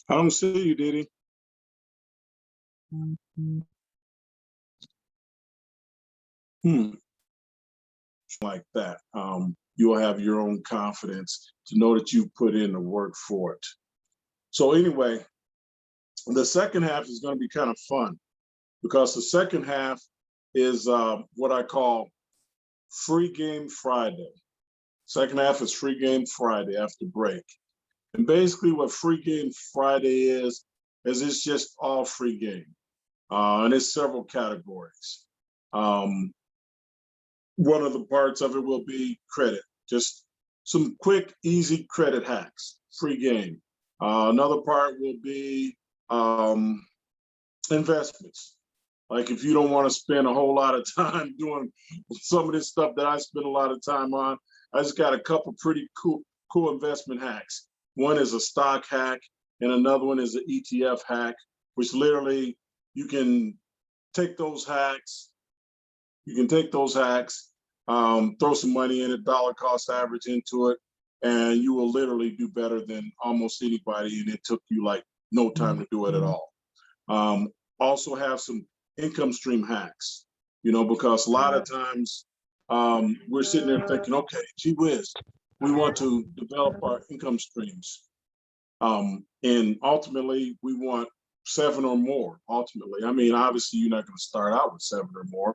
I don't see you, Diddy. Hmm. Like that. You'll have your own confidence to know that you put in the work for it. So anyway, the second half is going to be kind of fun because the second half is what I call Free Game Friday. Second half is Free Game Friday after break. And basically what Free Game Friday is it's just all free game. And it's several categories. One of the parts of it will be credit, just some quick, easy credit hacks, free game. Another part will be investments. Like if you don't want to spend a whole lot of time doing some of this stuff that I spend a lot of time on, I just got a couple pretty cool investment hacks. One is a stock hack, and another one is an ETF hack, which literally you can take those hacks. Throw some money in it, dollar cost average into it, and you will literally do better than almost anybody. And it took you like no time to do it at all. Also have some income stream hacks, because a lot of times we're sitting there thinking, okay, gee whiz, we want to develop our income streams. And ultimately, we want 7 or more, ultimately. I mean, obviously, you're not going to start out with 7 or more,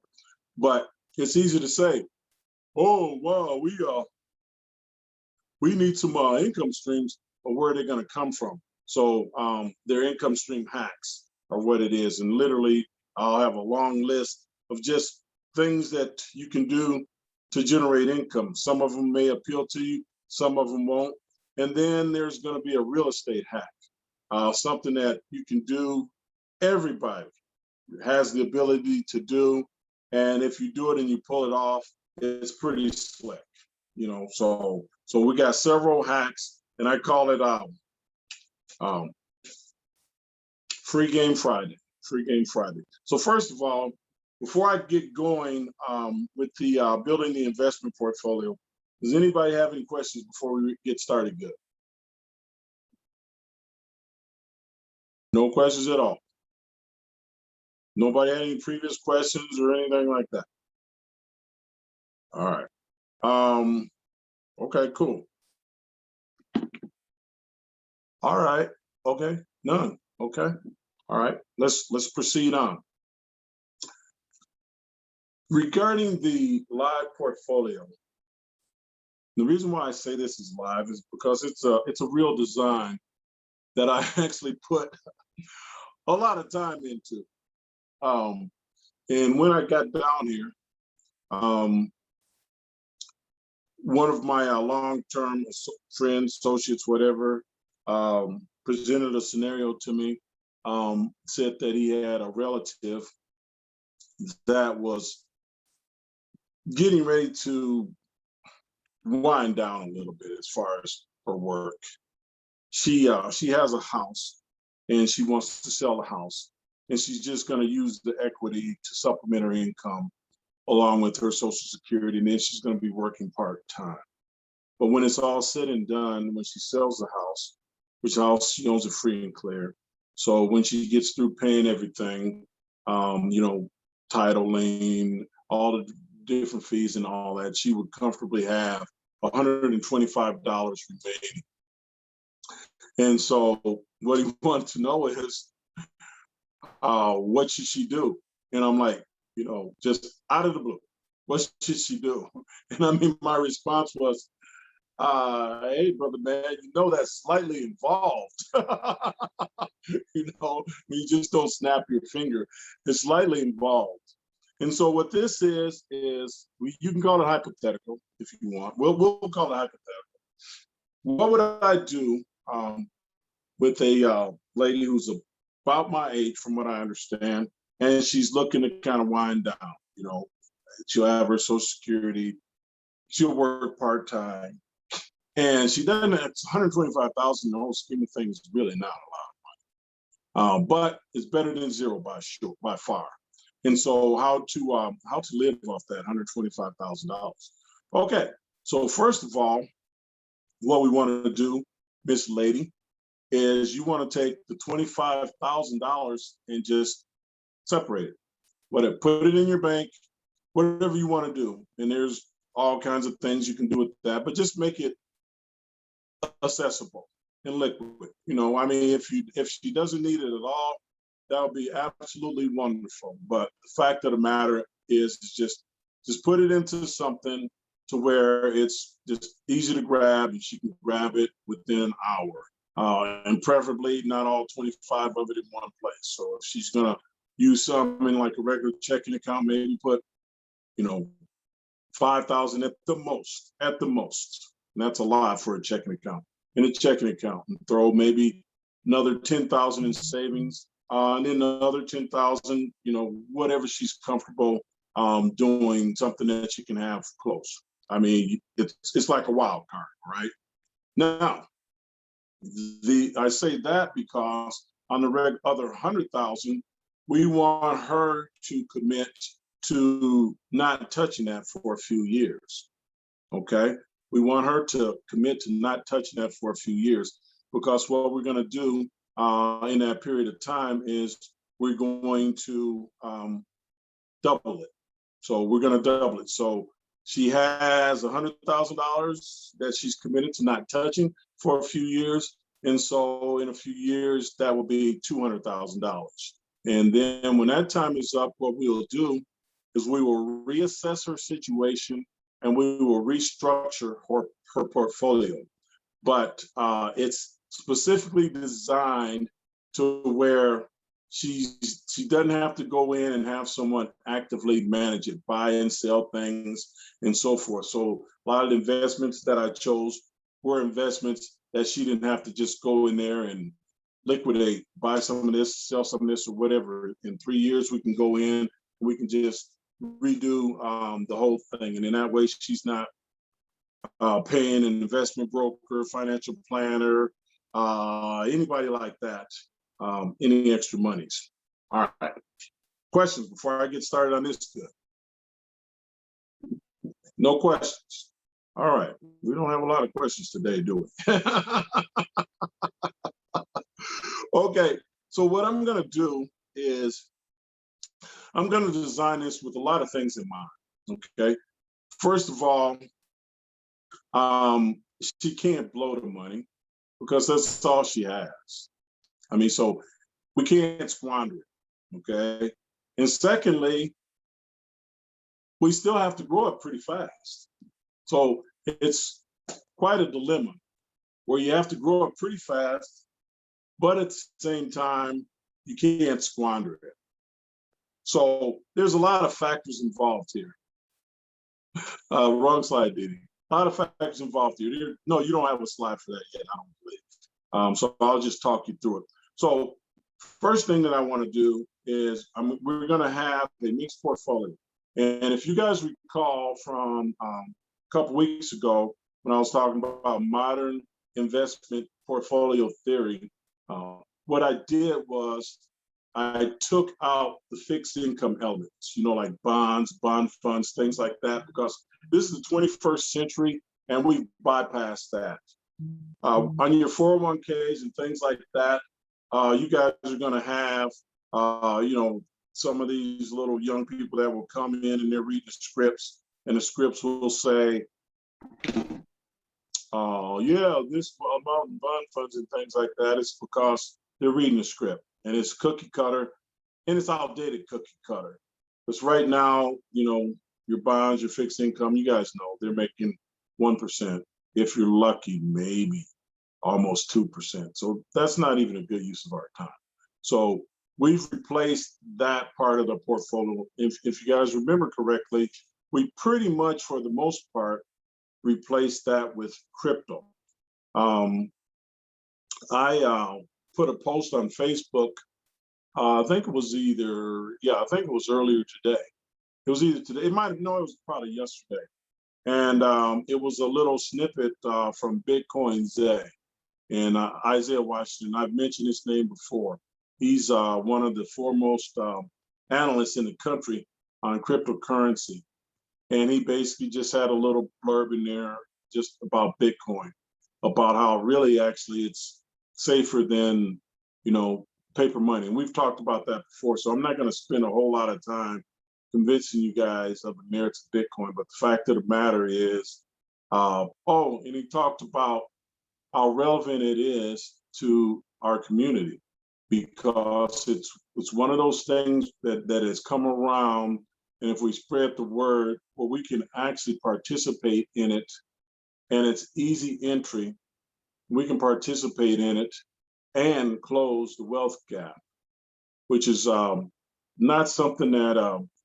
but it's easy to say, oh, wow, we need some income streams, but where are they going to come from? So their income stream hacks are what it is. And literally, I'll have a long list of just things that you can do to generate income. Some of them may appeal to you, some of them won't. And then there's going to be a real estate hack, something that you can do. Everybody has the ability to do. And if you do it and you pull it off, it's pretty slick, So we got several hacks, and I call it Free Game Friday. Free Game Friday. So first of all, before I get going with the building the investment portfolio, does anybody have any questions before we get started? Good. No questions at all. Nobody had any previous questions or anything like that? All right. Okay, cool. All right. Okay. None. Okay. All right. Let's proceed on. Regarding the live portfolio, the reason why I say this is live is because it's a real design that I actually put a lot of time into. And when I got down here, one of my long-term friends, associates, whatever, presented a scenario to me, said that he had a relative that was getting ready to wind down a little bit as far as her work. She has a house and she wants to sell the house, and she's just going to use the equity to supplement her income along with her Social Security, and then she's going to be working part-time. But when it's all said and done, when she sells the house, which house she owns it free and clear, so when she gets through paying everything, title lien, all the different fees and all that, she would comfortably have $125 remaining. And so what he wanted to know is, what should she do? And I'm like, just out of the blue, what should she do? And I mean, my response was, hey, brother, man, that's slightly involved. You just don't snap your finger. It's slightly involved. And so what this is you can call it hypothetical if you want. We'll call it hypothetical. What would I do with a lady who's about my age, from what I understand, and she's looking to kind of wind down? She'll have her Social Security, she'll work part-time, and she doesn't. It's $125,000 in the whole scheme of things is really not a lot of money, but it's better than zero by far. And so how to live off that $125,000? Okay, so first of all, what we want to do, Miss Lady, is you want to take the $25,000 and just separate it. Whatever, put it in your bank, whatever you want to do. And there's all kinds of things you can do with that, but just make it accessible and liquid. You know, I mean, if she doesn't need it at all, that would be absolutely wonderful. But the fact of the matter is just put it into something to where it's just easy to grab and she can grab it within an hour. And preferably not all 25 of it in one place. So if she's gonna use something like a regular checking account, maybe put, you know, 5,000 at the most. And that's a lot for a checking account. In a checking account, and throw maybe another 10,000 in savings, and then another 10,000, you know, whatever she's comfortable doing, something that she can have close. I mean, it's like a wild card, right? Now, I say that because on the other 100,000, we want her to commit to not touching that for a few years. Okay, we want her to commit to not touching that for a few years, because what we're going to do in that period of time is we're going to double it. So we're going to double it. So she has $100,000 that she's committed to not touching for a few years. And so in a few years, that will be $200,000. And then when that time is up, what we'll do is we will reassess her situation and we will restructure her portfolio. But it's specifically designed to where she doesn't have to go in and have someone actively manage it, buy and sell things and so forth. So a lot of the investments that I chose were investments that she didn't have to just go in there and liquidate, buy some of this, sell some of this or whatever. In 3 years, we can go in and we can just redo the whole thing. And in that way, she's not paying an investment broker, financial planner, anybody like that, any extra monies. All right. Questions before I get started on this? Good. No questions. All right. We don't have a lot of questions today, do we? Okay. So what I'm going to do is I'm going to design this with a lot of things in mind. Okay. First of all, she can't blow the money because that's all she has. I mean, so we can't squander it, okay? And secondly, we still have to grow up pretty fast. So it's quite a dilemma where you have to grow up pretty fast, but at the same time, you can't squander it. So there's a lot of factors involved here. Wrong slide, Didi. A lot of factors involved here. No, you don't have a slide for that yet, I don't believe. So I'll just talk you through it. So first thing that I want to do is we're going to have a mixed portfolio. And if you guys recall from a couple weeks ago when I was talking about modern investment portfolio theory, what I did was I took out the fixed income elements, you know, like bonds, bond funds, things like that, because this is the 21st century and we bypassed that. On your 401ks and things like that, you guys are going to have, you know, some of these little young people that will come in and they're reading the scripts, and the scripts will say, yeah, this about bond funds and things like that. It's because they're reading the script, and it's cookie cutter, and it's outdated cookie cutter. Because right now, you know, your bonds, your fixed income, you guys know they're making 1%. If you're lucky, maybe almost 2%. So that's not even a good use of our time. So we've replaced that part of the portfolio. If you guys remember correctly, we pretty much, for the most part, replaced that with crypto. I put a post on Facebook. I think it was I think it was earlier today. It was either today. It was probably yesterday. And it was a little snippet from Bitcoin Zay. And Isaiah Washington, I've mentioned his name before. He's one of the foremost analysts in the country on cryptocurrency. And he basically just had a little blurb in there just about Bitcoin, about how really actually it's safer than, paper money. And we've talked about that before. So I'm not going to spend a whole lot of time convincing you guys of the merits of Bitcoin. But the fact of the matter is, and he talked about how relevant it is to our community, because it's one of those things that has come around, and if we spread the word, well, we can actually participate in it, and it's easy entry. We can participate in it and close the wealth gap, which is not something that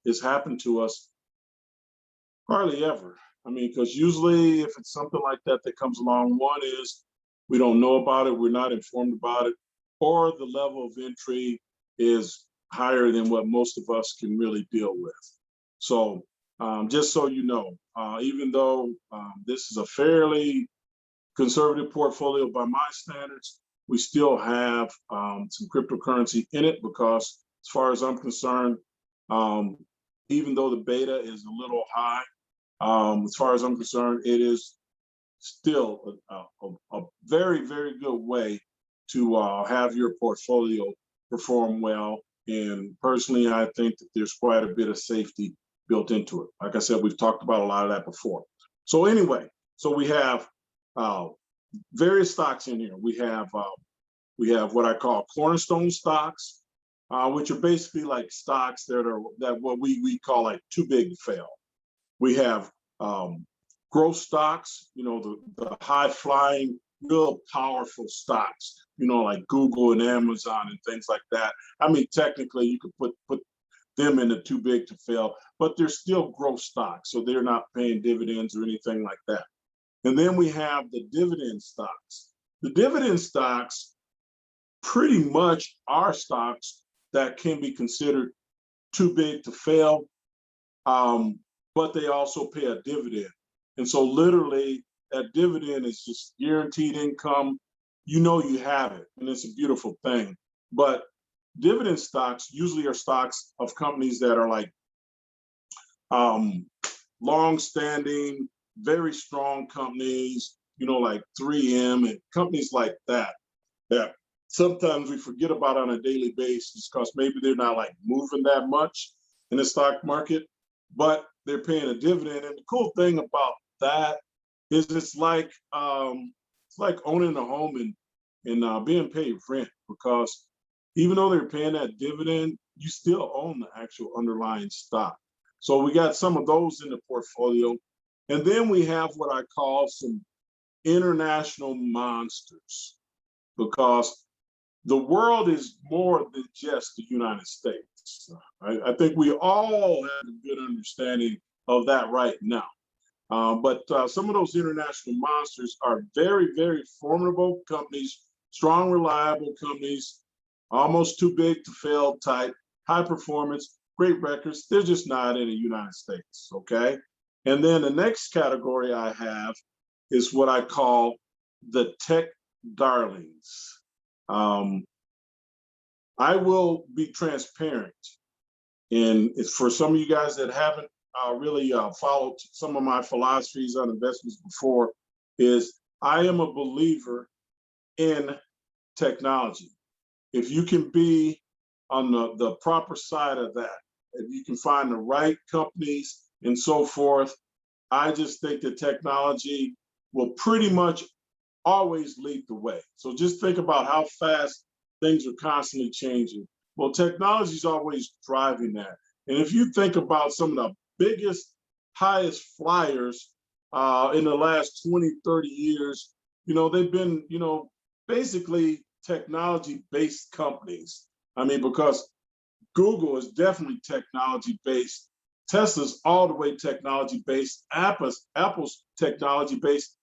has happened to us hardly ever. I mean, because usually if it's something like that that comes along, one is we don't know about it, we're not informed about it, or the level of entry is higher than what most of us can really deal with. So just so you know, even though this is a fairly conservative portfolio by my standards, we still have some cryptocurrency in it, because as far as I'm concerned, even though the beta is a little high, as far as I'm concerned, it is still a very, very good way to have your portfolio perform well. And personally, I think that there's quite a bit of safety built into it. Like I said, we've talked about a lot of that before. So anyway, so we have various stocks in here. We have what I call cornerstone stocks, which are basically like stocks that what we call like too big to fail. We have growth stocks, the high flying, real powerful stocks, like Google and Amazon and things like that. I mean, technically you could put them in the too big to fail, but they're still growth stocks, so they're not paying dividends or anything like that. And then we have the dividend stocks. The dividend stocks pretty much are stocks that can be considered too big to fail, but they also pay a dividend. And so literally that dividend is just guaranteed income. You have it, and it's a beautiful thing. But dividend stocks usually are stocks of companies that are like long-standing, very strong companies, like 3M and companies like that sometimes we forget about on a daily basis because maybe they're not like moving that much in the stock market, but they're paying a dividend. And the cool thing about that is it's like owning a home and being paid rent, because even though they're paying that dividend, you still own the actual underlying stock. So we got some of those in the portfolio. And then we have what I call some international monsters, because the world is more than just the United States. I think we all have a good understanding of that right now. But some of those international monsters are very, very formidable companies, strong, reliable companies, almost too big to fail type, high performance, great records. They're just not in the United States, okay? And then the next category I have is what I call the tech darlings. I will be transparent. And it's for some of you guys that haven't really followed some of my philosophies on investments before, is I am a believer in technology. If you can be on the proper side of that, if you can find the right companies and so forth, I just think that technology will pretty much always lead the way. So just think about how fast things are constantly changing. Well, technology is always driving that. And if you think about some of the biggest, highest flyers in the last 20, 30 years, they've been, basically technology-based companies. I mean, because Google is definitely technology-based. Tesla's all the way technology-based. Apple's technology-based.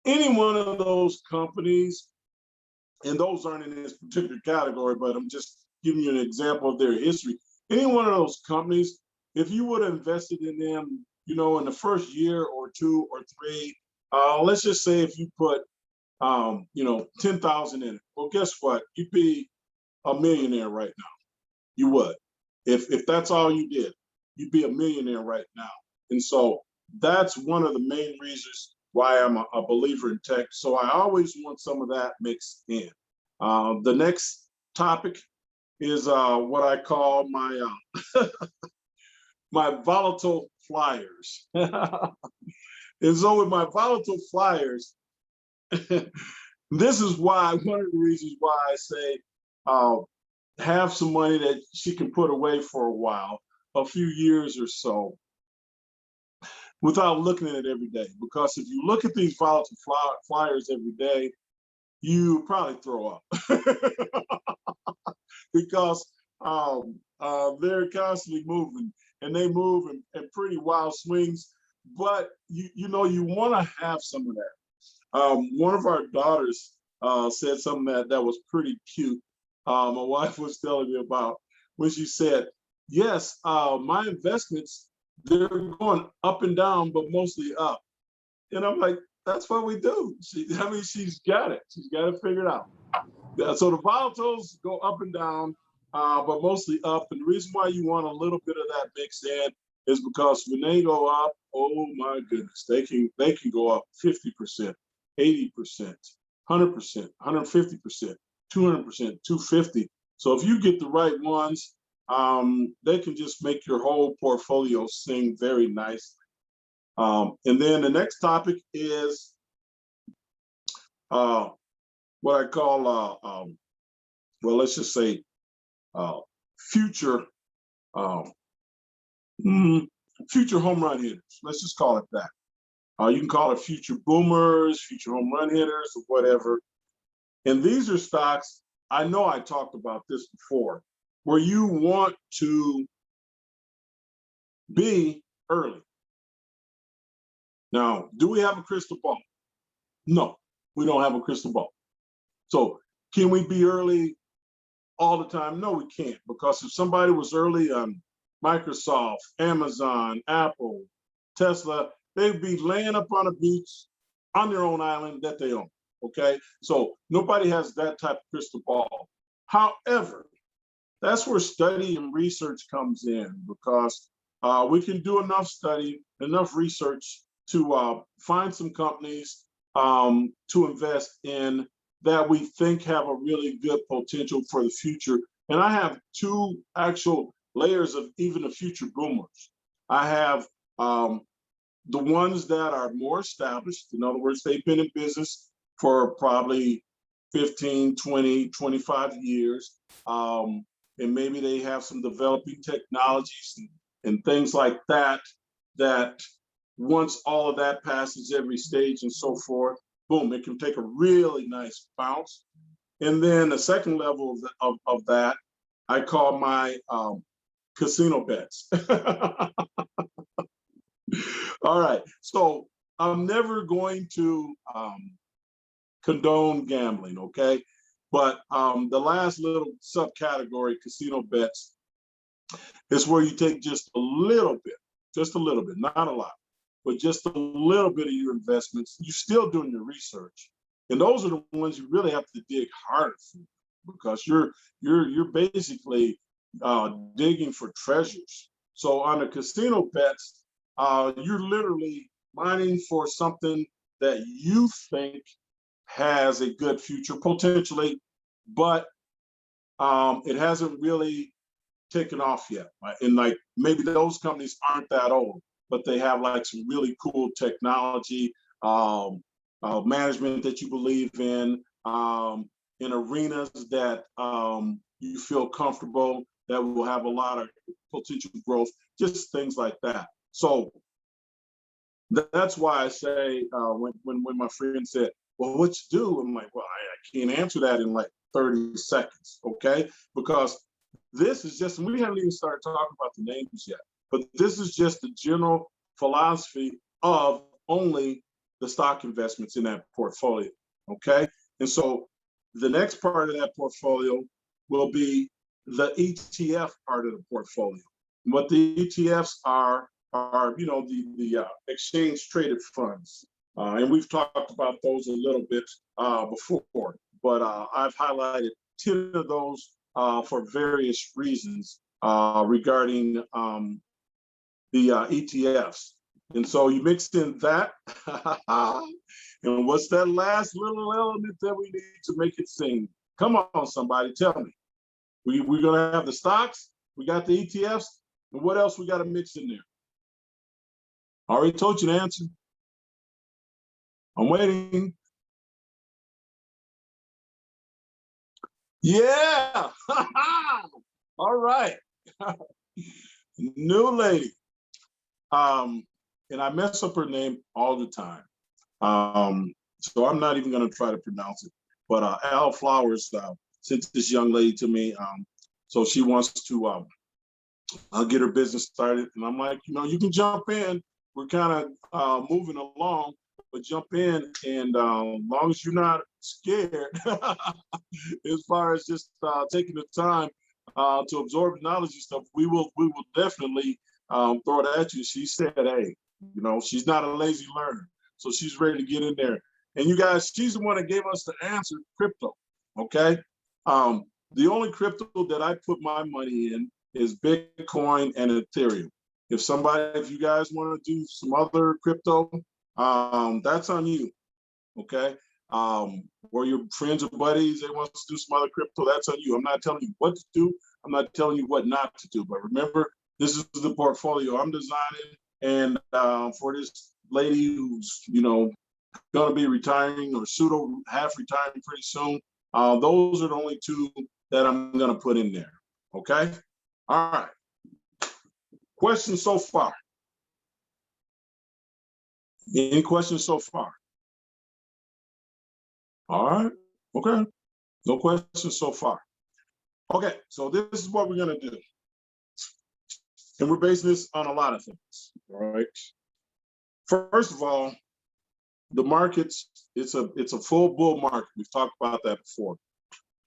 Any one of those companies, and those aren't in this particular category, but I'm just giving you an example of their history. Any one of those companies, if you would have invested in them, in the first year or two or three, let's just say if you put, 10,000 in it, well, guess what? You'd be a millionaire right now. You would. If that's all you did, you'd be a millionaire right now. And so that's one of the main reasons why I'm a believer in tech. So I always want some of that mixed in. The next topic is what I call my my volatile flyers. And so with my volatile flyers, this is why, one of the reasons why I say have some money that she can put away for a while, a few years or so, without looking at it every day. Because if you look at these volatile flyers every day, you probably throw up. Because they're constantly moving, and they move in pretty wild swings. But you know, you want to have some of that. One of our daughters said something that was pretty cute. My wife was telling me about when she said, "Yes, my investments, they're going up and down, but mostly up." And I'm like, "That's what we do." I mean, she's got it. She's got it figured out. Yeah, so the volatiles go up and down, but mostly up. And the reason why you want a little bit of that mix in is because when they go up, oh my goodness, they can go up 50%, 80%, 100%, 150%, 200%, 250. So if you get the right ones, they can just make your whole portfolio sing very nicely. And then the next topic is what I call, well, let's just say future um, future home run hitters. Let's just call it that. You can call it future boomers, future home run hitters, or whatever. And these are stocks, I know I talked about this before, where you want to be early. Now, do we have a crystal ball? No, we don't have a crystal ball. So can we be early all the time? No, we can't, because if somebody was early on Microsoft, Amazon, Apple, Tesla, they'd be laying up on a beach on their own island that they own. Okay, so nobody has that type of crystal ball. However, that's where study and research comes in, because we can do enough study, enough research to find some companies to invest in that we think have a really good potential for the future. And I have two actual layers of even the future boomers. I have the ones that are more established. In other words, they've been in business for probably 15, 20, 25 years. And maybe they have some developing technologies and things like that, that once all of that passes every stage and so forth, boom, it can take a really nice bounce. And then the second level of that, I call my casino bets. All right, so I'm never going to condone gambling, okay? But the last little subcategory, casino bets, is where you take just a little bit, not a lot, but just a little bit of your investments. You're still doing your research, and those are the ones you really have to dig harder for, because you're basically digging for treasures. So on the casino bets, you're literally mining for something that you think has a good future potentially, but it hasn't really taken off yet. Right? And like maybe those companies aren't that old, but they have like some really cool technology, management that you believe in arenas that you feel comfortable, that will have a lot of potential growth, just things like that. So that's why I say when my friend said, "Well, what you do?" I'm like, "Well, I can't answer that in like 30 seconds, okay?" Because this is just, and we haven't even started talking about the names yet, but this is just the general philosophy of only the stock investments in that portfolio, okay? And so the next part of that portfolio will be the ETF part of the portfolio. And what the ETFs are you know, the exchange traded funds. And we've talked about those a little bit before, but I've highlighted 10 of those for various reasons regarding the ETFs. And so you mix in that, and what's that last little element that we need to make it sing? Come on, somebody, tell me. We're gonna have the stocks, we got the ETFs, and what else we got to mix in there? I already told you the answer. I'm waiting. Yeah. All right. New lady. And I mess up her name all the time. So I'm not even going to try to pronounce it. But Al Flowers sent this young lady to me. So she wants to get her business started. And I'm like, you can jump in. We're kind of moving along, but jump in. And as long as you're not scared, as far as just taking the time to absorb the knowledge and stuff, we will definitely throw it at you. She said, hey, she's not a lazy learner. So she's ready to get in there. And you guys, she's the one that gave us the answer, crypto, okay? The only crypto that I put my money in is Bitcoin and Ethereum. If you guys want to do some other crypto, that's on you, okay? Or your friends or buddies, they want to do some other crypto, that's on you. I'm not telling you what to do. I'm not telling you what not to do. But remember, this is the portfolio I'm designing. And for this lady who's, going to be retiring or pseudo half retiring pretty soon, those are the only two that I'm going to put in there. Okay. All right. Questions so far? Any questions so far? All right. Okay. No questions so far. Okay. So this is what we're going to do. And we're basing this on a lot of things. All right. First of all, the markets, it's a full bull market. We've talked about that before.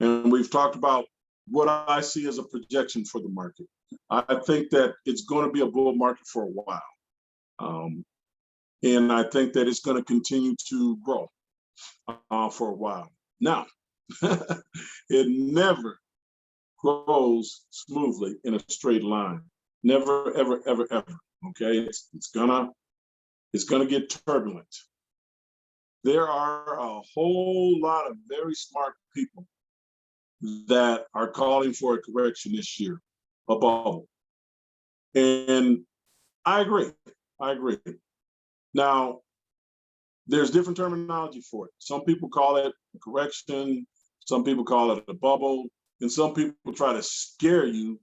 And we've talked about what I see as a projection for the market. I think that it's going to be a bull market for a while. And I think that it's going to continue to grow for a while. Now, it never grows smoothly in a straight line. Never, ever, ever, ever. Okay, it's gonna get turbulent. There are a whole lot of very smart people that are calling for a correction this year, a bubble. And I agree. Now, there's different terminology for it. Some people call it a correction, some people call it a bubble, and some people try to scare you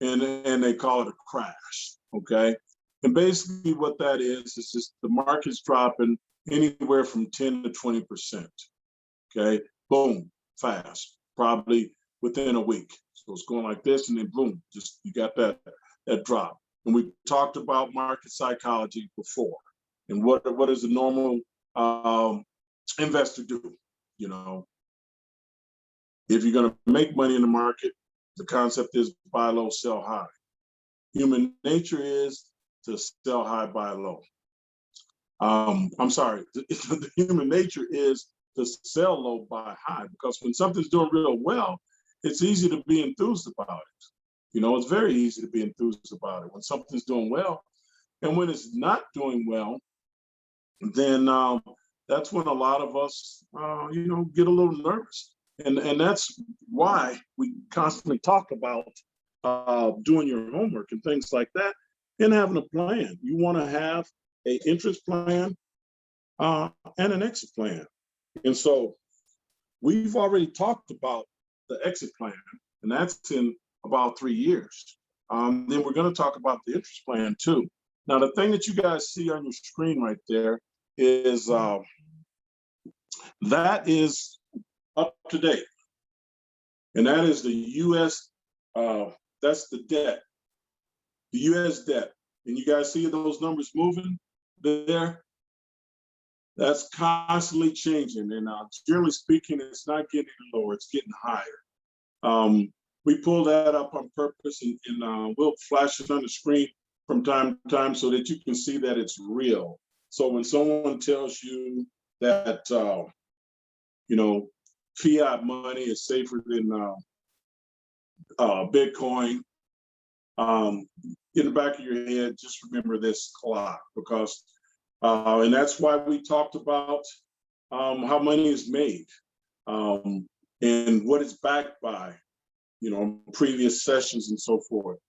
and they call it a crash, okay? And basically what that is just the market's dropping anywhere from 10 to 20%, okay? Boom, fast, probably within a week. So it's going like this and then boom, just you got that drop. And we talked about market psychology before. And what does a normal investor do? If you're going to make money in the market, the concept is buy low, sell high. Human nature is to sell high, buy low. I'm sorry, the human nature is to sell low, buy high, because when something's doing real well, it's easy to be enthused about it. It's very easy to be enthused about it when something's doing well. And when it's not doing well, then that's when a lot of us, get a little nervous. And that's why we constantly talk about doing your homework and things like that and having a plan. You want to have an interest plan and an exit plan. And so we've already talked about the exit plan, and that's in about 3 years. Then we're going to talk about the interest plan too. Now, the thing that you guys see on your screen right there is that is up to date. And that is the U.S., that's the debt, the U.S. debt. And you guys see those numbers moving there? That's constantly changing. And generally speaking, it's not getting lower, it's getting higher. We pull that up on purpose and we'll flash it on the screen from time to time so that you can see that it's real. So when someone tells you that, fiat money is safer than Bitcoin, in the back of your head, just remember this clock, because, and that's why we talked about how money is made. and what it's backed by, previous sessions and so forth.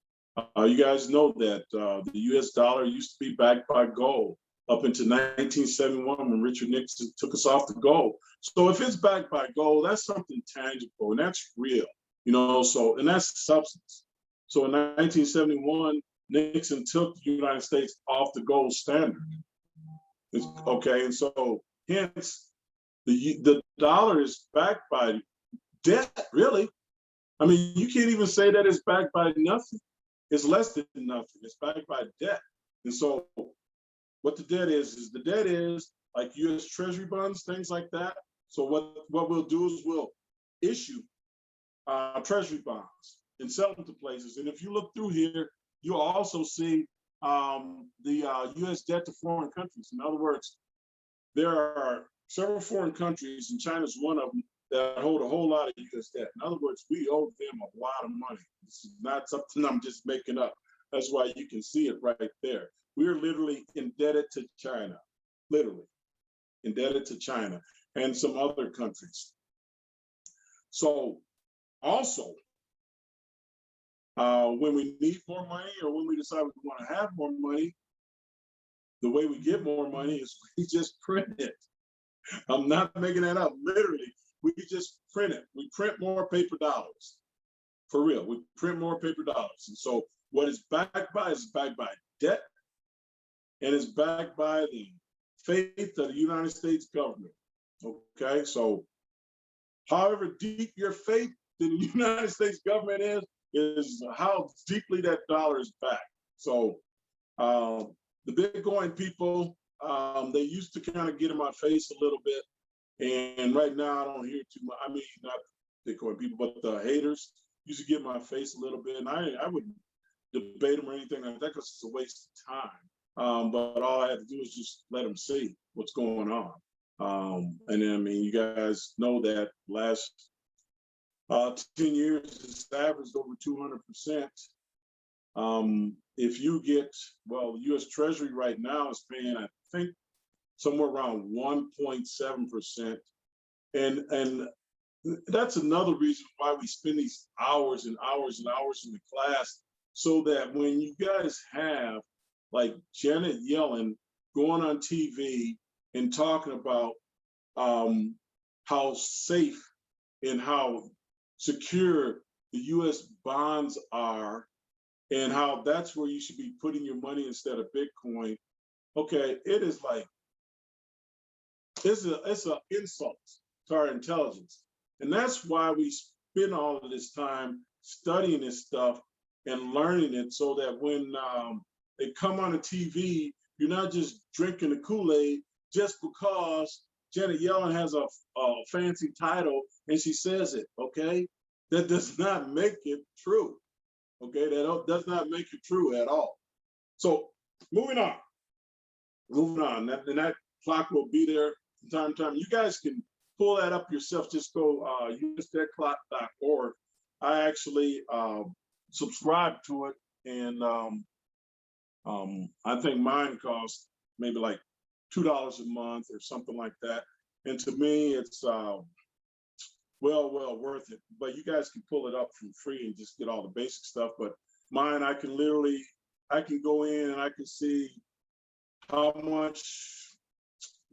You guys know that the US dollar used to be backed by gold up until 1971 when Richard Nixon took us off the gold. So if it's backed by gold, that's something tangible and that's real, and that's substance. So in 1971, Nixon took the United States off the gold standard. Okay, and so hence the dollar is backed by debt, really. I mean, you can't even say that it's backed by nothing. It's less than nothing. It's backed by debt. And so what the debt is the debt is like US Treasury bonds, things like that. So what we'll do is we'll issue Treasury bonds and sell them to places. And if you look through here, you'll also see the US debt to foreign countries. In other words, there are several foreign countries, and China's one of them, that hold a whole lot of US debt. In other words, we owe them a lot of money. This is not something I'm just making up. That's why you can see it right there. We're literally indebted to China, literally indebted to China and some other countries. So also, when we need more money or when we decide we want to have more money, the way we get more money is we just print it. I'm not making that up, literally. We just print it. We print more paper dollars. For real, we print more paper dollars. And so what it's backed by is backed by debt, and it's backed by the faith of the United States government. Okay, so however deep your faith in the United States government is how deeply that dollar is backed. So the Bitcoin people, they used to kind of get in my face a little bit. And right now I don't hear too much. I mean, not Bitcoin people, but the haters used to get in my face a little bit. And I wouldn't debate them or anything like that because it's a waste of time. But all I had to do is just let them see what's going on. And then, I mean, you guys know that last 10 years, it's averaged over 200%. If you get, well, the US Treasury right now is paying, I think, somewhere around 1.7%. And that's another reason why we spend these hours and hours and hours in the class, so that when you guys have like Janet Yellen going on TV and talking about how safe and how secure the US bonds are, and how that's where you should be putting your money instead of Bitcoin. Okay, it is like, it's an insult to our intelligence. And that's why we spend all of this time studying this stuff and learning it, so that when they come on the TV, you're not just drinking the Kool-Aid just because Janet Yellen has a fancy title and she says it, okay? That does not make it true, okay? That does not make it true at all. So moving on, that clock will be there from time to time. You guys can pull that up yourself. Just go usethatclock.org. I actually subscribe to it, and I think mine costs maybe like $2 a month or something like that. And to me, it's well worth it. But you guys can pull it up for free and just get all the basic stuff. But mine, I can go in and I can see how much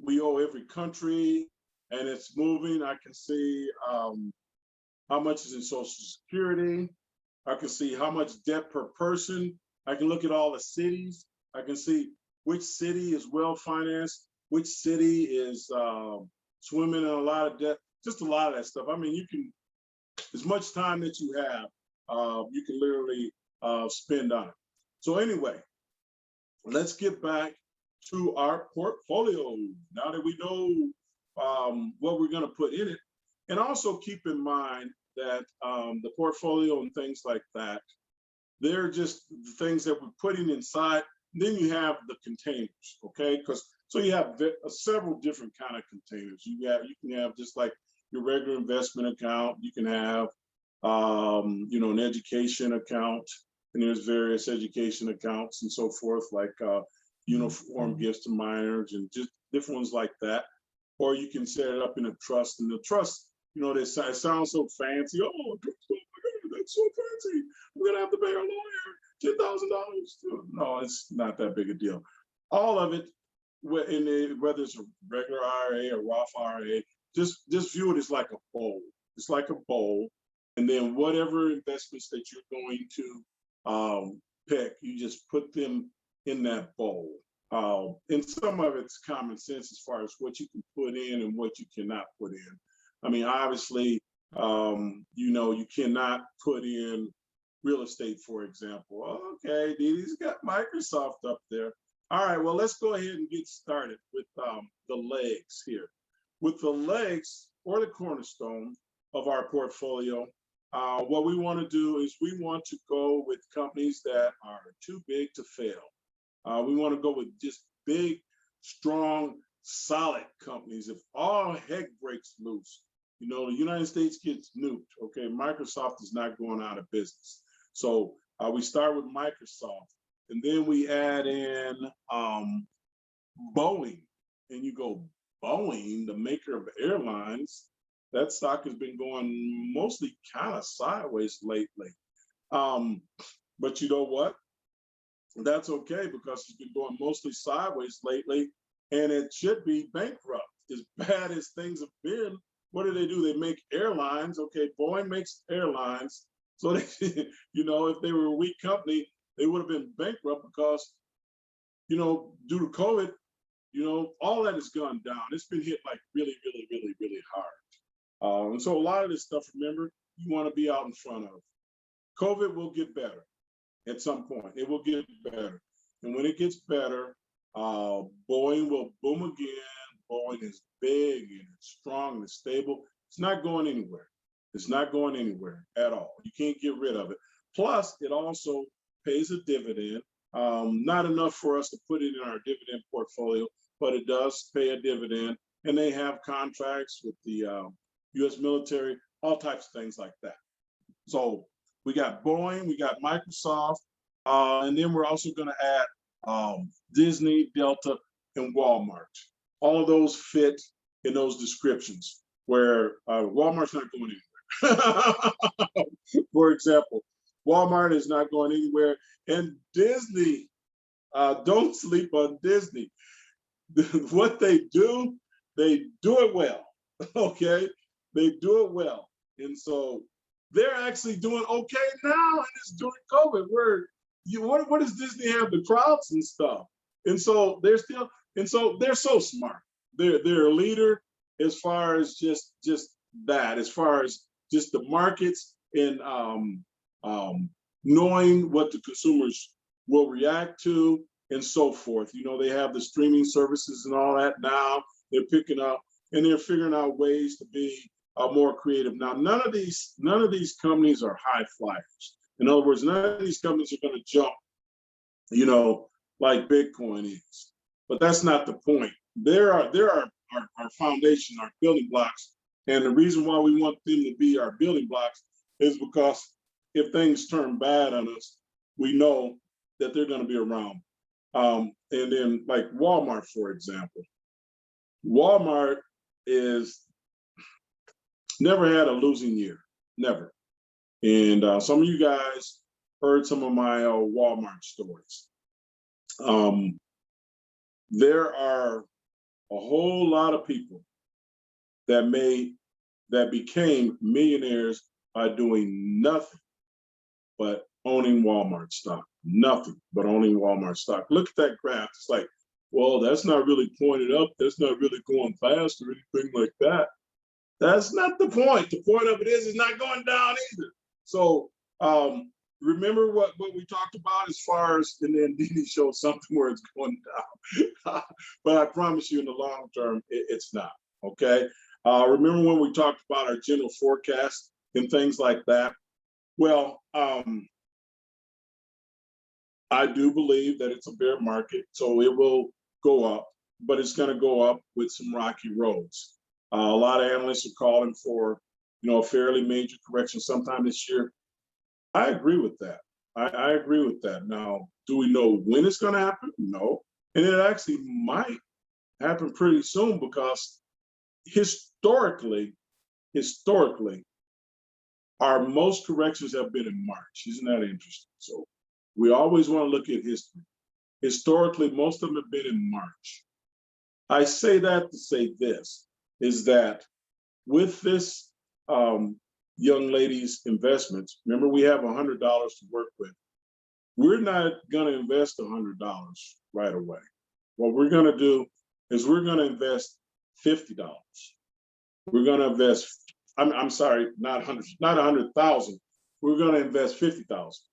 we owe every country, and it's moving. I can see how much is in Social Security. I can see how much debt per person. I can look at all the cities. I can see which city is well financed, which city is swimming in a lot of debt, just a lot of that stuff. I mean, you can, as much time that you have, you can literally spend on it. So anyway, let's get back to our portfolio now that we know what we're going to put in it. And also keep in mind that the portfolio and things like that, they're just the things that we're putting inside. Then you have the containers, okay? So you have several different kind of containers. You can have just like your regular investment account. You can have an education account, and there's various education accounts and so forth, like uniform gifts to minors and just different ones like that. Or you can set it up in a trust, and the trust It sounds so fancy. Oh my God, that's so fancy. We're gonna have to pay our lawyer $10,000. No, it's not that big a deal. All of it, whether it's a regular IRA or Roth IRA, just view it as like a bowl. It's like a bowl, and then whatever investments that you're going to pick, you just put them in that bowl. And some of it's common sense as far as what you can put in and what you cannot put in. I mean, obviously, you cannot put in real estate, for example. Okay, Dee has got Microsoft up there. All right, well, let's go ahead and get started with the legs here. With the legs or the cornerstone of our portfolio, what we want to do is we want to go with companies that are too big to fail. We want to go with just big, strong, solid companies. If all heck breaks loose, the United States gets nuked, okay, Microsoft is not going out of business. So we start with Microsoft, and then we add in Boeing, and you go, Boeing, the maker of airlines, that stock has been going mostly kind of sideways lately. But you know what? That's okay, because it's been going mostly sideways lately, and it should be bankrupt. As bad as things have been, what do? They make airlines. Okay, Boeing makes airlines. So they, if they were a weak company, they would have been bankrupt because, due to COVID, all that has gone down. It's been hit like really, really, really, really hard. And so a lot of this stuff, remember, you want to be out in front of. COVID will get better at some point. It will get better. And when it gets better, Boeing will boom again. Boeing is big and it's strong and it's stable. It's not going anywhere. It's not going anywhere at all. You can't get rid of it. Plus, it also pays a dividend. Not enough for us to put it in our dividend portfolio, but it does pay a dividend. And they have contracts with the U.S. military, all types of things like that. So we got Boeing, we got Microsoft, and then we're also going to add Disney, Delta, and Walmart. All of those fit in those descriptions where Walmart's not going anywhere. For example, Walmart is not going anywhere, and Disney, don't sleep on Disney. What they do it well, okay? They do it well. And so they're actually doing okay now, and it's during COVID, where what does Disney have? The crowds and stuff. And so they're so smart. They're a leader as far as just that, as far as just the markets and knowing what the consumers will react to and so forth. They have the streaming services and all that now. They're picking up and they're figuring out ways to be more creative. Now, none of these companies are high flyers. In other words, none of these companies are going to jump, like Bitcoin is. But that's not the point. There are our foundation, our building blocks. And the reason why we want them to be our building blocks is because if things turn bad on us, we know that they're going to be around. And then like Walmart, for example. Walmart is never had a losing year, never. And some of you guys heard some of my Walmart stories. There are a whole lot of people that became millionaires by doing nothing but owning Walmart stock. Nothing but owning Walmart stock. Look at that graph. It's like, well, that's not really pointed up. That's not really going fast or anything like that. That's not the point. The point of it is it's not going down either. So remember what we talked about as far as, and then Dee showed something where it's going down. But I promise you in the long term, it's not, okay? Remember when we talked about our general forecast and things like that? Well, I do believe that it's a bear market, so it will go up, but it's going to go up with some rocky roads. A lot of analysts are calling for, a fairly major correction sometime this year. I agree with that. I agree with that. Now, do we know when it's going to happen? No. And it actually might happen pretty soon because historically, historically, our most corrections have been in March. Isn't that interesting? So we always want to look at history. Historically, most of them have been in March. I say that to say this, is that with this young lady's investments, remember we have $100 to work with. We're not going to invest $100 right away. What we're going to do is we're going to invest $50. We're going to invest, I'm sorry, not 100,000. We're going to invest 50,000.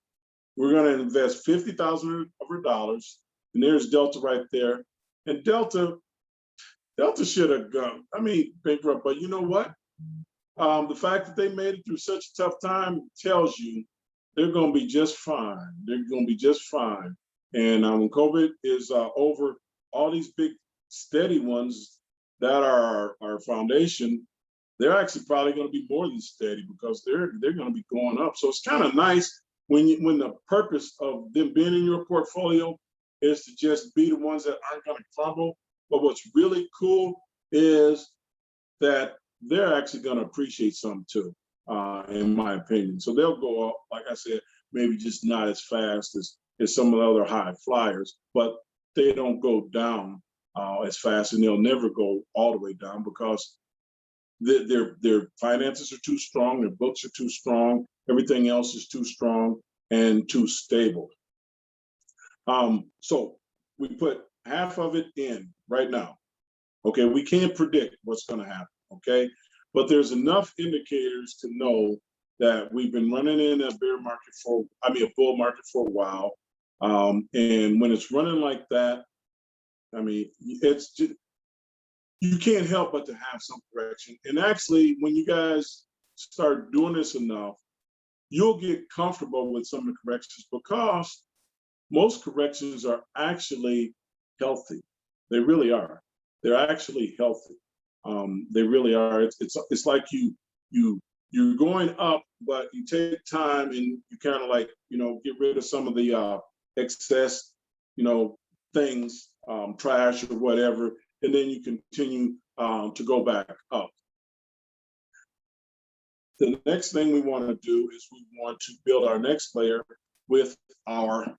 We're going to invest 50,000 of her dollars, and there's Delta right there. And Delta should have gone, bankrupt, but you know what? The fact that they made it through such a tough time tells you they're going to be just fine. They're going to be just fine. And when COVID is over, all these big, steady ones that are our foundation, they're actually probably going to be more than steady because they're going to be going up. So it's kind of nice when the purpose of them being in your portfolio is to just be the ones that aren't going to crumble. But what's really cool is that they're actually going to appreciate something too, in my opinion. So they'll go up, like I said, maybe just not as fast as some of the other high flyers, but they don't go down as fast, and they'll never go all the way down because their finances are too strong, their books are too strong, everything else is too strong and too stable. So we put half of it in right now. Okay, we can't predict what's going to happen. Okay, but there's enough indicators to know that we've been running in a bull market for a while. And when it's running like that, it's just, you can't help but to have some correction. And actually, when you guys start doing this enough, you'll get comfortable with some of the corrections because most corrections are actually healthy. They really are. They're actually healthy. They really are. It's like you're going up, but you take time and you kind of like, get rid of some of the excess, things, trash or whatever, and then you continue to go back up. The next thing we want to do is we want to build our next layer with our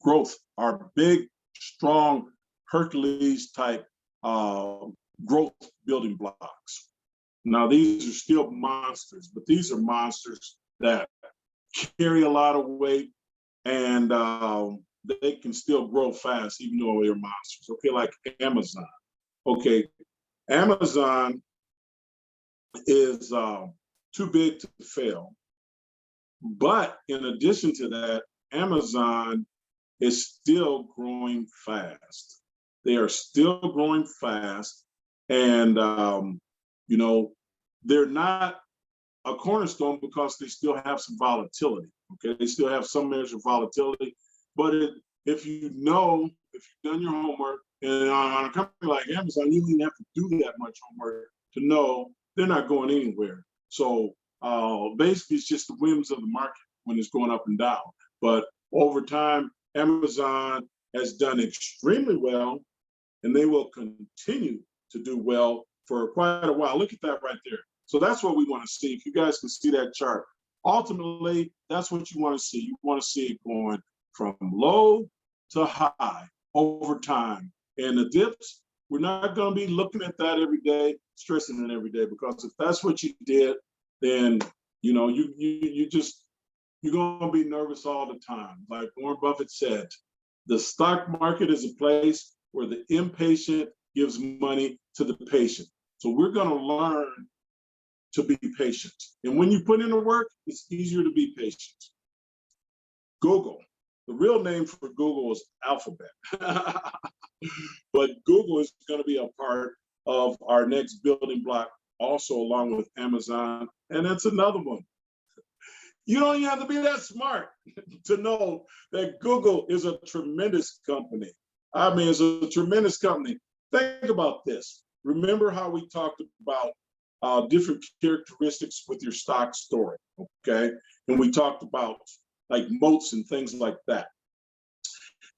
growth, our big, strong Hercules type growth building blocks. Now, these are still monsters, but these are monsters that carry a lot of weight and they can still grow fast, even though they're monsters. Okay, like Amazon. Okay, Amazon is too big to fail. But in addition to that, Amazon is still growing fast. They are still growing fast. And, they're not a cornerstone because they still have some volatility. Okay, they still have some measure of volatility. But if you've done your homework, and on a company like Amazon, you don't even have to do that much homework to know they're not going anywhere. So basically, it's just the whims of the market when it's going up and down. But over time, Amazon has done extremely well, and they will continue to do well for quite a while. Look at that right there. So that's what we want to see. If you guys can see that chart, ultimately, that's what you want to see. You want to see it going from low to high over time. And the dips, we're not going to be looking at that every day, stressing it every day, because if that's what you did, then you're going to be nervous all the time. Like Warren Buffett said, the stock market is a place where the impatient gives money to the patient. So we're going to learn to be patient. And when you put in the work, it's easier to be patient. Google. The real name for Google is Alphabet. But Google is going to be a part of our next building block, also along with Amazon. And that's another one. You don't even have to be that smart to know that Google is a tremendous company. It's a tremendous company. Think about this. Remember how we talked about different characteristics with your stock story, okay? And we talked about like moats and things like that.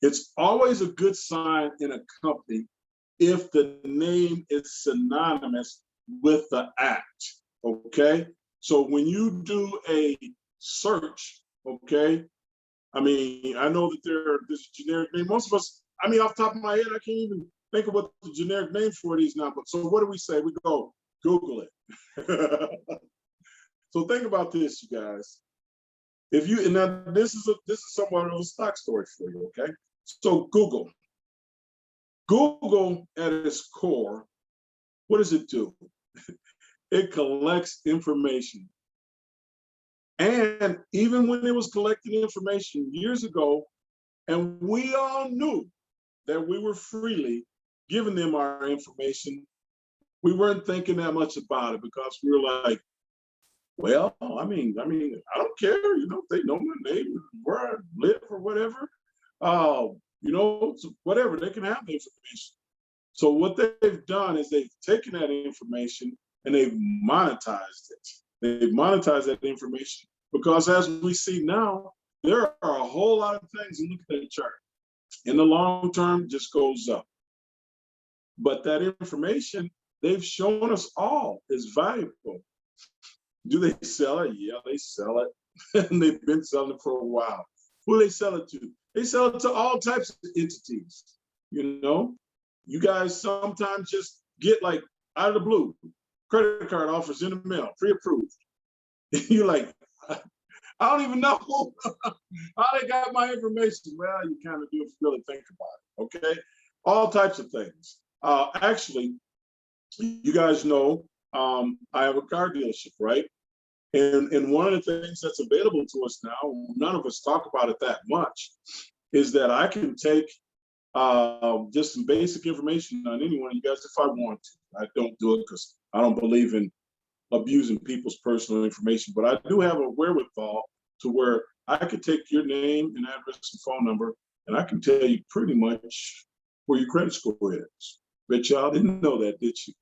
It's always a good sign in a company if the name is synonymous with the act, okay? So when you do a search, okay, I mean, I know that there's a generic name. Most of us, I mean, off the top of my head, I can't even think of what the generic name for it is now. But so what do we say? We go Google it. So think about this, you guys. If you, and now this is somewhat of a stock story for you, okay? So Google at its core, what does it do? It collects information. And even when it was collecting information years ago, and we all knew that we were freely giving them our information, we weren't thinking that much about it because we were like, well, I mean, I don't care, you know, if they know my name, where I live or whatever, you know, so whatever, they can have the information. So what they've done is they've taken that information and they've monetized it. They've monetized that information because as we see now, there are a whole lot of things, and look at that chart. In the long term, just goes up. But that information they've shown us all is valuable. Do they sell it? Yeah, they sell it. And they've been selling it for a while. Who do they sell it to? They sell it to all types of entities. You know, you guys sometimes just get like out of the blue, credit card offers in the mail, pre-approved. You're like, I don't even know how they got my information. Well, you kind of do if you really think about it, okay? All types of things. Actually, you guys know I have a car dealership, right? And one of the things that's available to us now, none of us talk about it that much, is that I can take just some basic information on anyone of you guys if I want to. I don't do it because I don't believe in abusing people's personal information, but I do have a wherewithal to where I could take your name and address and phone number, and I can tell you pretty much where your credit score is. Bet y'all didn't know that, did you?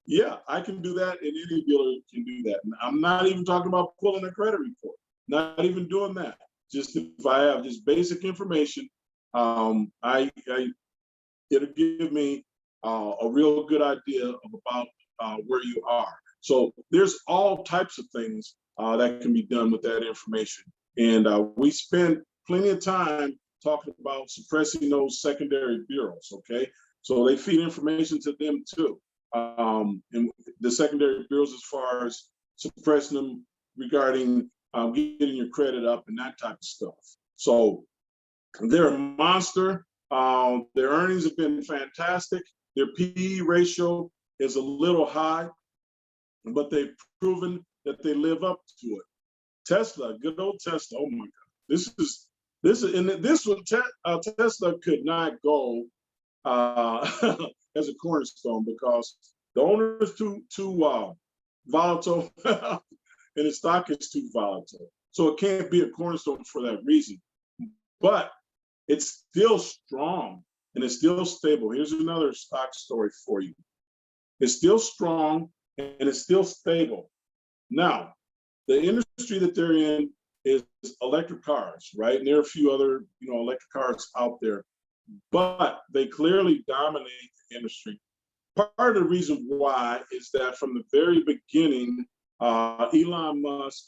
Yeah, I can do that, and any dealer can do that. And I'm not even talking about pulling a credit report, not even doing that. Just if I have just basic information, it'll give me a real good idea of about where you are. So there's all types of things that can be done with that information. And we spend plenty of time talking about suppressing those secondary bureaus, okay? So they feed information to them too. And the secondary bureaus as far as suppressing them regarding getting your credit up and that type of stuff. So they're a monster. Their earnings have been fantastic. Their PE ratio is a little high, but they've proven that they live up to it. Tesla, good old Tesla. Oh my God, this one. Tesla could not go as a cornerstone because the owner is too volatile, and the stock is too volatile. So it can't be a cornerstone for that reason. But it's still strong and it's still stable. Here's another stock story for you. It's still strong and it's still stable. Now, the industry that they're in is electric cars, right? And there are a few other, electric cars out there, but they clearly dominate the industry. Part of the reason why is that from the very beginning, Elon Musk,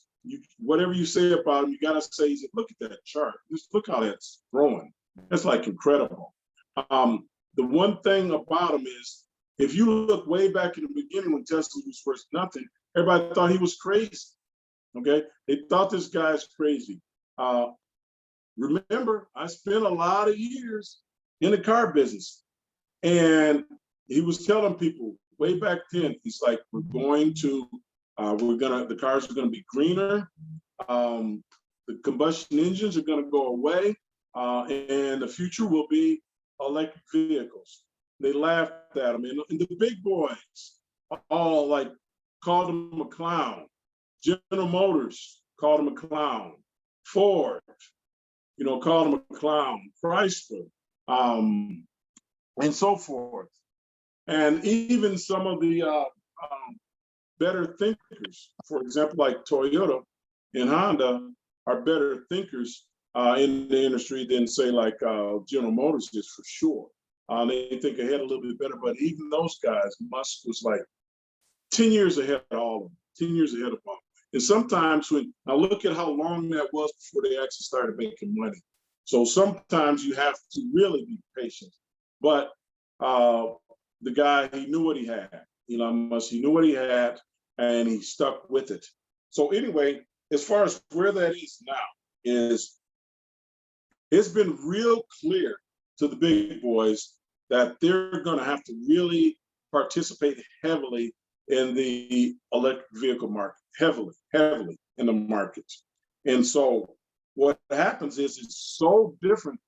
whatever you say about him, you got to say, look at that chart. Just look how that's growing. That's like incredible. The one thing about him is, if you look way back in the beginning when Tesla was first nothing, everybody thought he was crazy. Okay, they thought this guy's crazy. Remember, I spent a lot of years in the car business, and he was telling people way back then, he's like, the cars are gonna be greener, the combustion engines are gonna go away, and the future will be electric vehicles. They laughed at him, and the big boys all like called him a clown. General Motors called him a clown. Ford, called him a clown. Chrysler, and so forth. And even some of the better thinkers, for example, like Toyota and Honda, are better thinkers in the industry than, say, like General Motors is, for sure. They think ahead a little bit better, but even those guys, Musk was like, 10 years ahead of all of them, 10 years ahead of all. And sometimes now look at how long that was before they actually started making money. So sometimes you have to really be patient. But the guy, he knew what he had. Elon Musk, he knew what he had, and he stuck with it. So anyway, as far as where that is now, is it's been real clear to the big boys that they're going to have to really participate heavily in the electric vehicle market, heavily in the market. And so what happens is it's so different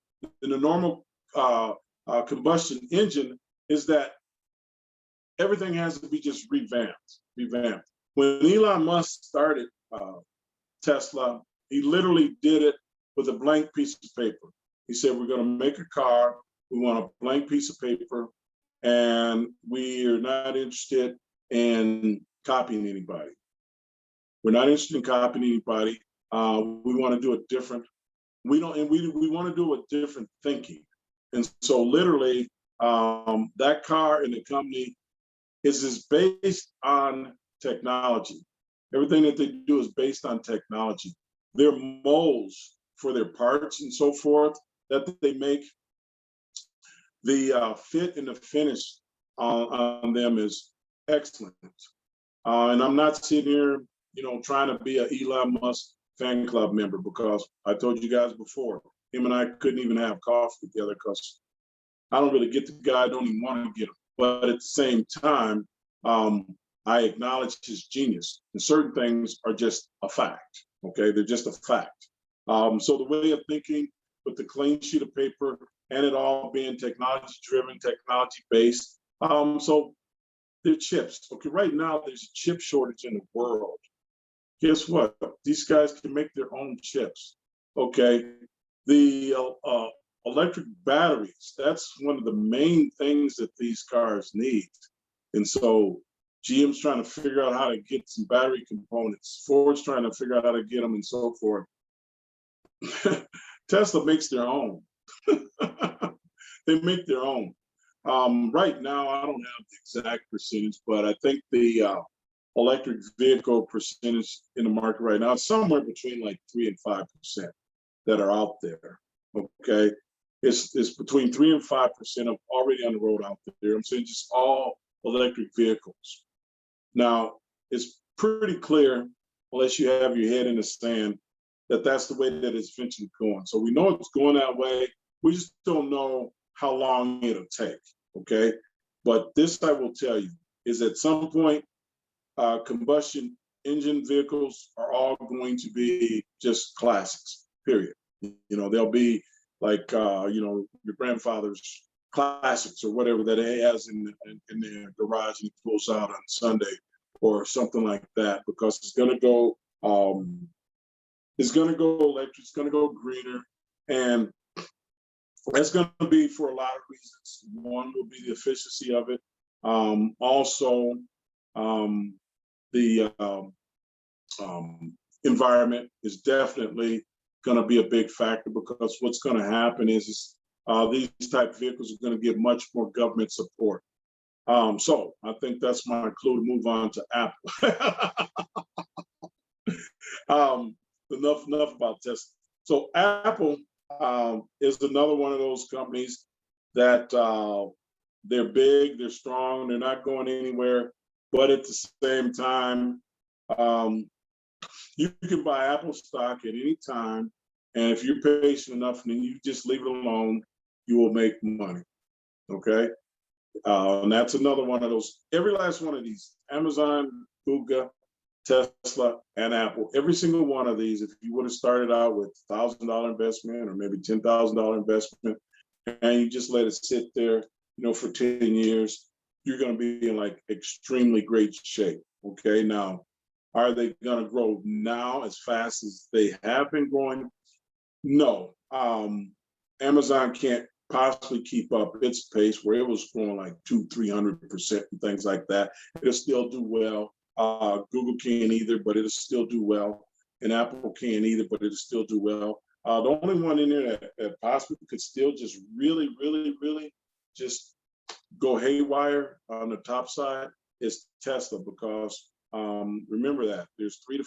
than the normal combustion engine, is that everything has to be just revamped. When Elon Musk started Tesla, he literally did it with a blank piece of paper. He said, we're going to make a car. We want a blank piece of paper, and we are not interested in copying anybody. We're not interested in copying anybody. We want to do it different. We want to do it different thinking. And so literally that car and the company is based on technology. Everything that they do is based on technology. Their molds for their parts and so forth that they make, the fit and the finish on them is excellent. And I'm not sitting here, trying to be an Elon Musk fan club member, because I told you guys before, him and I couldn't even have coffee together because I don't really get the guy. I don't even want to get him. But at the same time, I acknowledge his genius. And certain things are just a fact. Okay, they're just a fact. So the way of thinking with the clean sheet of paper and it all being technology-driven, technology-based. So they're chips. Okay, right now there's a chip shortage in the world. Guess what? These guys can make their own chips. Okay, the electric batteries, that's one of the main things that these cars need. And so GM's trying to figure out how to get some battery components. Ford's trying to figure out how to get them and so forth. Tesla makes their own. They make their own. Right now, I don't have the exact percentage, but I think the electric vehicle percentage in the market right now is somewhere between like 3 and 5% that are out there. Okay, it's between 3 and 5% of already on the road out there. I'm saying just all electric vehicles. Now, it's pretty clear, unless you have your head in the sand, that that's the way that it's eventually going. So we know it's going that way. We just don't know how long it'll take, okay? But this I will tell you, is at some point, combustion engine vehicles are all going to be just classics, period. They'll be like, your grandfather's classics or whatever that he has in their garage and he pulls out on Sunday or something like that, because it's going to go electric, it's going to go greener, and that's going to be for a lot of reasons. One will be the efficiency of it. Also, the environment is definitely going to be a big factor, because what's going to happen is these type of vehicles are going to get much more government support. So I think that's my clue to move on to Apple. Enough about Tesla. So Apple is another one of those companies that they're big, they're strong, they're not going anywhere, but at the same time, you can buy Apple stock at any time, and if you're patient enough and you just leave it alone, you will make money. Okay, and that's another one of those. Every last one of these, Amazon, Google, Tesla, and Apple, every single one of these, if you would have started out with $1,000 investment or maybe $10,000 investment, and you just let it sit there, for 10 years, you're going to be in like extremely great shape. Okay, now, are they going to grow now as fast as they have been growing? No. Amazon can't possibly keep up its pace where it was growing like 200-300% and things like that. It'll still do well. Google can't either, but it'll still do well. And Apple can't either, but it'll still do well. The only one in there that possibly could still just really, really, really just go haywire on the top side is Tesla, because remember that there's 3 to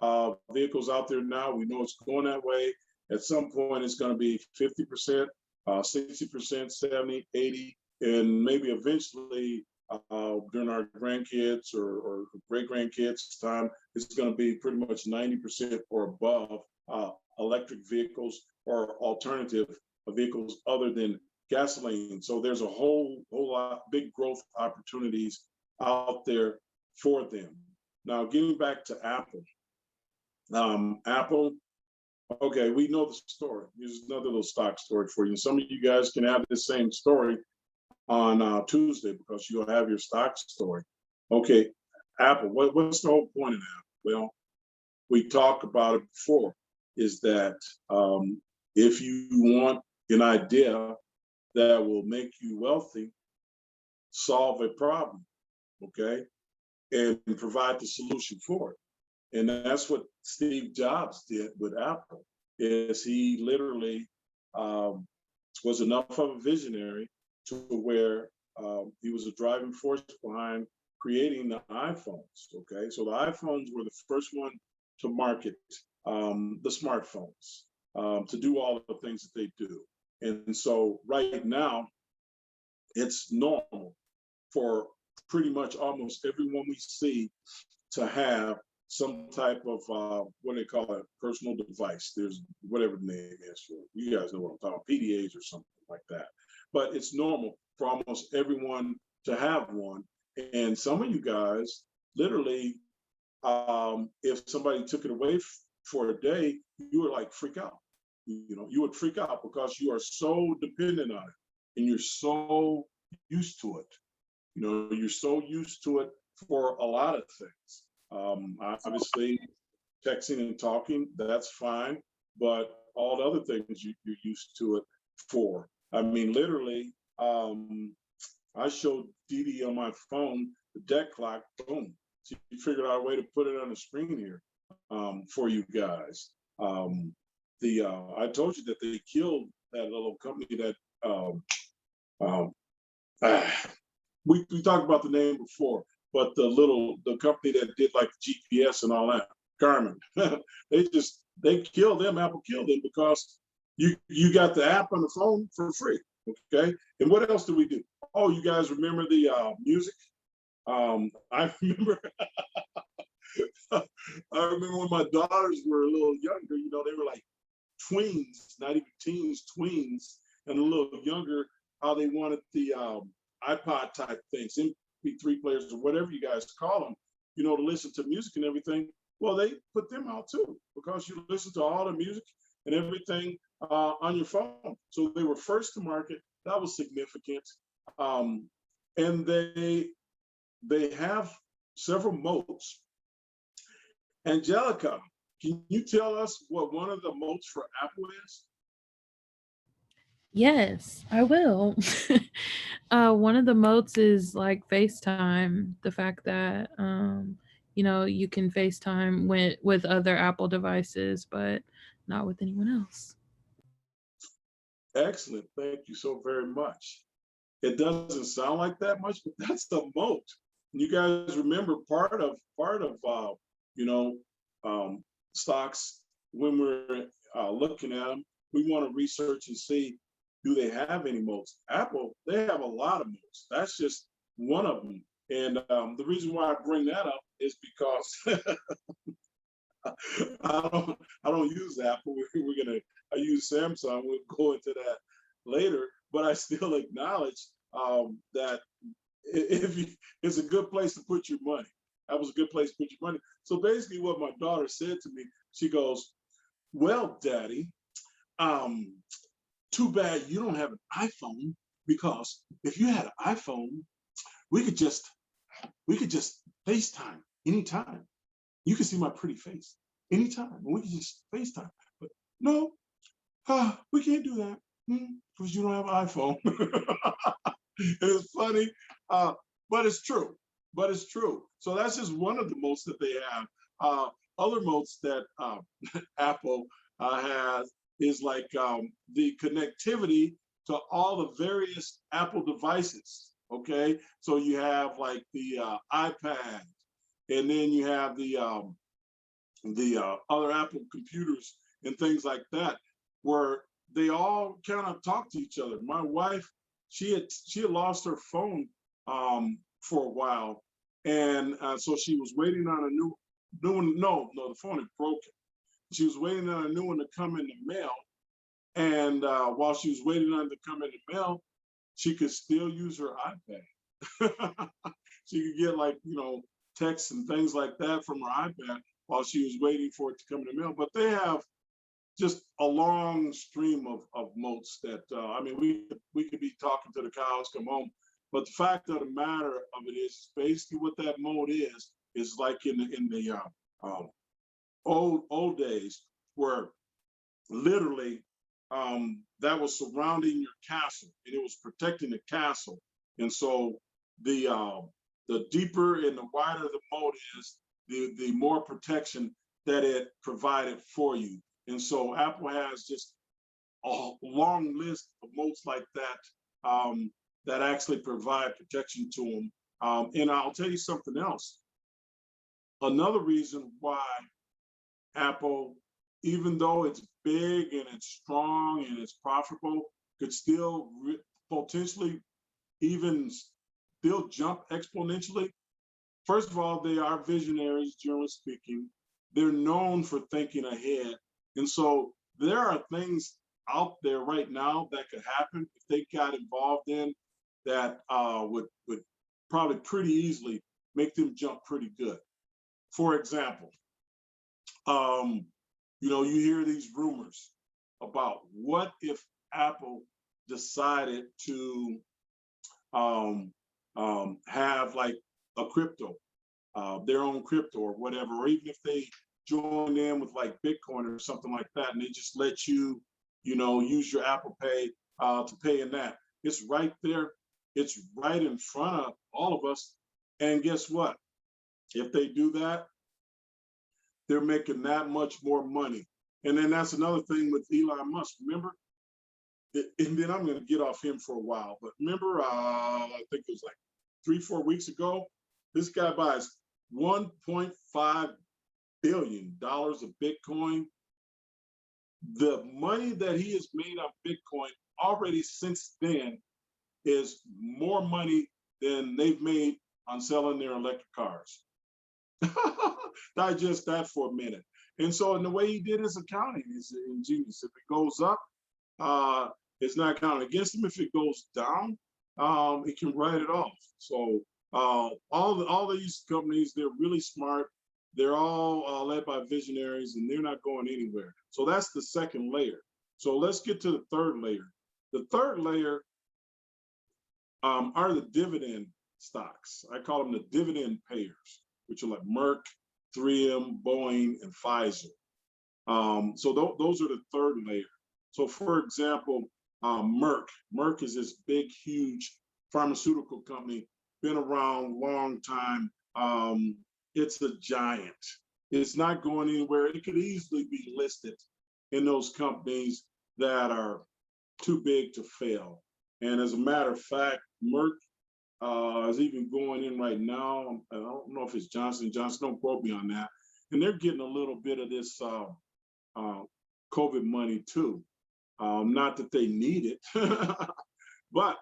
5% vehicles out there now. We know it's going that way. At some point, it's going to be 50%, 60%, 70, 80, and maybe eventually during our grandkids or great grandkids' time, it's going to be pretty much 90% or above electric vehicles or alternative vehicles other than gasoline. So there's a whole lot big growth opportunities out there for them. Now, getting back to Apple. Apple, okay, we know the story. Here's another little stock story for you. Some of you guys can have the same story on Tuesday, because you'll have your stock story. Okay, Apple, what's the whole point of that? Well, we talked about it before, is that if you want an idea that will make you wealthy, solve a problem, okay, and provide the solution for it. And that's what Steve Jobs did with Apple, is he literally was enough of a visionary to where he was a driving force behind creating the iPhones, okay? So the iPhones were the first one to market the smartphones, to do all of the things that they do. And so right now, it's normal for pretty much almost everyone we see to have some type of what they call a personal device. There's whatever the name is for it. You guys know what I'm talking about, PDAs or something like that. But it's normal for almost everyone to have one. And some of you guys, literally, if somebody took it away for a day, you would like freak out. You know, you would freak out because you are so dependent on it and you're so used to it. You know, you're so used to it for a lot of things. Obviously, texting and talking, that's fine, but all the other things you're used to it for. I mean, literally, I showed Dee Dee on my phone the deck clock, boom. She figured out a way to put it on the screen here for you guys. I told you that they killed that little company that we talked about the name before, but the company that did like GPS and all that, Garmin, they killed them. Apple killed them because you got the app on the phone for free. Okay, and what else do we do? Oh, you guys remember the music? I remember. I remember when my daughters were a little younger. You know, they were like tweens, not even teens, tweens, and a little younger. How they wanted the iPod type things, MP3 players, or whatever you guys call them, you know, to listen to music and everything. Well, they put them out too, because you listen to all the music and everything on your phone. So they were first to market. That was significant. And they have several modes. Angelica, can you tell us what one of the modes for Apple is? Yes, I will. One of the modes is like FaceTime. The fact that you can FaceTime with other Apple devices, but not with anyone else. Excellent. Thank you so very much. It doesn't sound like that much, but that's the mode. You guys remember part of you know stocks, when we're looking at them, we want to research and see, do they have any modes? Apple, they have a lot of modes. That's just one of them. And the reason why I bring that up is because I don't use Apple. I use Samsung. We'll go into that later. But I still acknowledge that it's a good place to put your money. That was a good place to put your money. So basically, what my daughter said to me, she goes, "Well, Daddy, um, too bad you don't have an iPhone, because if you had an iPhone, we could just FaceTime anytime. You can see my pretty face anytime. We can just FaceTime. But no, we can't do that because you don't have an iPhone." It's funny, but it's true. But it's true. So that's just one of the modes that they have. Other modes that Apple has is like the connectivity to all the various Apple devices. Okay, so you have like the iPad, and then you have the other Apple computers and things like that, where they all kind of talk to each other. My wife, she had lost her phone for a while, and so she was waiting on a new one. No, the phone had broken. She was waiting on a new one to come in the mail, and while she was waiting on it to come in the mail, she could still use her iPad. She could get like, texts and things like that from her iPad while she was waiting for it to come in the mail. But they have just a long stream of moats that I mean, we could be talking to the cows come home. But the fact of the matter of it is basically what that moat is like in the old days where literally that was surrounding your castle and it was protecting the castle. And so the deeper and the wider the moat is, the more protection that it provided for you. And so Apple has just a long list of moats like that that actually provide protection to them. And I'll tell you something else. Another reason why Apple, even though it's big and it's strong and it's profitable, could still potentially even still jump exponentially. First of all, they are visionaries, generally speaking. They're known for thinking ahead. And so there are things out there right now that could happen if they got involved in that would probably pretty easily make them jump pretty good. For example, you hear these rumors about what if Apple decided to have like a crypto, their own crypto or whatever, or even if they join in with like Bitcoin or something like that, and they just let you, use your Apple Pay to pay in that. It's right there. It's right in front of all of us. And guess what? If they do that, they're making that much more money. And then that's another thing with Elon Musk. Remember, and then I'm going to get off him for a while. But remember, I think it was like 3-4 weeks ago, this guy buys $1.5 billion of Bitcoin. The money that he has made on Bitcoin already since then is more money than they've made on selling their electric cars. Digest that for a minute. And so, in the way he did his accounting is ingenious. If it goes up, it's not counted against him. If it goes down, it can write it off. So, all these companies, they're really smart. They're all led by visionaries, and they're not going anywhere. So that's the second layer. So let's get to the third layer. The third layer are the dividend stocks. I call them the dividend payers, which are like Merck, 3M, Boeing, and Pfizer. So those are the third layer. So for example, Merck is this big, huge pharmaceutical company, been around a long time. It's a giant. It's not going anywhere. It could easily be listed in those companies that are too big to fail. And as a matter of fact, Merck is even going in right now. I don't know if it's Johnson & Johnson, don't quote me on that. And they're getting a little bit of this COVID money too. Not that they need it, but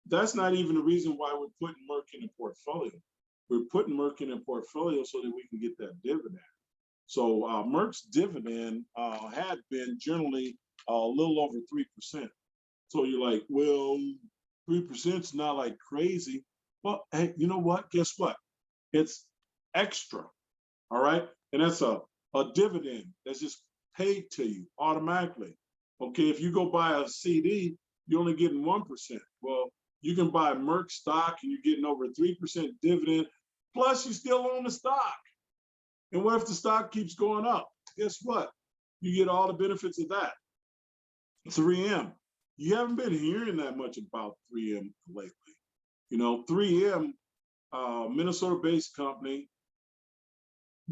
that's not even the reason why we're putting Merck in a portfolio. We're putting Merck in a portfolio so that we can get that dividend. So Merck's dividend had been generally a little over 3%. So you're like, well, 3% is not like crazy. Well, hey, you know what? Guess what? It's extra. All right. And that's a dividend that's just paid to you automatically. Okay. If you go buy a CD, you're only getting 1%. Well, you can buy Merck stock and you're getting over 3% dividend. Plus, you still own the stock. And what if the stock keeps going up? Guess what? You get all the benefits of that. 3M. You haven't been hearing that much about 3M lately. 3M, Minnesota-based company,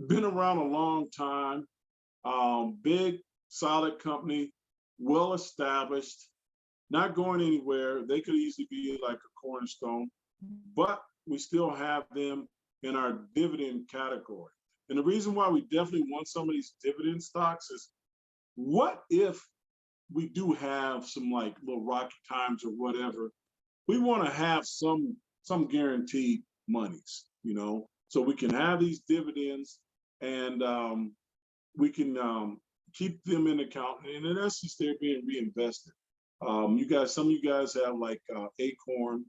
been around a long time, big, solid company, well established, not going anywhere. They could easily be like a cornerstone, but we still have them in our dividend category. And the reason why we definitely want some of these dividend stocks is, what if we do have some like little rocky times or whatever? We want to have some guaranteed monies, so we can have these dividends, and we can keep them in account, and in essence, they're being reinvested. Some of you guys have like Acorn,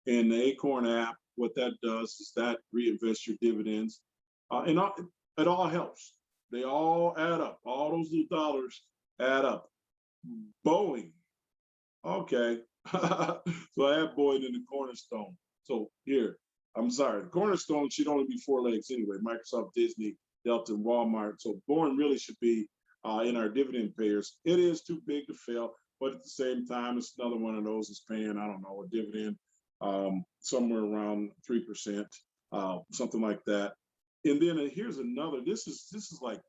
and the Acorn app. What that does is that reinvest your dividends, and it all helps. They all add up. All those little dollars add up. Boeing, okay. So I have Boeing in the cornerstone. So here, I'm sorry, the cornerstone should only be 4 legs anyway: Microsoft, Disney, Delta, and Walmart. So Boeing really should be in our dividend payers. It is too big to fail, but at the same time, it's another one of those that's paying, I don't know, a dividend somewhere around 3%, something like that. And then here's another. This is like,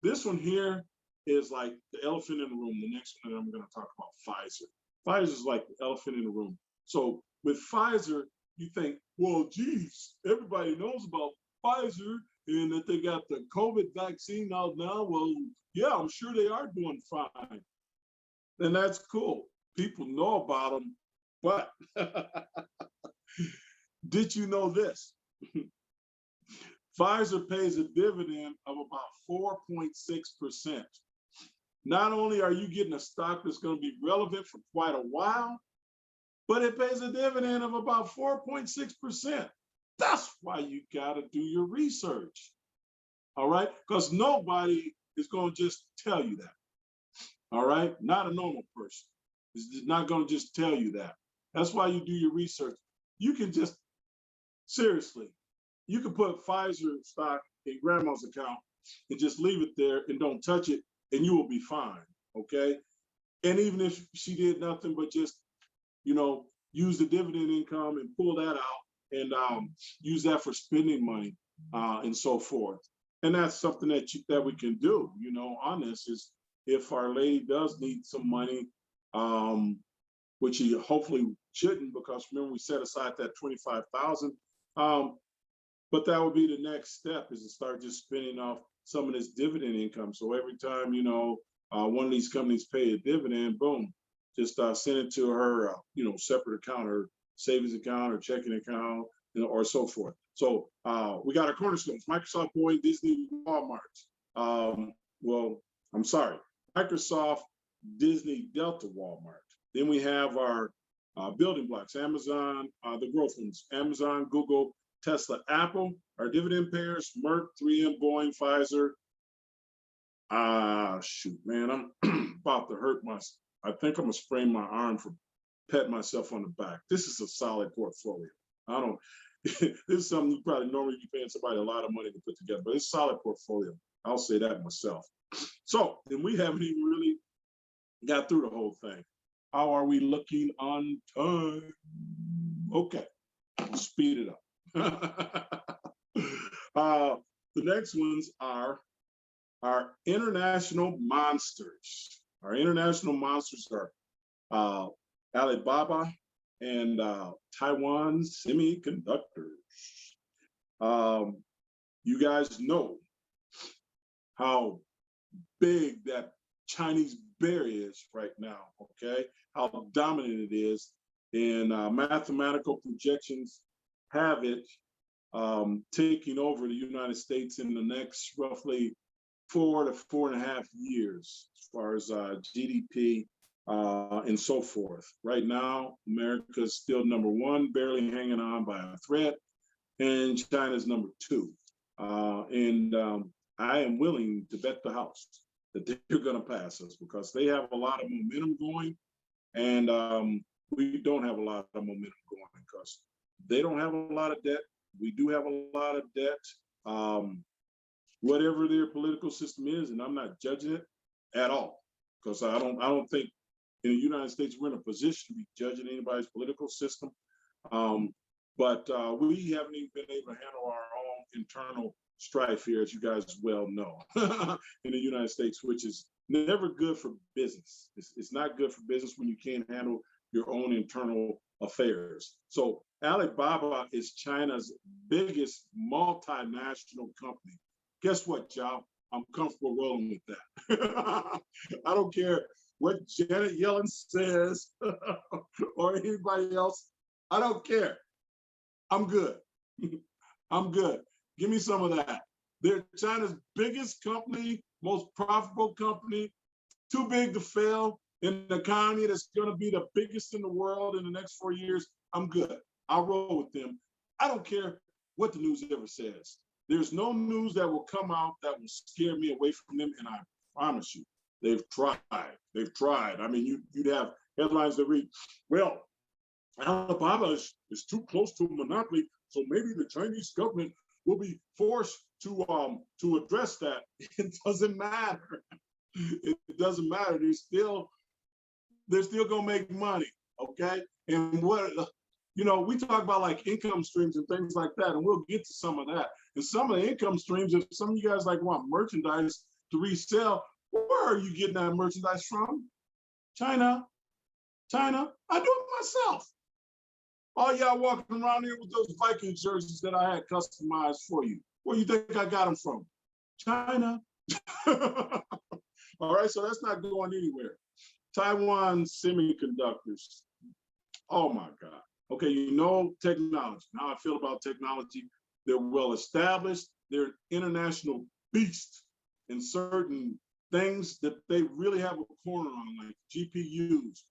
this one here is like the elephant in the room. The next one that I'm going to talk about, Pfizer. Pfizer is like the elephant in the room. So with Pfizer, you think, well, geez, everybody knows about Pfizer and that they got the COVID vaccine out now. Well, yeah, I'm sure they are doing fine. And that's cool. People know about them. But did you know this? Pfizer pays a dividend of about 4.6%. Not only are you getting a stock that's going to be relevant for quite a while, but it pays a dividend of about 4.6%. That's why you got to do your research. All right? Because nobody is going to just tell you that. All right? Not a normal person is not going to just tell you that. That's why you do your research. You can just, seriously, you can put Pfizer stock in grandma's account and just leave it there and don't touch it, and you will be fine, okay? And even if she did nothing but just, use the dividend income and pull that out and use that for spending money and so forth. And that's something that we can do, on this, is if Our Lady does need some money, which he hopefully shouldn't, because remember we set aside that $25,000. But that would be the next step, is to start just spinning off some of this dividend income. So every time, one of these companies pay a dividend, boom, just send it to her, separate account, or savings account, or checking account, or so forth. So we got our cornerstones: Microsoft, Boeing, Disney, Walmart. Well, I'm sorry, Microsoft, Disney, Delta, Walmart. Then we have our building blocks: Amazon, the growth ones: Amazon, Google, Tesla, Apple. Our dividend payers: Merck, 3M, Boeing, Pfizer. Shoot, man, I'm about to hurt myself. I think I'm gonna sprain my arm for patting myself on the back. This is a solid portfolio. This is something you probably normally be paying somebody a lot of money to put together, but it's a solid portfolio. I'll say that myself. So, and we haven't even really got through the whole thing. How are we looking on time? Okay, we'll speed it up. The next ones are our international monsters. Our international monsters are Alibaba and Taiwan Semiconductors. You guys know how big that Chinese bear is right now, okay? How dominant it is. And mathematical projections have it taking over the United States in the next roughly 4 to 4.5 years, as far as GDP and so forth. Right now, America is still number 1, barely hanging on by a thread, and China's number 2. I am willing to bet the house that they're going to pass us, because they have a lot of momentum going, and we don't have a lot of momentum going, because they don't have a lot of debt. We do have a lot of debt. Whatever their political system is, and I'm not judging it at all, because I don't think in the United States we're in a position to be judging anybody's political system. But we haven't even been able to handle our own internal strife here, as you guys well know, in the United States, which is never good for business. It's not good for business when you can't handle your own internal affairs. So Alibaba is China's biggest multinational company. Guess what, y'all? I'm comfortable rolling with that. I don't care what Janet Yellen says or anybody else. I don't care. I'm good. I'm good. Give me some of that. They're China's biggest company, most profitable company, too big to fail in an economy that's going to be the biggest in the world in the next 4 years. I'm good. I'll roll with them. I don't care what the news ever says. There's no news that will come out that will scare me away from them, and I promise you, they've tried. They've tried. I mean, you'd have headlines that read, well, Alibaba is too close to a monopoly, so maybe the Chinese government will be forced to address that. It doesn't matter. It doesn't matter. They're still gonna make money, okay? And what we talk about like income streams and things like that, and we'll get to some of that. And some of the income streams, if some of you guys like want merchandise to resell, where are you getting that merchandise from? China. I do it myself. All y'all walking around here with those Viking jerseys that I had customized for you. Where you think I got them from? China. All right, so that's not going anywhere. Taiwan Semiconductors. Oh my God. Okay, technology. Now I feel about technology. They're well established. They're international beasts in certain things that they really have a corner on, like GPUs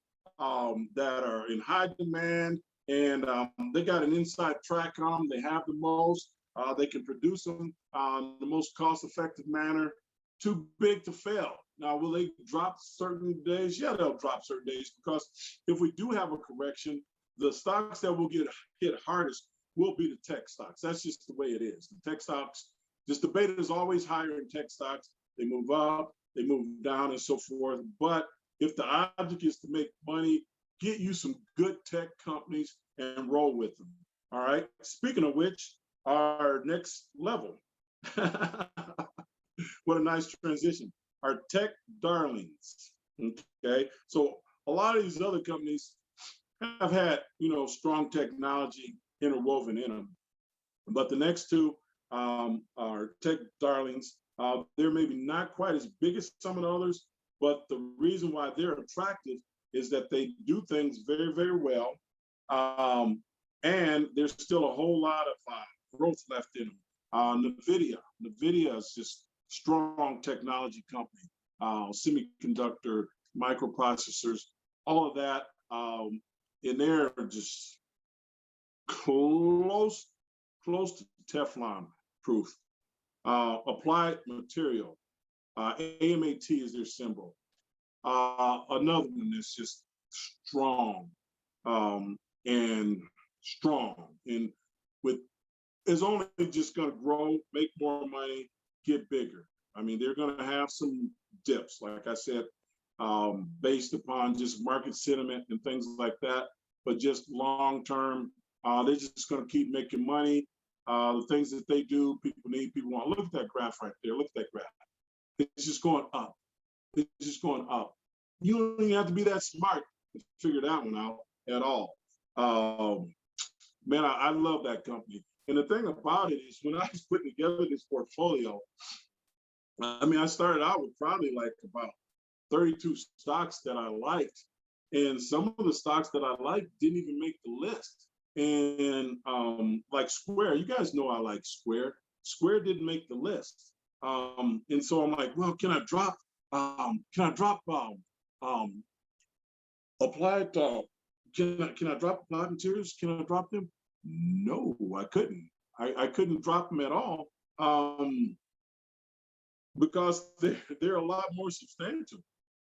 that are in high demand, and they got an inside track on them. They have the most. They can produce them in the most cost-effective manner. Too big to fail. Now, will they drop certain days? Yeah, they'll drop certain days, because if we do have a correction, the stocks that will get hit hardest will be the tech stocks. That's just the way it is. The tech stocks, the beta is always higher in tech stocks. They move up, they move down, and so forth. But if the object is to make money, get you some good tech companies and roll with them. All right. Speaking of which, our next level. What a nice transition. Our tech darlings. Okay. So a lot of these other companies have had, strong technology interwoven in them. But the next two are tech darlings. They're maybe not quite as big as some of the others, but the reason why they're attractive is that they do things very, very well. And there's still a whole lot of growth left in them. NVIDIA is just strong technology company, semiconductor, microprocessors, all of that. And they're just close to Teflon proof. Applied Material, AMAT is their symbol. Another one that's just strong and with is only just going to grow, make more money, get bigger. I mean, they're going to have some dips, like I said, based upon just market sentiment and things like that. But just long term, they're just going to keep making money. The things that they do, people need, people want. Look at that graph right there. Look at that graph. It's just going up. It's just going up. You don't even have to be that smart to figure that one out at all. Man, I love that company. And the thing about it is, when I was putting together this portfolio, I mean, I started out with probably like about 32 stocks that I liked. And some of the stocks that I liked didn't even make the list. And like Square, you guys know I like Square. Square didn't make the list. And so I'm like, well, can I drop applied, can I drop applied materials? Can I drop them? No, I couldn't. I couldn't drop them at all because they're a lot more substantial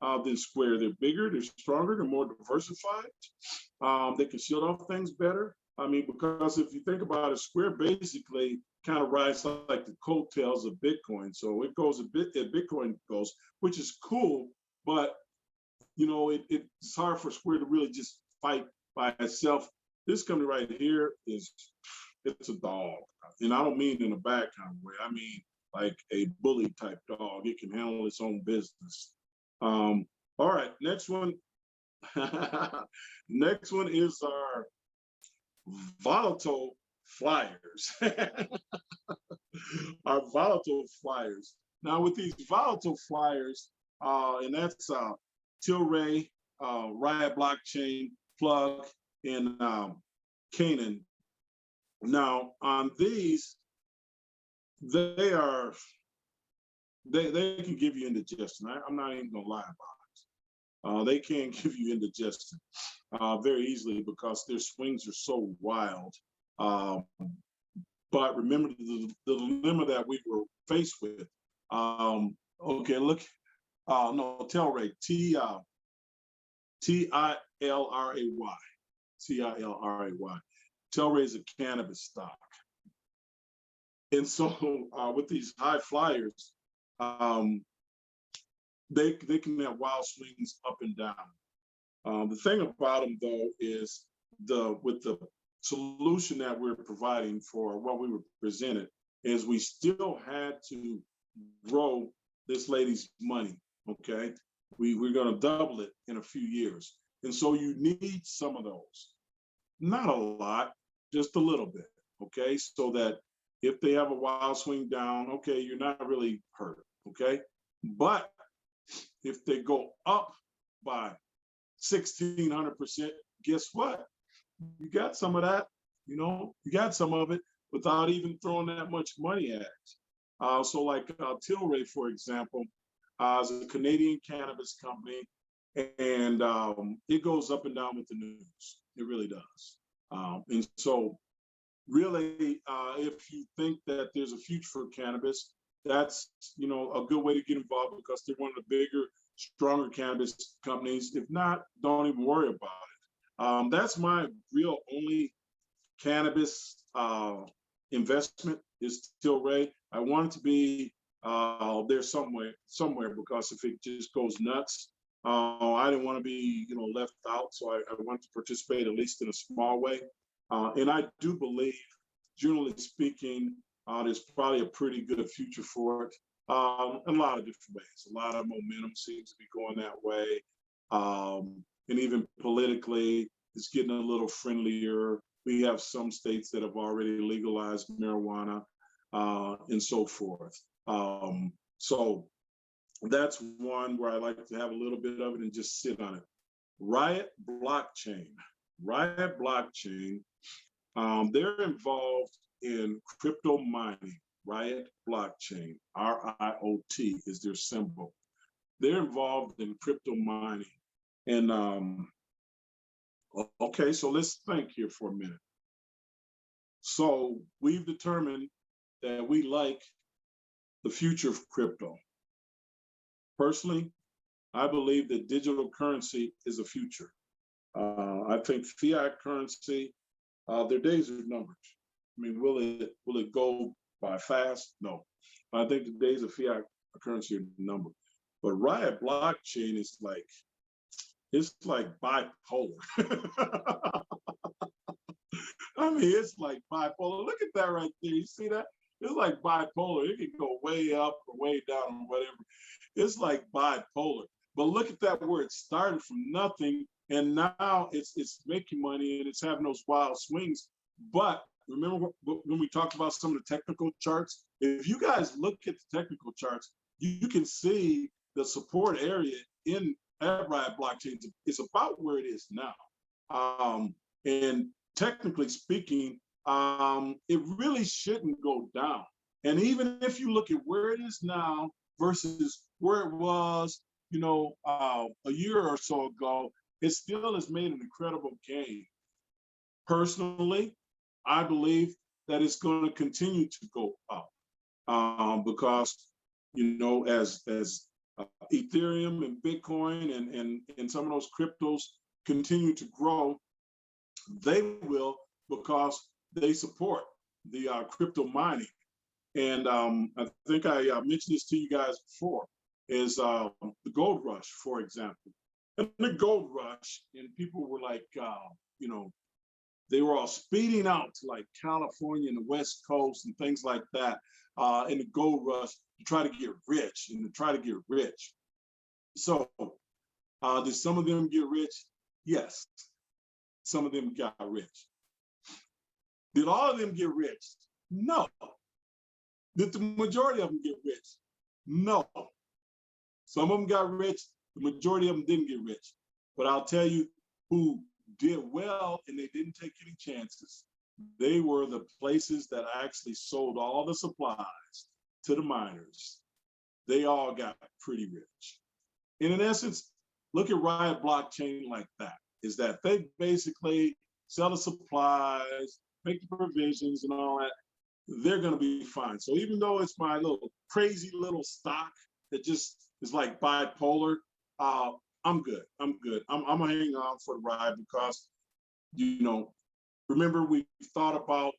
than Square. They're bigger, they're stronger, they're more diversified. They can shield off things better. I mean, because if you think about it, Square basically kind of rides like the coattails of Bitcoin. So it goes a bit, Bitcoin goes, which is cool, but it's hard for Square to really just fight by itself. This company right here it's a dog. And I don't mean in a bad kind of way. I mean like a bully type dog. It can handle its own business. All right, next one. Next one is our volatile flyers. Our volatile flyers. Now, with these volatile flyers, and that's Tilray, Riot Blockchain, Plug, and Canaan. Now, on these, they are they can give you indigestion. I'm not even gonna lie about it. They can give you indigestion very easily because their swings are so wild. Um, but remember the dilemma that we were faced with. Okay, look, no, Tilray, Tilray, Tilray. Tilray is a cannabis stock. And so with these high flyers, um, they can have wild swings up and down. The thing about them though is with the solution that we're providing for what we were presented is we still had to grow this lady's money. Okay, we're going to double it in a few years, and so you need some of those. Not a lot, just a little bit. Okay, so that if they have a wild swing down, okay, you're not really hurt. Okay, but if they go up by 1,600%, guess what? You got some of that, you got some of it without even throwing that much money at it. So like Tilray, for example, is a Canadian cannabis company, and it goes up and down with the news. It really does. And so really, if you think that there's a future for cannabis, that's a good way to get involved because they're one of the bigger, stronger cannabis companies. If not, don't even worry about it. That's my real only cannabis investment is Tilray. I want it to be there somewhere because if it just goes nuts, I didn't want to be left out. So I want to participate at least in a small way. And I do believe, generally speaking, there's probably a pretty good future for it. A lot of different ways. A lot of momentum seems to be going that way. And even politically, it's getting a little friendlier. We have some states that have already legalized marijuana and so forth. So that's one where I like to have a little bit of it and just sit on it. Riot Blockchain. Riot Blockchain, they're involved in crypto mining. Riot Blockchain, RIOT is their symbol. They're involved in crypto mining. And okay, so let's think here for a minute. So we've determined that we like the future of crypto. Personally, I believe that digital currency is a future. I think fiat currency, their days are numbered. I mean, will it go by fast? No. I think the days of fiat currency are numbered. But Riot Blockchain is it's like bipolar. I mean, it's like bipolar. Look at that right there. You see that? It's like bipolar. It can go way up or way down or whatever. It's like bipolar. But look at that where it started from nothing and now it's making money and it's having those wild swings. But remember when we talked about some of the technical charts? If you guys look at the technical charts, you can see the support area at Riot Blockchain is about where it is now. And technically speaking, it really shouldn't go down. And even if you look at where it is now versus where it was, a year or so ago, it still has made an incredible gain. Personally, I believe that it's going to continue to go up because, as Ethereum and Bitcoin and some of those cryptos continue to grow, they will because they support the crypto mining. And I think I mentioned this to you guys before, is the gold rush, for example. And the gold rush, and people were like, they were all speeding out to like California and the West Coast and things like that in the gold rush to try to get rich and to try to get rich. So did some of them get rich? Yes, some of them got rich. Did all of them get rich? No. Did the majority of them get rich? No. Some of them got rich, the majority of them didn't get rich. But I'll tell you who did well and they didn't take any chances. They were the places that actually sold all the supplies to the miners. They all got pretty rich. And in essence, look at Riot Blockchain like that, is that they basically sell the supplies, make the provisions and all that, they're going to be fine. So even though it's my little crazy little stock that just is like bipolar, I'm good. I'm good. I'm going to hang on for the ride because, you know, remember we thought about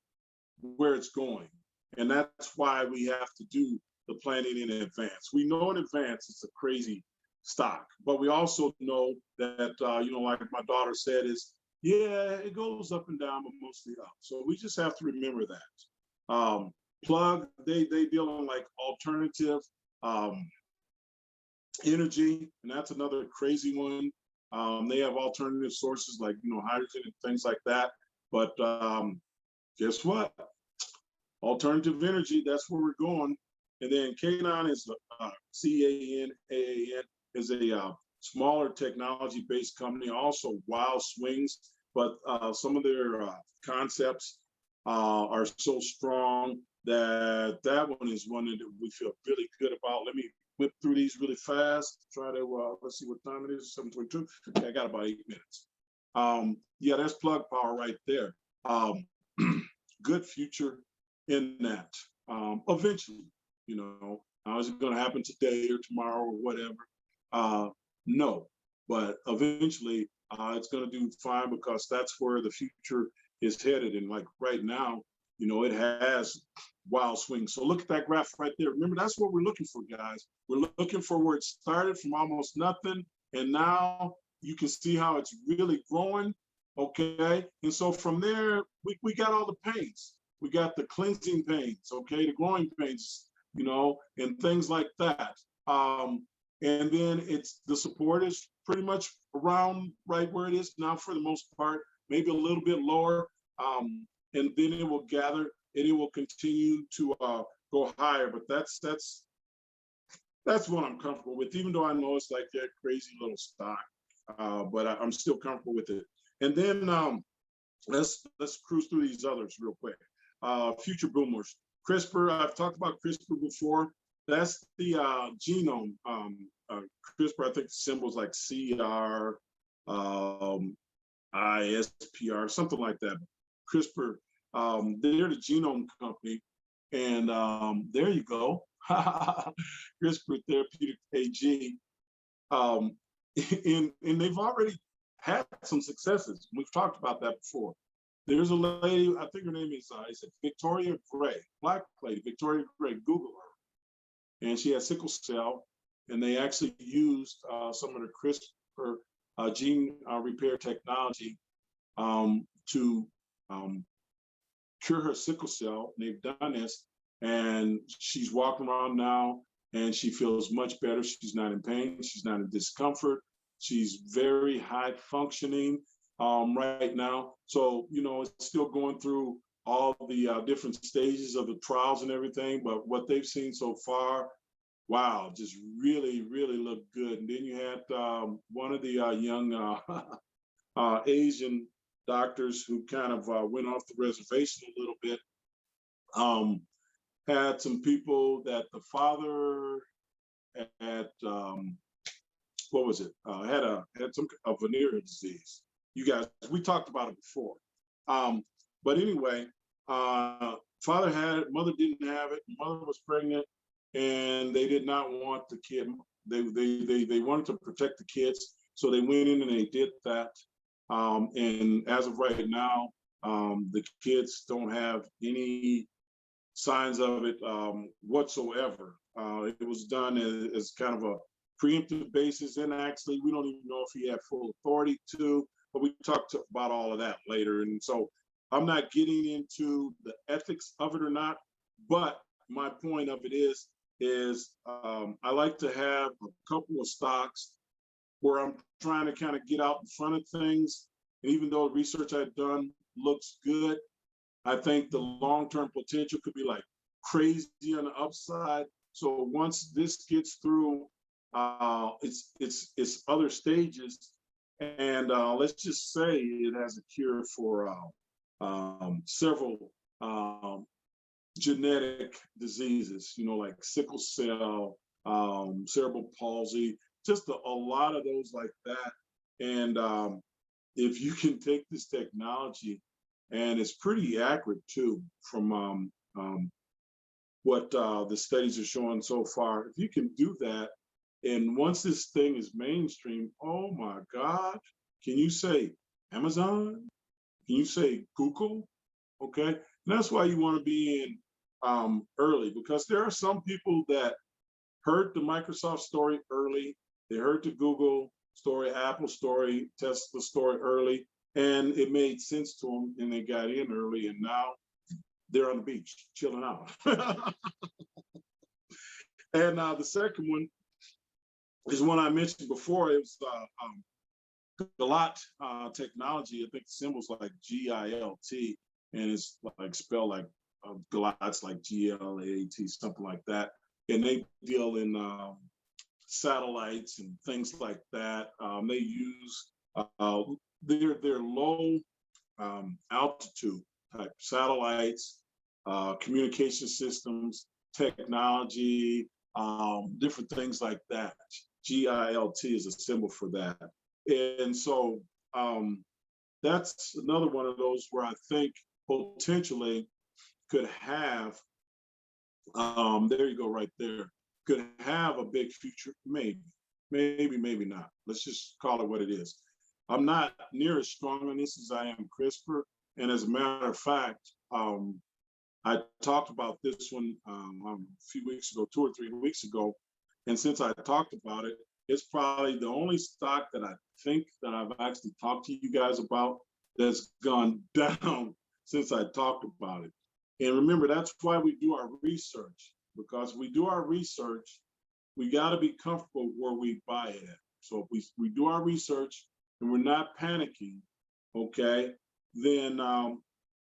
where it's going. And that's why we have to do the planning in advance. We know in advance it's a crazy stock, but we also know that, you know, like my daughter said, is yeah, it goes up and down, but mostly up. So we just have to remember that. Plug, they deal in like alternative energy, and that's another crazy one. They have alternative sources like, you know, hydrogen and things like that. But guess what? Alternative energy, that's where we're going. And then Canaan is CANAAN is a smaller technology-based company, also Wild Swings, but some of their concepts are so strong that that one is one that we feel really good about. Let me whip through these really fast. Try to, let's see what time it is, 7:22. Okay, I got about 8 minutes. Yeah, there's plug power right there. Good future in that. Eventually, you know, how is it going to happen today or tomorrow or whatever? No, but eventually it's going to do fine because that's where the future is headed. And like right now, you know, it has wild swings. So look at that graph right there. Remember, that's what we're looking for, guys. We're looking for where it started from almost nothing. And now you can see how it's really growing. Okay. And so from there, we got all the pains. We got the cleansing pains, okay, the growing pains, you know, and things like that. And then it's the support is pretty much around right where it is now for the most part, maybe a little bit lower. And then it will gather and it will continue to go higher. But that's what I'm comfortable with, even though I know it's like that crazy little stock, but I'm still comfortable with it. And then let's cruise through these others real quick. Future boomers. CRISPR, I've talked about CRISPR before. That's the genome. CRISPR, I think the symbol is like CR, ISPR, something like that. CRISPR, they're the genome company. And there you go. CRISPR Therapeutic AG. And they've already had some successes. We've talked about that before. There's a lady, I think her name is Victoria Gray, Black lady, Victoria Gray, Google her. And she had sickle cell, and they actually used some of the CRISPR gene repair technology to cure her sickle cell. They've done this, and she's walking around now, and she feels much better. She's not in pain. She's not in discomfort. She's very high functioning right now. So, you know, it's still going through all the different stages of the trials and everything, but what they've seen so far, wow, just really, really looked good. And then you had one of the young Asian doctors who kind of went off the reservation a little bit, had some people that the father had, what was it? Had some venereal disease. You guys, we talked about it before. But anyway, father had it, mother didn't have it, mother was pregnant, and they did not want the kid. They wanted to protect the kids, so they went in and they did that. And as of right now, the kids don't have any signs of it whatsoever. It was done as kind of a preemptive basis, and actually, we don't even know if he had full authority to. But we talked about all of that later, and so I'm not getting into the ethics of it or not. But my point of it is is I like to have a couple of stocks where I'm trying to kind of get out in front of things. And even though the research I've done looks good, I think the long-term potential could be like crazy on the upside. So once this gets through its other stages, and let's just say it has a cure for several genetic diseases, like sickle cell, cerebral palsy, just a lot of those like that. And if you can take this technology, and it's pretty accurate too, from what the studies are showing so far. If you can do that, and once this thing is mainstream, oh my God, can you say Amazon? Can you say Google? Okay, and that's why you want to be in early, because there are some people that heard the Microsoft story early. They heard the Google story, Apple story, Tesla story early, and it made sense to them, and they got in early, and now they're on the beach chilling out. And the second one is one I mentioned before. It was Galat technology. I think the symbol's like GILT, and it's like spelled like Galat's like GLAAT, something like that. And they deal in satellites and things like that. They use their low altitude type satellites, communication systems, technology, different things like that. GILT is a symbol for that. And so that's another one of those where I think potentially could have, there you go, right there, could have a big future, maybe not. Let's just call it what it is. I'm not near as strong on this as I am CRISPR. And as a matter of fact, I talked about this one a few weeks ago, 2 or 3 weeks ago. And since I talked about it, it's probably the only stock that I think that I've actually talked to you guys about that's gone down since I talked about it. And remember, that's why we do our research, because we do our research, we got to be comfortable where we buy it at. So if we do our research and we're not panicking, okay, then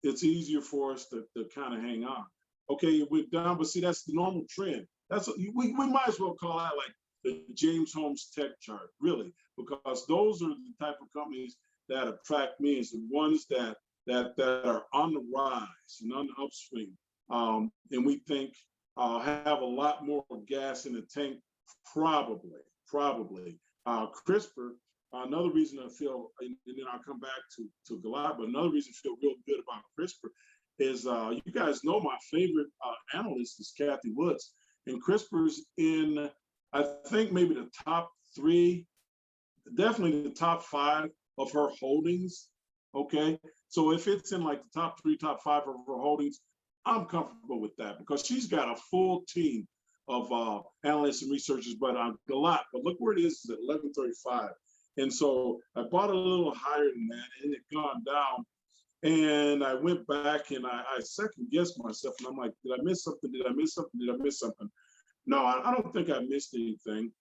it's easier for us to kind of hang on. Okay, it went down, but see, that's the normal trend. We might as well call that like the James Holmes tech chart, really, because those are the type of companies that attract me, is the ones that are on the rise and on the upswing, and we think have a lot more gas in the tank, probably. CRISPR, another reason I feel, and then I'll come back to Goliath, but another reason I feel real good about CRISPR is you guys know my favorite analyst is Kathy Woods, and CRISPR's in, I think, maybe the top 3, definitely the top 5 of her holdings. Okay, so if it's in like the top 3, top 5 of her holdings, I'm comfortable with that, because she's got a full team of analysts and researchers, but on Galat. But look where it is at 1135. And so I bought a little higher than that, and it gone down. And I went back and I second guessed myself, and I'm like, did I miss something? Did I miss something? Did I miss something? No, I don't think I missed anything,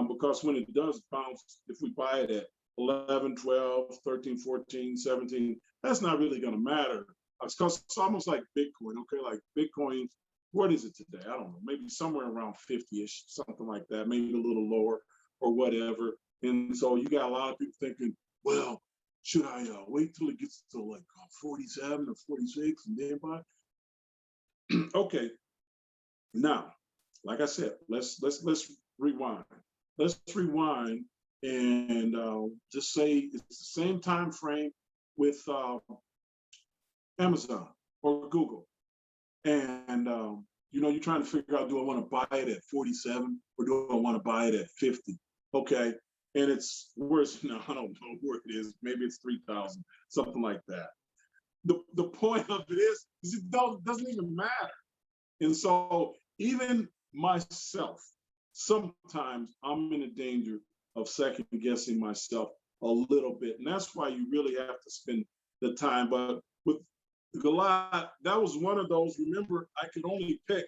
because when it does bounce, if we buy it at 11, 12, 13, 14, 17, that's not really going to matter. It's almost like Bitcoin, okay? Like Bitcoin, what is it today? I don't know, maybe somewhere around 50-ish, something like that, maybe a little lower or whatever. And so you got a lot of people thinking, well, should I wait till it gets to like 47 or 46 and then buy? Okay, now, like I said, let's rewind. Let's rewind and just say it's the same time frame with Amazon or Google, and you're trying to figure out, do I want to buy it at 47 or do I want to buy it at 50? Okay, and it's worse. No, I don't know where it is. Maybe it's 3,000, something like that. The point of it is it doesn't even matter. And so even myself, sometimes I'm in a danger of second guessing myself a little bit. And that's why you really have to spend the time. But with Goliath, that was one of those, remember, I could only pick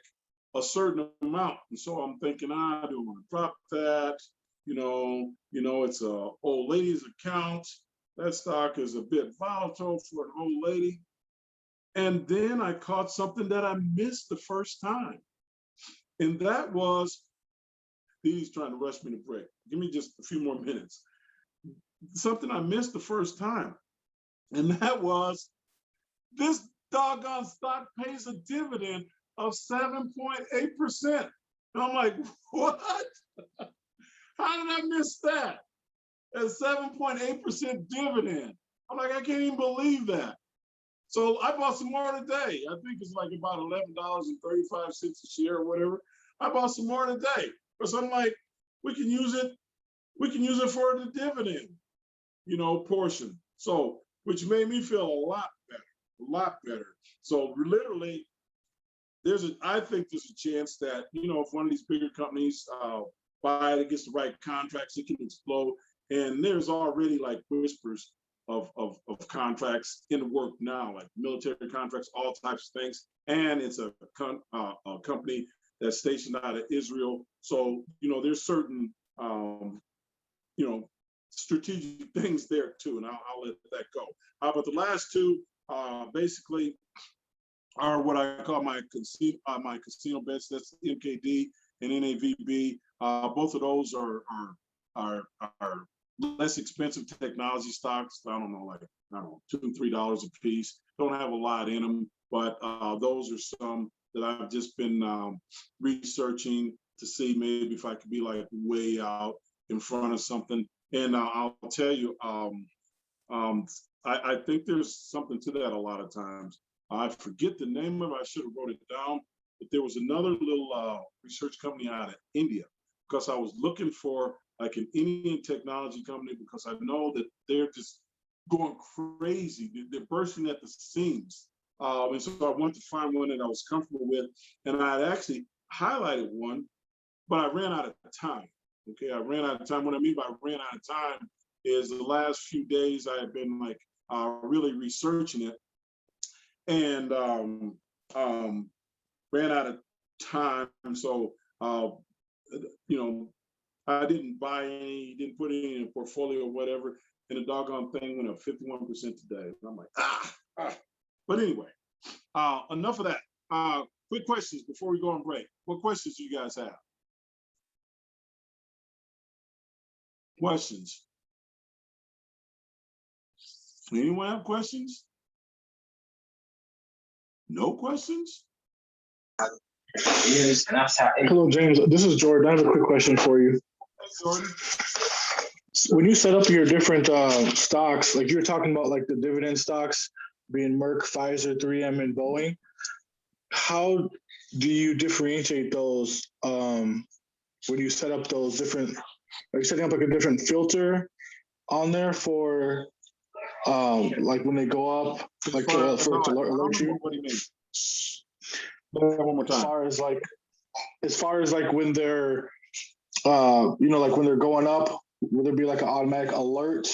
a certain amount. And so I'm thinking, I don't want to drop that. It's a old lady's account. That stock is a bit volatile for an old lady. And then I caught something that I missed the first time. And that was, he's trying to rush me to break. Give me just a few more minutes. Something I missed the first time. And that was, this doggone stock pays a dividend of 7.8%. And I'm like, what? How did I miss that? A 7.8% dividend. I'm like, I can't even believe that. So I bought some more today. I think it's like about $11.35 a share or whatever. I bought some more today. Because I'm like, we can use it for the dividend, portion. So, which made me feel a lot better. So literally, I think there's a chance that, if one of these bigger companies buy it, gets the right contracts, it can explode. And there's already like whispers of contracts in the work now, like military contracts, all types of things. And it's a company that's stationed out of Israel. So, there's certain, strategic things there too. And I'll let that go. But the last two basically are what I call my casino bets. That's MKD and NAVB. Both of those are less expensive technology stocks. I don't know, $2-3 a piece. Don't have a lot in them, but those are some that I've just been researching to see maybe if I could be like way out in front of something. And I'll tell you, I think there's something to that a lot of times. I forget the name of it. I should have wrote it down. But there was another little research company out of India, because I was looking for like an Indian technology company, because I know that they're just going crazy. They're bursting at the seams. And so I wanted to find one that I was comfortable with. And I had actually highlighted one, but I ran out of time. Okay, I ran out of time. What I mean by ran out of time is the last few days I have been like really researching it, and ran out of time. So I didn't buy any, didn't put any in a portfolio or whatever, and the doggone thing went up 51% today. And I'm like, But anyway, enough of that. Quick questions before we go on break. What questions do you guys have? Questions? Anyone have questions? No questions? Hello, James. This is Jordan. I have a quick question for you. Hey, Jordan. When you set up your different stocks, like you're talking about like the dividend stocks being Merck, Pfizer, 3M, and Boeing, how do you differentiate those when you set up those different, are you setting up like a different filter on there for like when they go up, like for it to alert you? What do you mean? One more time. As far as like when they're like when they're going up, will there be like an automatic alert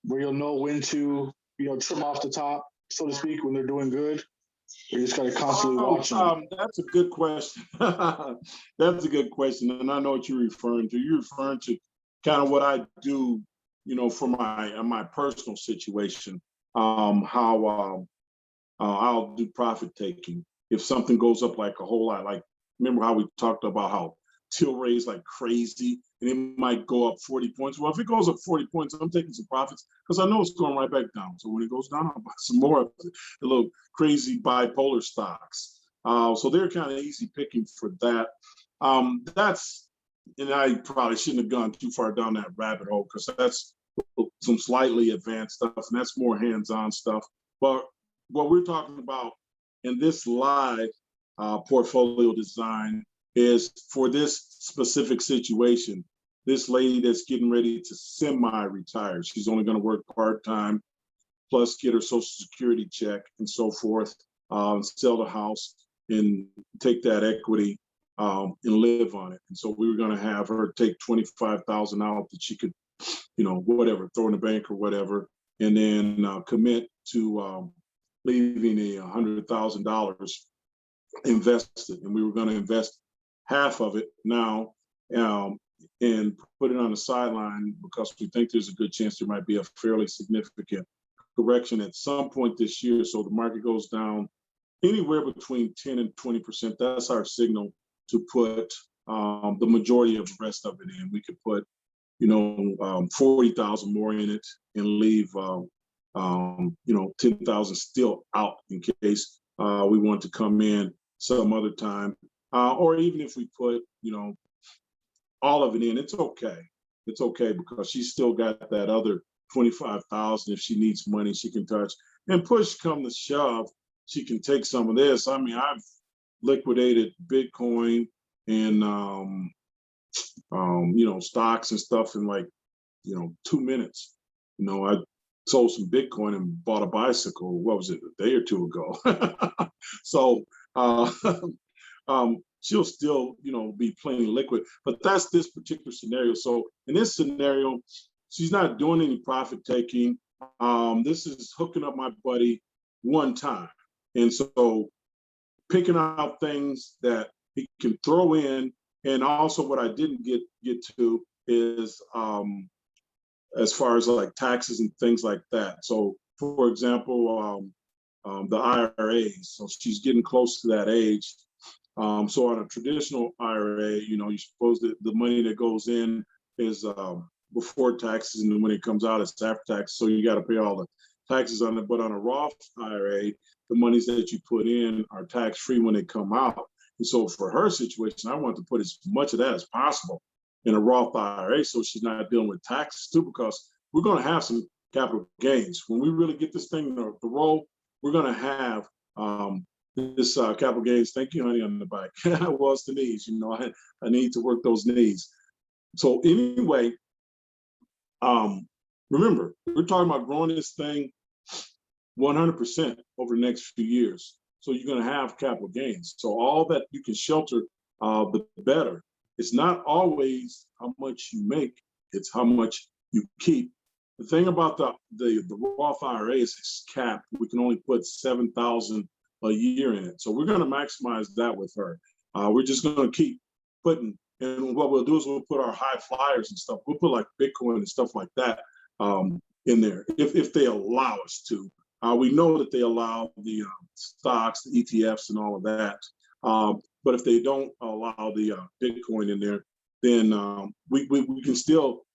where you'll know when to trim off the top, so to speak, when they're doing good? You just gotta constantly watch them. That's a good question. That's a good question, and I know what you're referring to. You're referring to kind of what I do, for my personal situation. How I'll do profit taking if something goes up like a whole lot. Like, remember how we talked about how Tilray is like crazy and it might go up 40 points. Well, if it goes up 40 points, I'm taking some profits because I know it's going right back down. So when it goes down, I'll buy some more of the little crazy bipolar stocks. So they're kind of easy picking for that. And I probably shouldn't have gone too far down that rabbit hole because that's some slightly advanced stuff and that's more hands-on stuff. But what we're talking about in this live portfolio design is for this specific situation. This lady that's getting ready to semi-retire, she's only going to work part-time, plus get her Social Security check and so forth, sell the house and take that equity and live on it. And so we were going to have her take $25,000 out that she could, whatever, throw in the bank or whatever, and then commit to leaving $100,000 invested, and we were going to invest half of it now, and put it on the sideline because we think there's a good chance there might be a fairly significant correction at some point this year. So the market goes down anywhere between 10 and 20%. That's our signal to put the majority of the rest of it in. We could put, 40,000 more in it and leave, 10,000 still out in case we want to come in some other time. Or even if we put, all of it in, it's okay. It's okay because she's still got that other 25,000. If she needs money, she can touch. And push come to shove, she can take some of this. I mean, I've liquidated Bitcoin and stocks and stuff in like 2 minutes. I sold some Bitcoin and bought a bicycle. What was it, a day or two ago? So she'll still be plain liquid, but that's this particular scenario. So in this scenario, she's not doing any profit taking. This is hooking up my buddy one time, and so picking out things that he can throw in. And also what I didn't get to is as far as like taxes and things like that. So for example, the IRAs, so she's getting close to that age. So on a traditional IRA, you're supposed to, the money that goes in is before taxes, and then when it comes out, it's after tax. So you got to pay all the taxes on it. But on a Roth IRA, the monies that you put in are tax free when they come out. And so for her situation, I want to put as much of that as possible in a Roth IRA so she's not dealing with taxes too, because we're going to have some capital gains. When we really get this thing to roll, we're going to have this capital gains. Thank you, honey, on the bike. Well, it's the knees. I need to work those knees. So anyway, remember, we're talking about growing this thing 100% over the next few years. So you're going to have capital gains. So all that you can shelter, the better. It's not always how much you make, it's how much you keep. The thing about the Roth IRA is it's capped. We can only put 7,000 a year in it. So we're going to maximize that with her. We're just going to keep putting, and what we'll do is we'll put our high flyers and stuff. We'll put like Bitcoin and stuff like that in there if they allow us to. We know that they allow the stocks, the ETFs, and all of that. But if they don't allow the Bitcoin in there, then we can still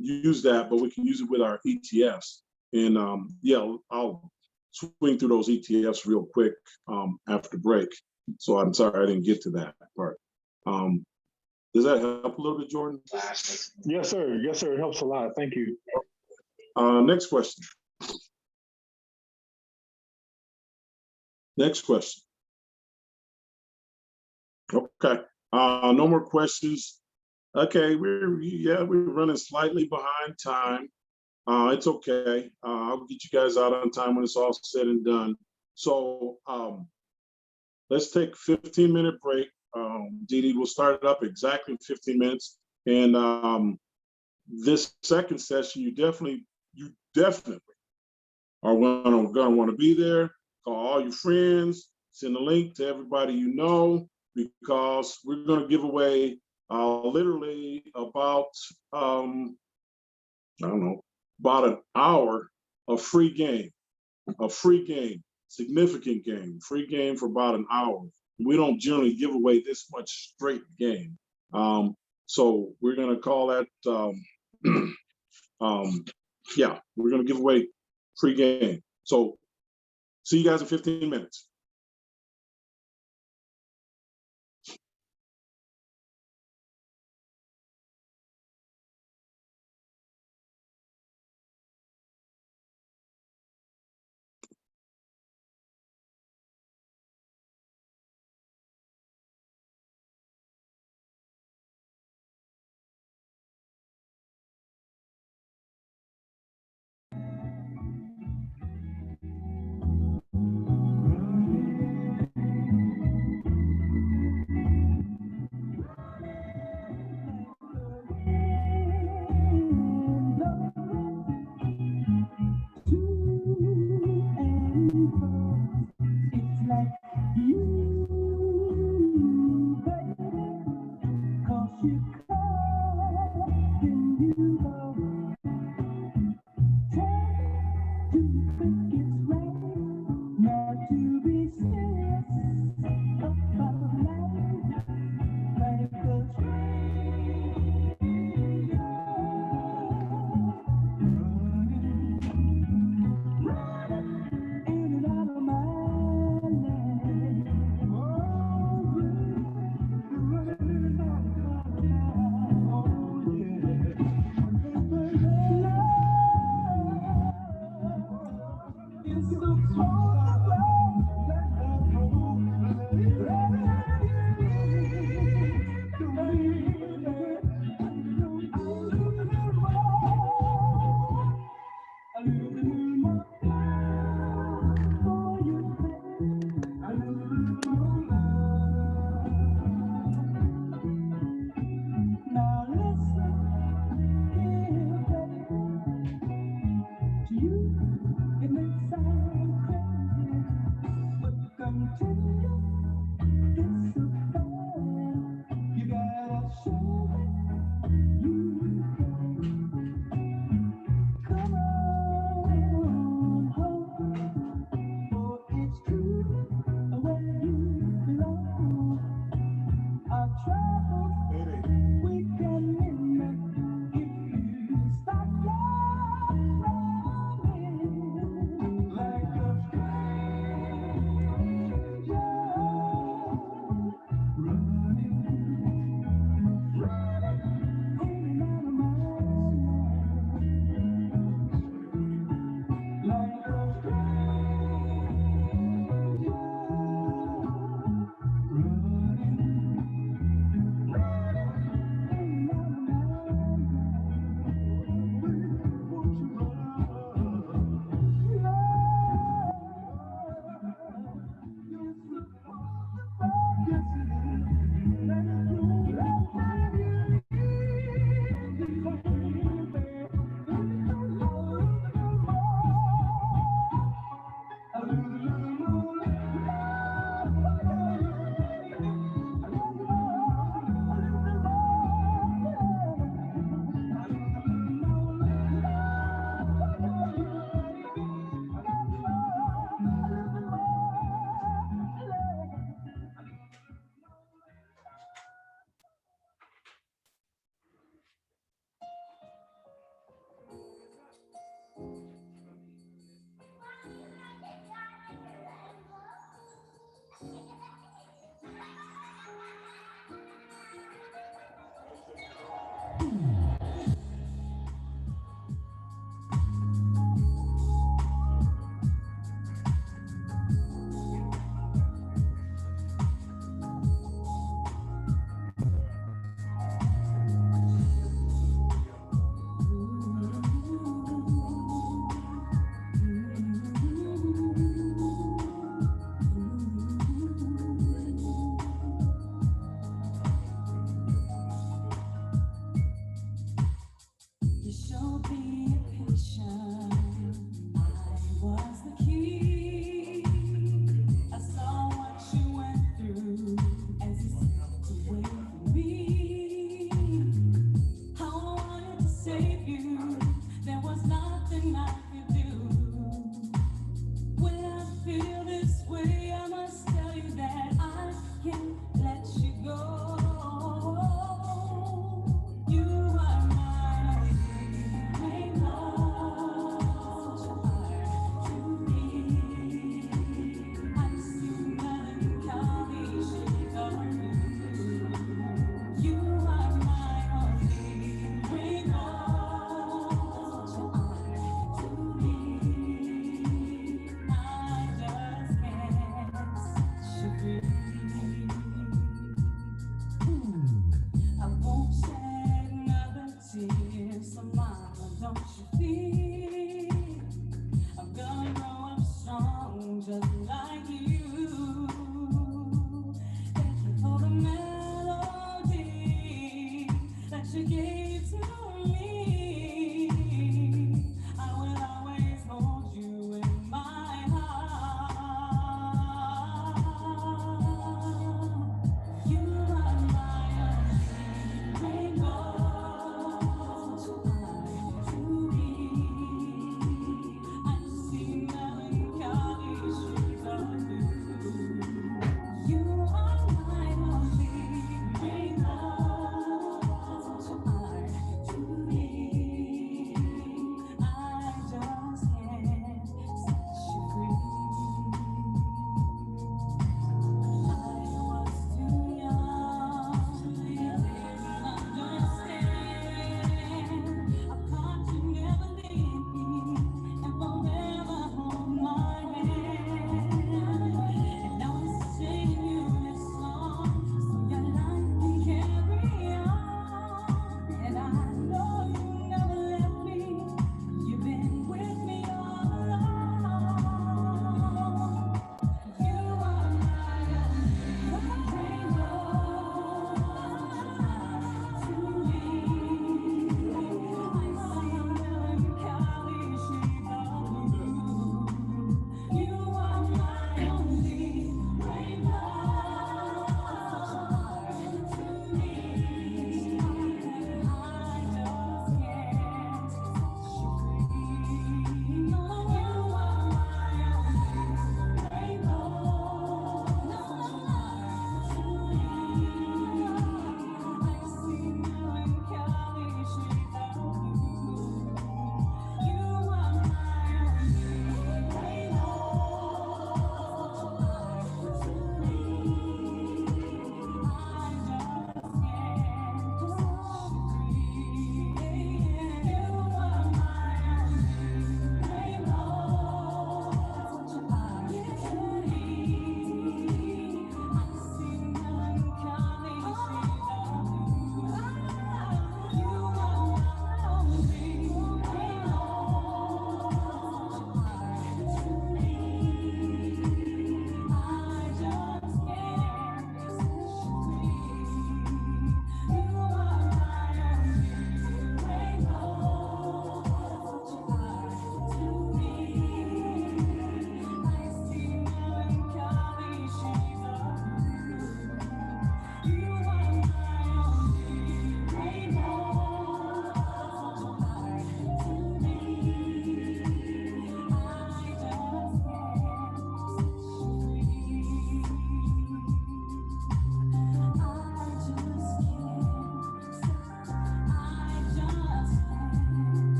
use that, but we can use it with our ETFs. And I'll swing through those ETFs real quick after break. So I'm sorry I didn't get to that part. Does that help a little bit, Jordan? Yes, sir. Yes, sir. It helps a lot. Thank you. Next question. Next question. Okay. No more questions. Okay, we're running slightly behind time. It's okay. I'll get you guys out on time when it's all said and done. So let's take a 15-minute break. Dee Dee will start it up exactly in 15 minutes. And this second session, you definitely are going to want to be there. Call all your friends, send a link to everybody you know, because we're going to give away literally about, about an hour of free game, significant game, free game for about an hour. We don't generally give away this much straight game. So we're going to call that, we're going to give away free game. So see you guys in 15 minutes.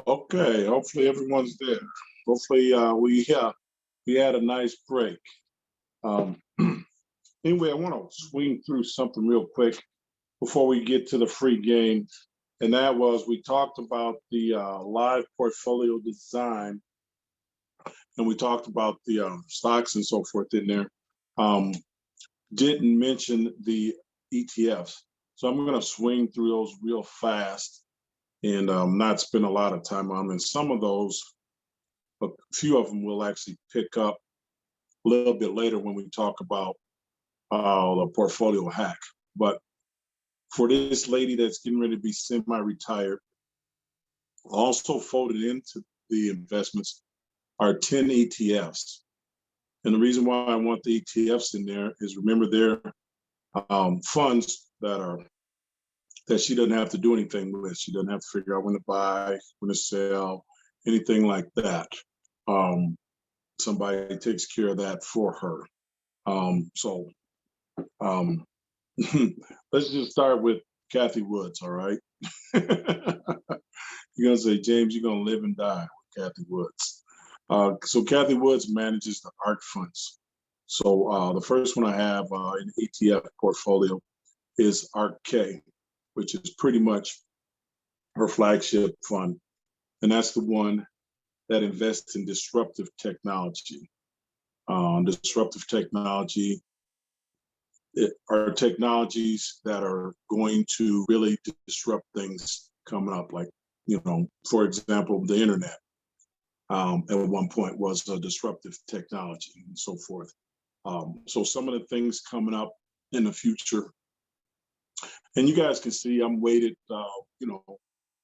Okay, hopefully everyone's there. Hopefully we had a nice break. Um, anyway, I want to swing through something real quick before we get to the free game, and that was we talked about the live portfolio design, and we talked about the stocks and so forth in there. Um, didn't mention the ETFs, so I'm going to swing through those real fast and not spend a lot of time on them. And some of those, a few of them, will actually pick up a little bit later when we talk about the portfolio hack. But for this lady that's getting ready to be semi-retired, also folded into the investments are 10 ETFs. And the reason why I want the ETFs in there is, remember, they're funds that she doesn't have to do anything with. She doesn't have to figure out when to buy, when to sell, anything like that. Somebody takes care of that for her. So let's just start with Kathy Woods, all right? You're gonna say, James, you're gonna live and die with Kathy Woods. So Kathy Woods manages the ARC funds. So the first one I have in the ETF portfolio is ARC-K, which is pretty much her flagship fund. And that's the one that invests in disruptive technology. Disruptive technology are technologies that are going to really disrupt things coming up. Like, for example, the internet at one point was a disruptive technology and so forth. So some of the things coming up in the future, and you guys can see I'm weighted,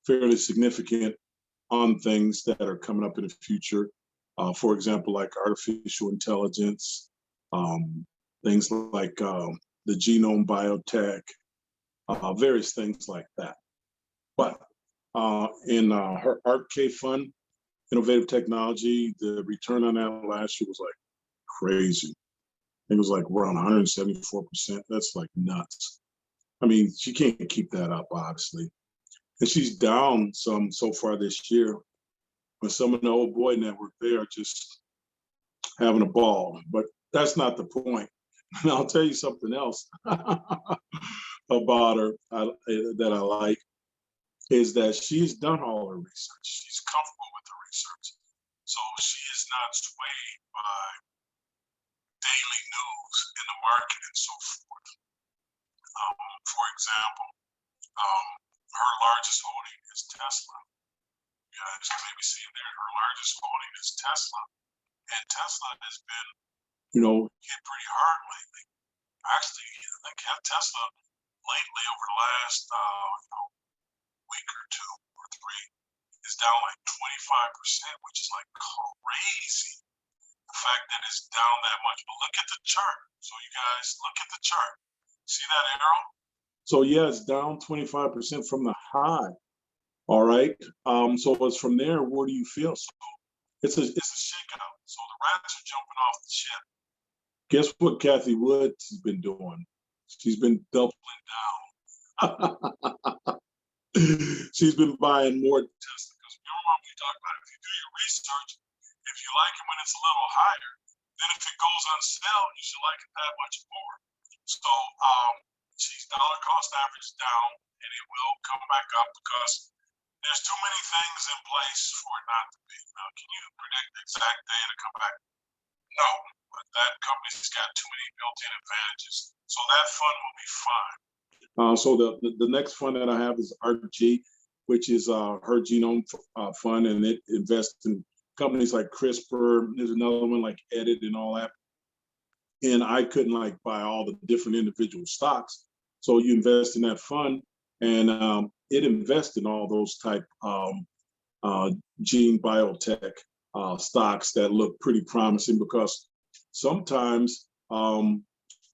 fairly significant on things that are coming up in the future. For example, like artificial intelligence, things like the genome biotech, various things like that. But in her Art K Fund, innovative technology, the return on that last year was like crazy. I think it was like around 174%. That's like nuts. I mean, she can't keep that up, obviously. And she's down some so far this year. But some of the old boy network, they are just having a ball. But that's not the point. And I'll tell you something else about her that I like is that she's done all her research. She's comfortable with the research. So she is not swayed by daily news in the market and so forth. For example, her largest holding is Tesla. You guys can maybe see there, her largest holding is Tesla. And Tesla has been, hit pretty hard lately. Actually, I think Tesla lately over the last week or two or three is down like 25%, which is like crazy. The fact that it's down that much. But look at the chart. So you guys look at the chart. See that arrow? So yeah, it's down 25% from the high. All right. So it's from there. Where do you feel? So it's a shakeout. So the rats are jumping off the ship. Guess what Kathy Woods has been doing? She's been doubling down. She's been buying more Tesla. Because remember when we talked about if you do your research, if you like it when it's a little higher, then if it goes on sale, you should like it that much more. So she's dollar cost average down, and it will come back up because there's too many things in place for it not to be. Now, can you predict the exact day to come back? No, but that company's got too many built-in advantages. So that fund will be fine. So the next fund that I have is RG, which is her genome fund, and it invests in companies like CRISPR. There's another one like Edit and all that. And I couldn't buy all the different individual stocks. So you invest in that fund, and it invests in all those type gene biotech stocks that look pretty promising, because sometimes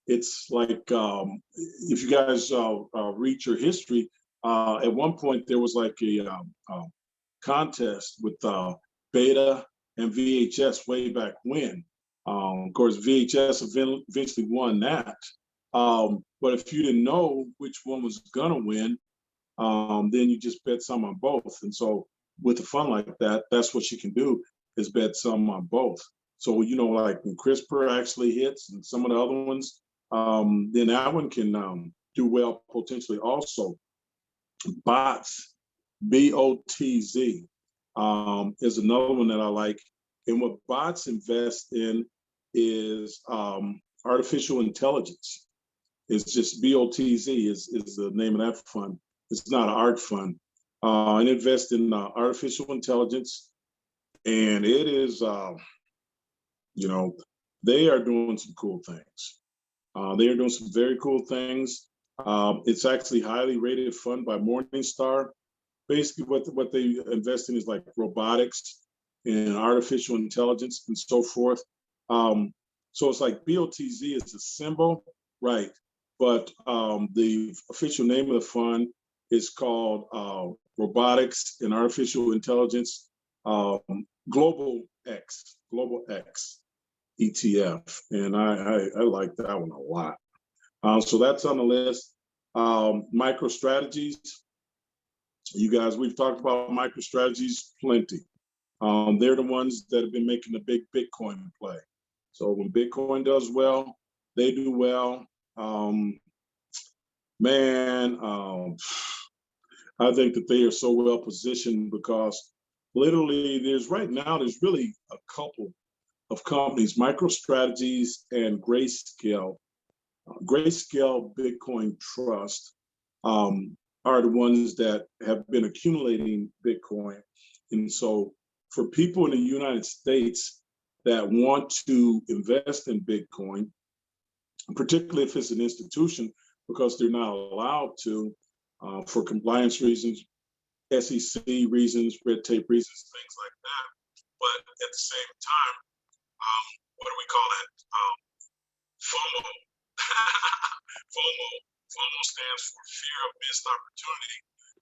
it's like, if you guys read your history, at one point there was like a contest with Beta and VHS way back when. Of course, VHS eventually won that. But if you didn't know which one was going to win, then you just bet some on both. And so with a fund like that, that's what you can do, is bet some on both. So, like when CRISPR actually hits and some of the other ones, then that one can do well potentially also. BOTZ, BOTZ, is another one that I like. And what BOTZ invest in is artificial intelligence. It's just BOTZ is the name of that fund. It's not an art fund. And invest in artificial intelligence. And it is, they are doing some cool things. They are doing some very cool things. It's actually highly rated fund by Morningstar. Basically, what they invest in is like robotics and artificial intelligence and so forth. So it's like BOTZ is a symbol, right? But the official name of the fund is called Robotics and Artificial Intelligence Global X ETF, and I like that one a lot. So that's on the list. MicroStrategies. You guys, we've talked about MicroStrategies plenty. They're the ones that have been making the big Bitcoin play. So when Bitcoin does well, they do well. I think that they are so well positioned because literally there's really a couple of companies, MicroStrategies and Grayscale, Grayscale Bitcoin Trust are the ones that have been accumulating Bitcoin. And so for people in the United States that want to invest in Bitcoin, particularly if it's an institution, because they're not allowed to for compliance reasons, SEC reasons, red tape reasons, things like that. But at the same time, what do we call it? FOMO. FOMO stands for fear of missed opportunity.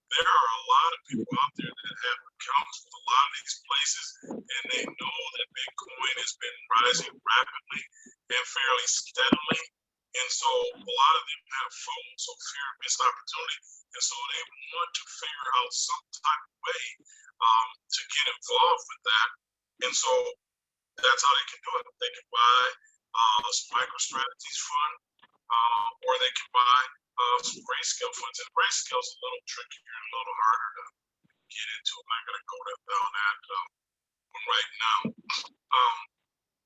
There are a lot of people out there that have accounts with a lot of these places, and they know that Bitcoin has been rising rapidly and fairly steadily. And so a lot of them have FOMO, so fear of missed opportunity. And so they want to figure out some type of way to get involved with that. And so that's how they can do it. They can buy some MicroStrategies fund, or they can buy some Grayscale funds. And Grayscale is a little trickier and a little harder to get into. I'm not going to go down that one right now.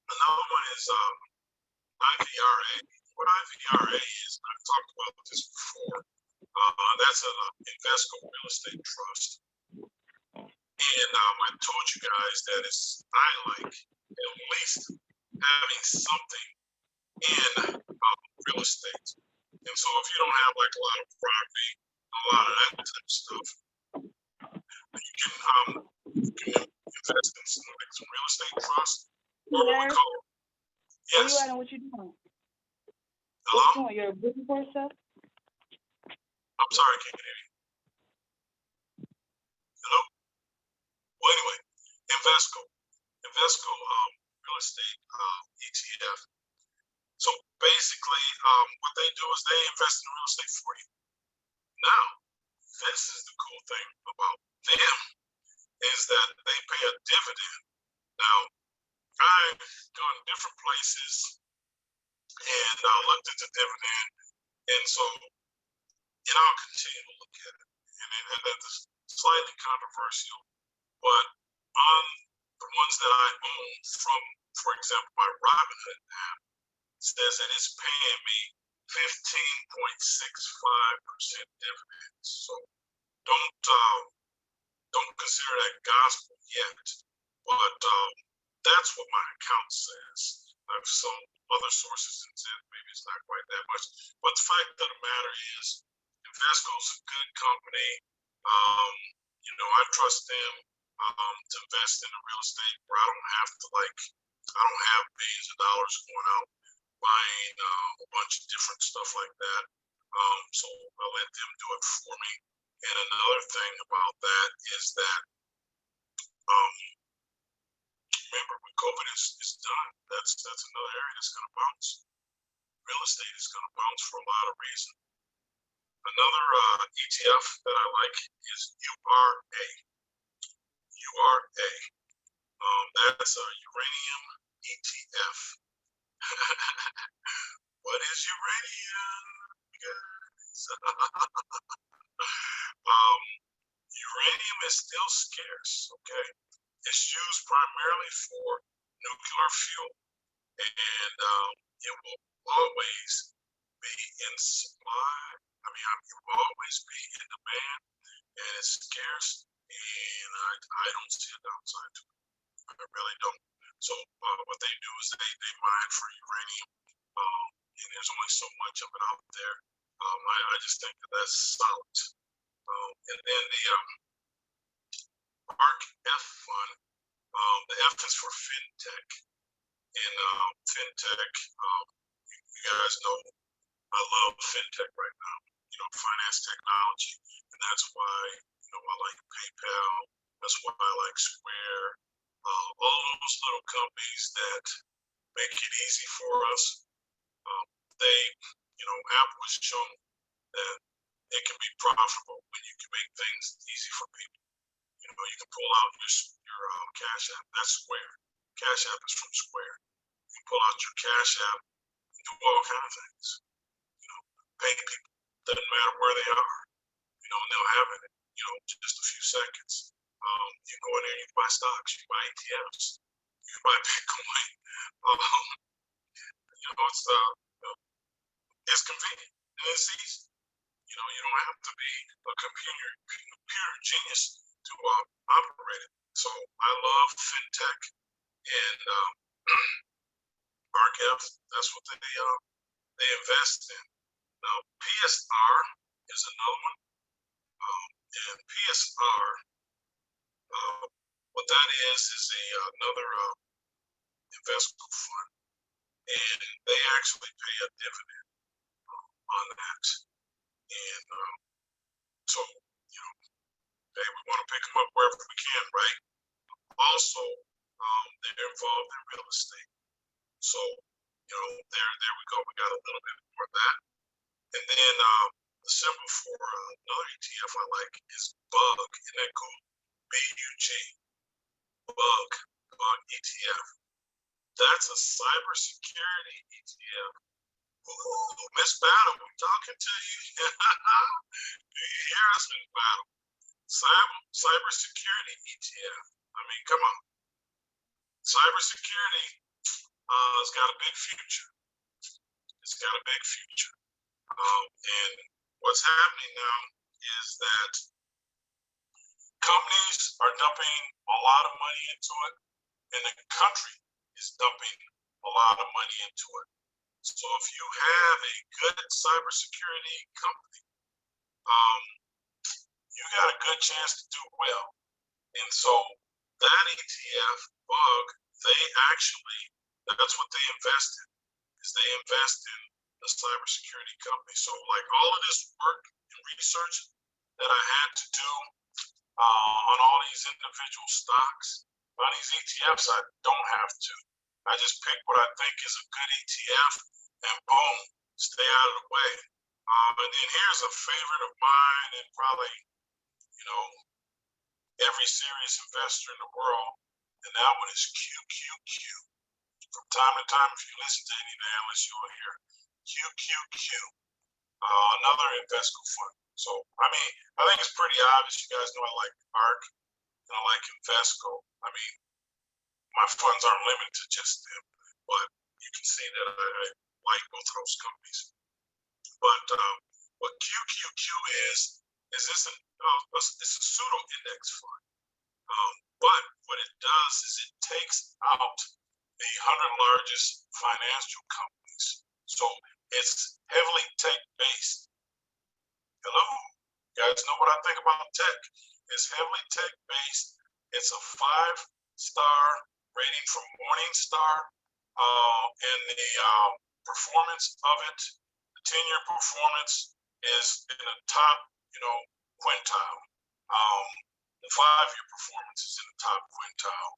Another one is IVRA. What IVRA is, I've talked about this before. That's an Invesco real estate trust. And I told you guys that I like at least having something in real estate. And so if you don't have like a lot of property, a lot of that type of stuff, you can invest in some real estate trust, or what we call it. Yes. Where you at and what you doing? Hello? What you doing? You're looking for stuff? I'm sorry, I can't hear you. Hello? Well, anyway, Invesco real estate ETF. So basically, what they do is they invest in real estate for you. Now, this is the cool thing about them, is that they pay a dividend. Now, I've gone different places and looked at the dividend, and so, I'll continue to look at it. And that's slightly controversial, but on the ones that I own from, for example, my Robinhood app, says that it's paying me 15.65% dividends. So don't consider that gospel yet, but that's what my account says. I've some other sources that said maybe it's not quite that much, but the fact of the matter is, Invesco's a good company. I trust them to invest in the real estate where I don't have billions of dollars going out buying a bunch of different stuff like that. So I'll let them do it for me. And another thing about that is that remember, when COVID is done, that's another area that's going to bounce. Real estate is going to bounce for a lot of reasons. Another ETF that I like is URA. URA. That's a uranium ETF. What is uranium, guys? Uranium is still scarce, okay? It's used primarily for nuclear fuel, and it will always be in supply. It will always be in demand, and it's scarce, and I don't see a downside to it. I really don't. So what they do is they mine for uranium, and there's only so much of it out there. I just think that's solid. And then the ARC F fund, the F is for fintech. And fintech, you guys know I love fintech right now. Finance technology, and that's why I like PayPal. That's why I like Square. All those little companies that make it easy for us. Apple has shown that it can be profitable when you can make things easy for people. You can pull out your Cash App. That's Square. Cash App is from Square. You can pull out your Cash App and do all kinds of things. Pay people. Doesn't matter where they are. And they'll have it in, just a few seconds. You go in there, you can buy stocks, you can buy ETFs, you can buy Bitcoin. It's it's convenient and it's easy. You know, you don't have to be a computer genius to operate it. So I love fintech and RCF. That's what they invest in. Now PSR is another one, and PSR, what that is another investment fund, and they actually pay a dividend on that. And so, you know, hey, we want to pick them up wherever we can, right? Also, they're involved in real estate. So, you know, there we go. We got a little bit more of that. And then the symbol for another ETF I like is BUG. Isn't that cool? BUG. BUG ETF. That's a cybersecurity ETF. Ooh, Miss Battle, we're talking to you. Do you hear us, Miss Battle? Cybersecurity ETF. I mean, come on. Cybersecurity has got a big future. It's got a big future. And what's happening now is that companies are dumping a lot of money into it, and the country is dumping a lot of money into it. So if you have a good cybersecurity company, you got a good chance to do well. And so that ETF, BUG, that's what they invest in, is they invest in the cybersecurity company. So like all of this work and research that I had to do on all these individual stocks, on these ETFs, I don't have to. I just pick what I think is a good ETF and boom, stay out of the way. And then here's a favorite of mine and probably, you know, every serious investor in the world, and that one is QQQ. From time to time, if you listen to any of the analysts, you'll hear QQQ, another investment fund. So, I mean, I think it's pretty obvious. You guys know I like ARK and I like Invesco. I mean, my funds aren't limited to just them, but you can see that I like both of those companies. But what QQQ is this it's a pseudo index fund. But what it does is it takes out the 100 largest financial companies. So it's heavily tech-based. Hello? You guys know what I think about tech? It's heavily tech-based. It's a 5-star rating from Morningstar. And the performance of it, the 10-year performance is in the top, quintile. The 5-year performance is in the top quintile.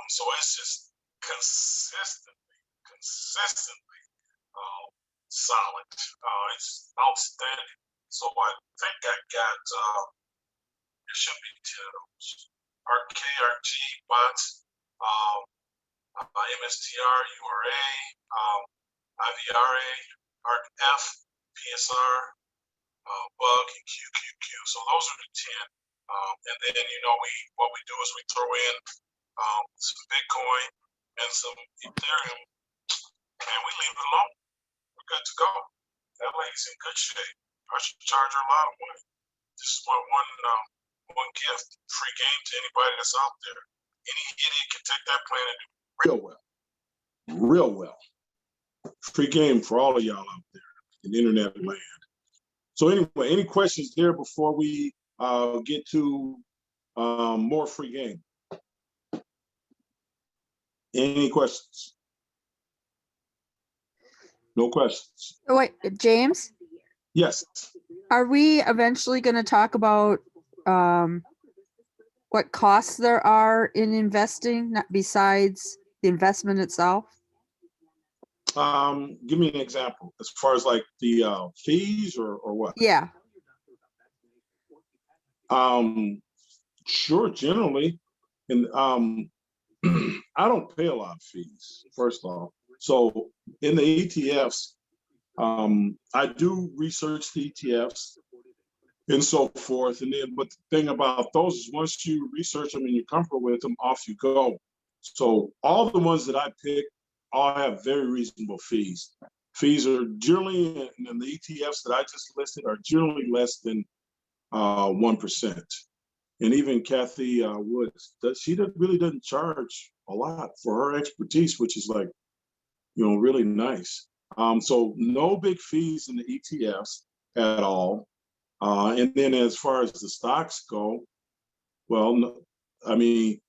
So it's just consistently solid. It's outstanding. So I think I got, there should be 10 of those. RKRG, bots, MSTR, URA, IVRA, ARCF, PSR, BUG, and QQQ. So those are the 10. And then, what we do is we throw in some Bitcoin and some Ethereum, and we leave it alone. We're good to go. That lady's in good shape. I should charge her a lot of money. This is one gift, free game to anybody that's out there. Any idiot can take that plan and do real well. Free game for all of y'all out there in internet land. So anyway, any questions there before we get to more free game? Any questions? No questions. Oh, wait, James, Yes. are we eventually going to talk about what costs there are in investing, not besides the investment itself? Give me an example as far as like the fees or what? Yeah. Sure, generally. And I don't pay a lot of fees, first off. So in the ETFs, I do research the ETFs and so forth. And then, but the thing about those is once you research them and you're comfortable with them, off you go. So all the ones that I pick all have very reasonable fees. fees are generally in the ETFs that I just listed are generally less than 1%. And even Kathy Woods, really doesn't charge a lot for her expertise, which is like, really nice. So no big fees in the ETFs at all. And then as far as the stocks go, well, I mean,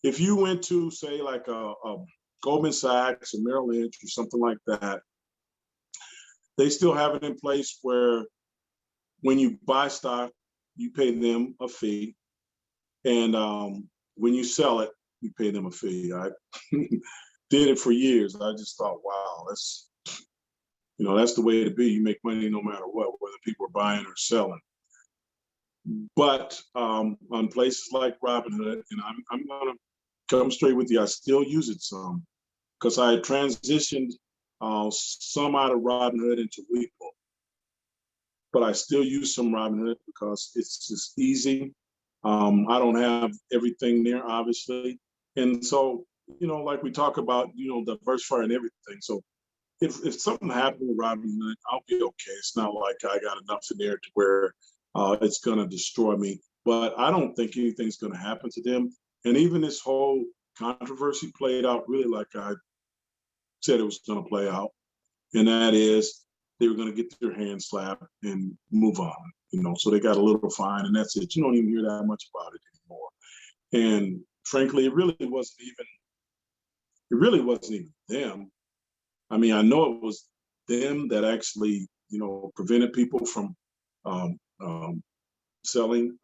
if you went to say like a Goldman Sachs or Merrill Lynch or something like that, they still have it in place where when you buy stock, you pay them a fee. And when you sell it, you pay them a fee. I did it for years. I just thought, wow, that's the way to be. You make money no matter what, whether people are buying or selling. But on places like Robinhood, and I'm gonna come straight with you, I still use it some because I transitioned some out of Robinhood into Weeple. But I still use some Robinhood because it's just easy. I don't have everything there, obviously. And so, like we talk about, diversifying everything. So if something happened with Robinhood, I'll be okay. It's not like I got enough in there to where it's going to destroy me. But I don't think anything's going to happen to them. And even this whole controversy played out really like I said it was going to play out. And that is they were going to get their hands slapped and move on. So they got a little fine and that's it. You don't even hear that much about it anymore. And frankly, it really wasn't even them. I mean, I know it was them that actually, prevented people from selling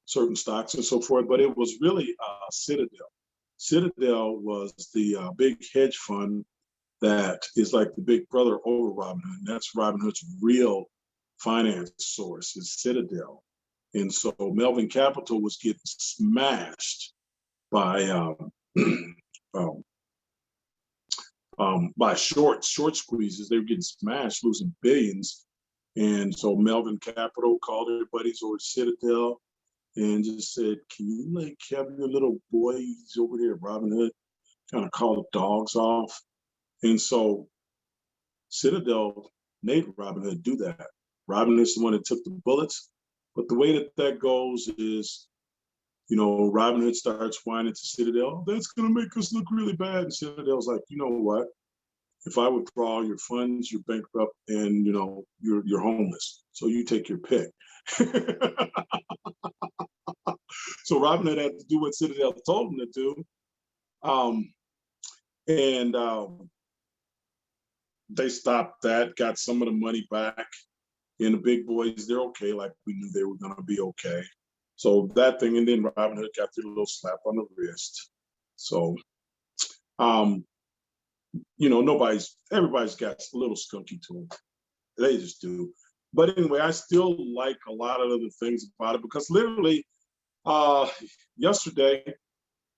certain stocks and so forth, but it was really Citadel. Citadel was the big hedge fund that is like the big brother over Robinhood. And that's Robinhood's real finance source is Citadel. And so Melvin Capital was getting smashed by short squeezes. They were getting smashed, losing billions. And so Melvin Capital called their buddies over at Citadel and just said, can you have your little boys over there at Robinhood kind of call the dogs off? And so Citadel made Robinhood do that. Robinhood's the one that took the bullets. But the way that goes is, Robinhood starts whining to Citadel, that's going to make us look really bad. And Citadel's like, you know what? If I withdraw your funds, you're bankrupt and, you're homeless. So you take your pick. So Robinhood had to do what Citadel told him to do. They stopped that, got some of the money back. And the big boys, they're okay, like we knew they were going to be okay. So that thing, and then Robinhood got their little slap on the wrist. So, everybody's got a little skunky to them. They just do. But anyway, I still like a lot of other things about it because literally yesterday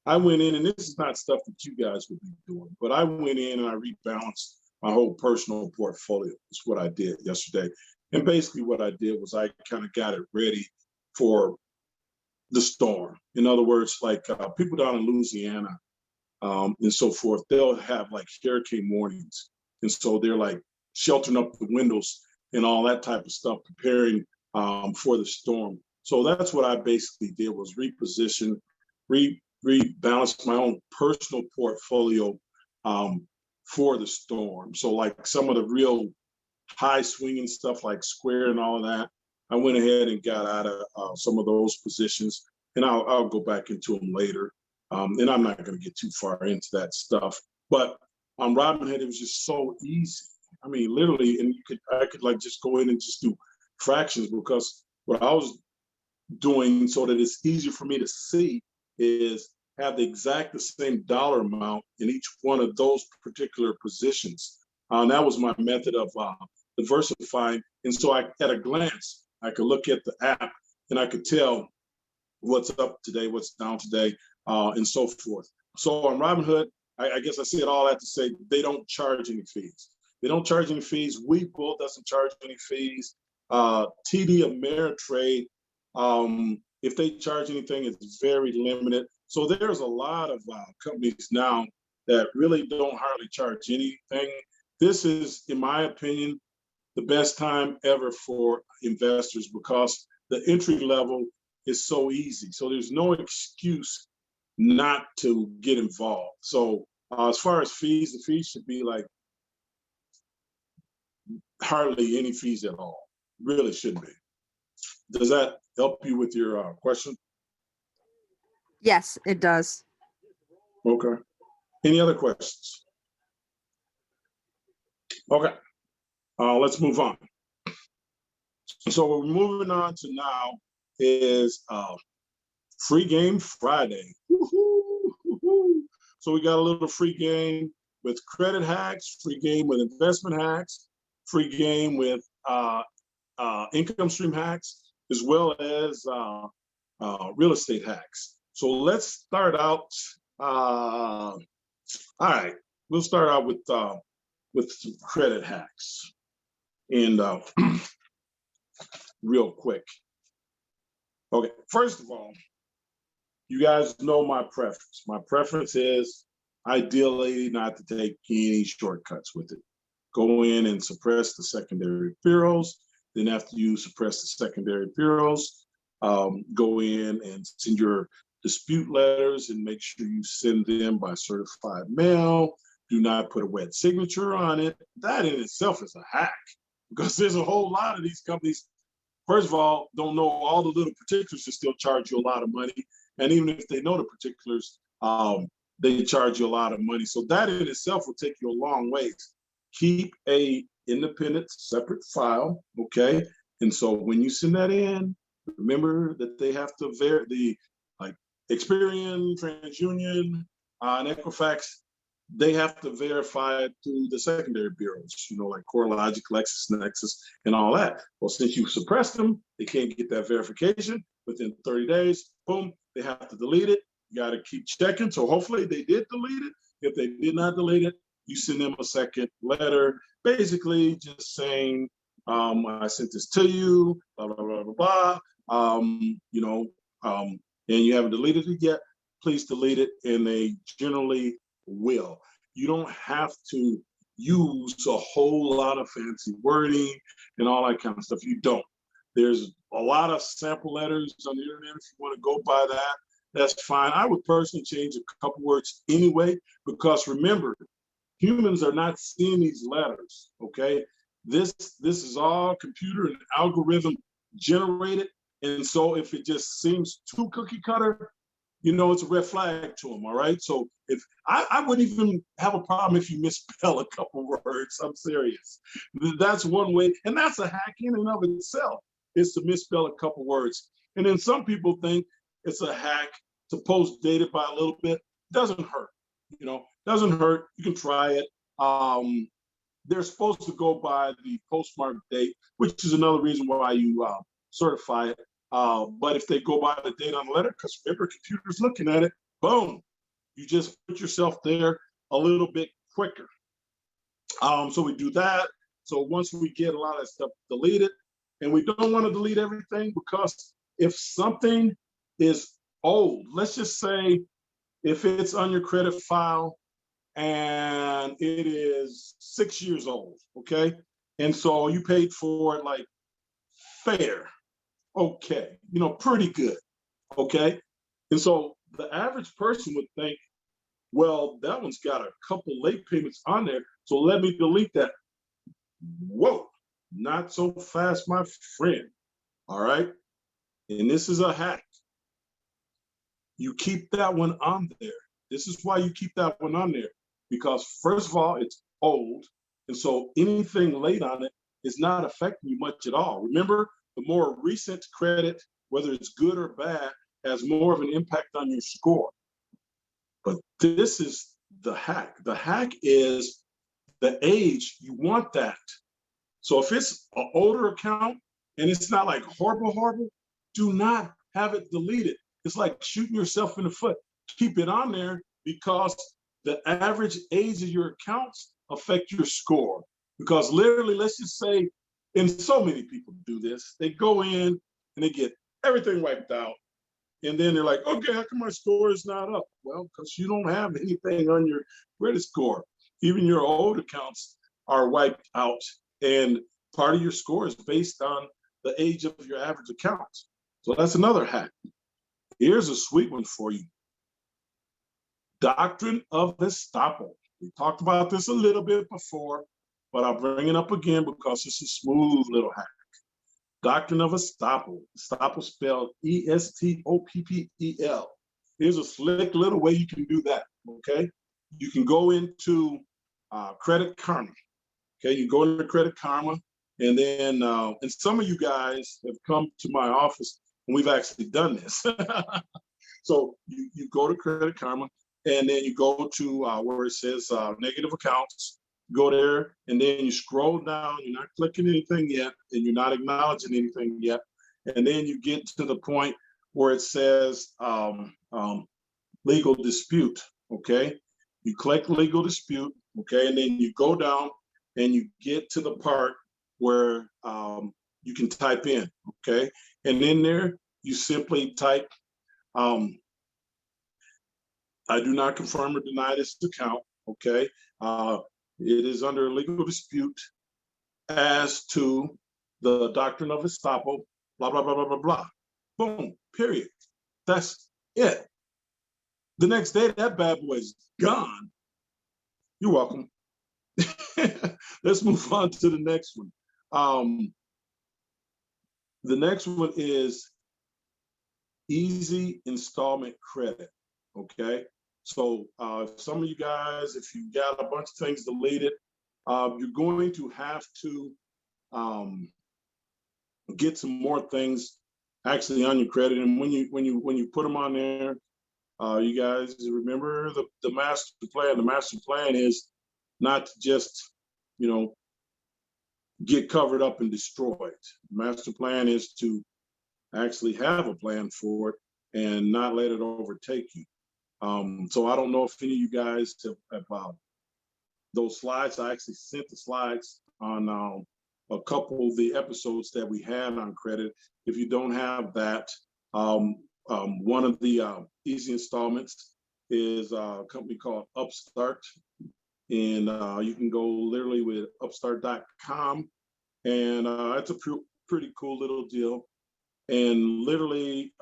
I went in, and this is not stuff that you guys would be doing, but I went in and I rebalanced my whole personal portfolio. That's what I did yesterday. And basically what I did was I kind of got it ready for the storm. In other words, like people down in Louisiana and so forth, they'll have like hurricane warnings. And so they're like sheltering up the windows and all that type of stuff, preparing for the storm. So that's what I basically did was reposition, rebalance my own personal portfolio for the storm. So like some of the real high swinging stuff like Square and all of that, I went ahead and got out of some of those positions, and I'll go back into them later. And I'm not going to get too far into that stuff. But on Robinhood, it was just so easy. I mean, literally, and I could like just go in and just do fractions because what I was doing so that it's easier for me to see is have the same dollar amount in each one of those particular positions. That was my method of diversifying. And so at a glance, I could look at the app and I could tell what's up today, what's down today, and so forth. So on Robinhood, I guess I said all that to say they don't charge any fees. They don't charge any fees. Webull doesn't charge any fees. TD Ameritrade, if they charge anything, it's very limited. So there's a lot of companies now that really don't hardly charge anything. this is, in my opinion, the best time ever for investors because the entry level is so easy. So there's no excuse not to get involved. So as far as fees, the fees should be like hardly any fees at all. Really shouldn't be. Does that help you with your question? Yes, it does. Okay. Any other questions? Okay. Let's move on. So what we're moving on to now is Free Game Friday. Woo-hoo. So we got a little free game with credit hacks, free game with investment hacks, free game with income stream hacks, as well as real estate hacks. So let's start out. All right, we'll start out with some credit hacks, and real quick. Okay, first of all, you guys know my preference. My preference is ideally not to take any shortcuts with it. Go in and suppress the secondary bureaus. Then after you suppress the secondary bureaus, go in and send your dispute letters and make sure you send them by certified mail. Do not put a wet signature on it. That in itself is a hack because there's a whole lot of these companies, first of all, don't know all the little particulars to still charge you a lot of money. And even if they know the particulars, they charge you a lot of money. So that in itself will take you a long ways. Keep a independent, separate file, okay? And so when you send that in, remember that they have to the like Experian, TransUnion, and Equifax, they have to verify it through the secondary bureaus, you know, like CoreLogic, LexisNexis, and all that. Well, since you suppressed them, they can't get that verification within 30 days. Boom, they have to delete it. You got to keep checking. So hopefully they did delete it. If they did not delete it, you send them a second letter, basically just saying, I sent this to you, blah, blah, blah, blah, blah. And you haven't deleted it yet, please delete it. And they generally will. You don't have to use a whole lot of fancy wording and all that kind of stuff. You don't. There's a lot of sample letters on the internet. If you want to go by that, that's fine. I would personally change a couple words anyway, because remember, humans are not seeing these letters, okay? This is all computer and algorithm generated. And so if it just seems too cookie cutter, you know, it's a red flag to them, all right? So if I wouldn't even have a problem if you misspell a couple words, I'm serious. That's one way, and that's a hack in and of itself, is to misspell a couple words. And then some people think it's a hack to post data by a little bit. Doesn't hurt, you know, doesn't hurt. You can try it. They're supposed to go by the postmark date, which is another reason why you certify it. But if they go by the date on the letter, because remember, computer's looking at it, boom, you just put yourself there a little bit quicker. So we do that. So once we get a lot of stuff deleted, and we don't want to delete everything, because if something is old, let's just say if it's on your credit file and it is 6 years old, okay? And so you paid for it like fair, okay, you know, pretty good, okay? And so the average person would think, well, that one's got a couple late payments on there, so let me delete that. Whoa, not so fast, my friend, all right? And this is a hack. You keep that one on there. This is why you keep that one on there, because first of all, it's old, and so anything late on it is not affecting you much at all. Remember, the more recent credit, whether it's good or bad, has more of an impact on your score. But this is the hack. The hack is the age. You want that. So if it's an older account and it's not like horrible, do not have it deleted. It's like shooting yourself in the foot. Keep it on there, because the average age of your accounts affect your score. Because literally, let's just say, and so many people do this, they go in and they get everything wiped out. And then they're like, okay, how come my score is not up? Well, because you don't have anything on your credit score. Even your old accounts, are wiped out. And part of your score is based on the age of your average account. So that's another hack. Here's a sweet one for you. Doctrine of estoppel. We talked about this a little bit before, but I'll bring it up again because it's a smooth little hack. Doctrine of estoppel. Estoppel spelled E-S-T-O-P-P-E-L. Here's a slick little way you can do that, okay? You can go into Credit Karma. Okay, you go into Credit Karma, and then, and some of you guys have come to my office, and we've actually done this. So you go to Credit Karma, and then you go to where it says negative accounts. Go there, and then you scroll down. You're not clicking anything yet, and you're not acknowledging anything yet. And then you get to the point where it says legal dispute, okay? You click legal dispute, okay? And then you go down and you get to the part where you can type in, okay? And in there, you simply type, I do not confirm or deny this account, okay? It is under legal dispute as to the doctrine of estoppel, blah, blah, blah, blah, blah, blah. Boom, period. That's it. The next day, that bad boy is gone. You're welcome. Let's move on to the next one. The next one is easy installment credit, okay? So some of you guys, if you got a bunch of things deleted, you're going to have to get some more things actually on your credit. And when you put them on there, you guys remember the master plan. The master plan is not to just, you know, get covered up and destroyed. The master plan is to actually have a plan for it and not let it overtake you. So I don't know if any of you guys have those slides. I actually sent the slides on a couple of the episodes that we had on credit. If you don't have that, one of the easy installments is a company called Upstart. And you can go literally with upstart.com. And it's a pretty cool little deal. And literally,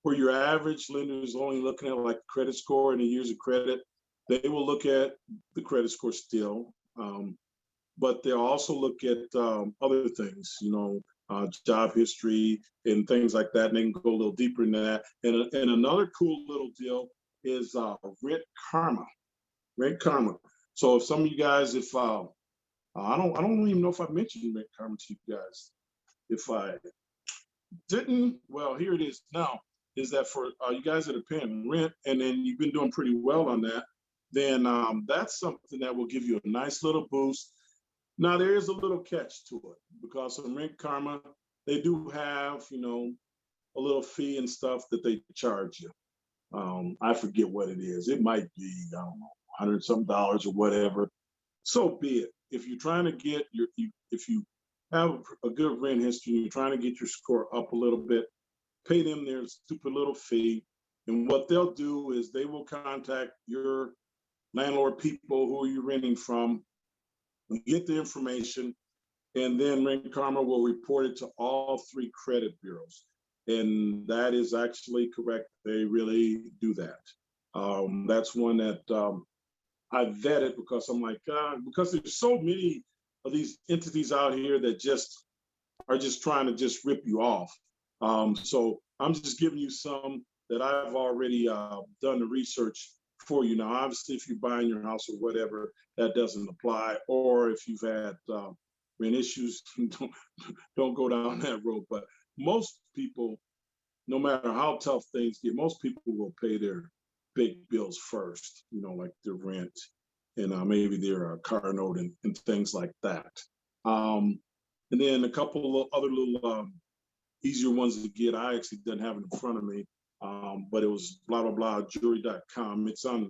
where your average lender is only looking at like credit score and the years of credit, they will look at the credit score still. But they'll also look at other things, you know, job history and things like that. And they can go a little deeper in that. And another cool little deal is Rent Karma. Rent Karma. So if some of you guys, if I don't even know if I mentioned Rent Karma to you guys. If I didn't, well, here it is now. Is that for you guys that are paying rent and then you've been doing pretty well on that, then that's something that will give you a nice little boost. Now there is a little catch to it because on Rent Karma, they do have, you know, a little fee and stuff that they charge you. I forget what it is. It might be, I don't know, $100-something or whatever. So be it. If you're trying to get if you have a good rent history, you're trying to get your score up a little bit, pay them their stupid little fee. And what they'll do is they will contact your landlord people who you're renting from, get the information, and then Rent Karma will report it to all 3 credit bureaus. And that is actually correct. They really do that. That's one that I vetted because I'm like, because there's so many of these entities out here that just are just trying to just rip you off. So I'm just giving you some that I've already done the research for you. Now, obviously, if you're buying your house or whatever, that doesn't apply. Or if you've had rent issues, don't go down that road. But most people, no matter how tough things get, most people will pay their big bills first, you know, like their rent and maybe their car note and things like that. And then a couple of other little easier ones to get. I actually didn't have it in front of me, but it was blah, blah, blah, jewelry.com. It's on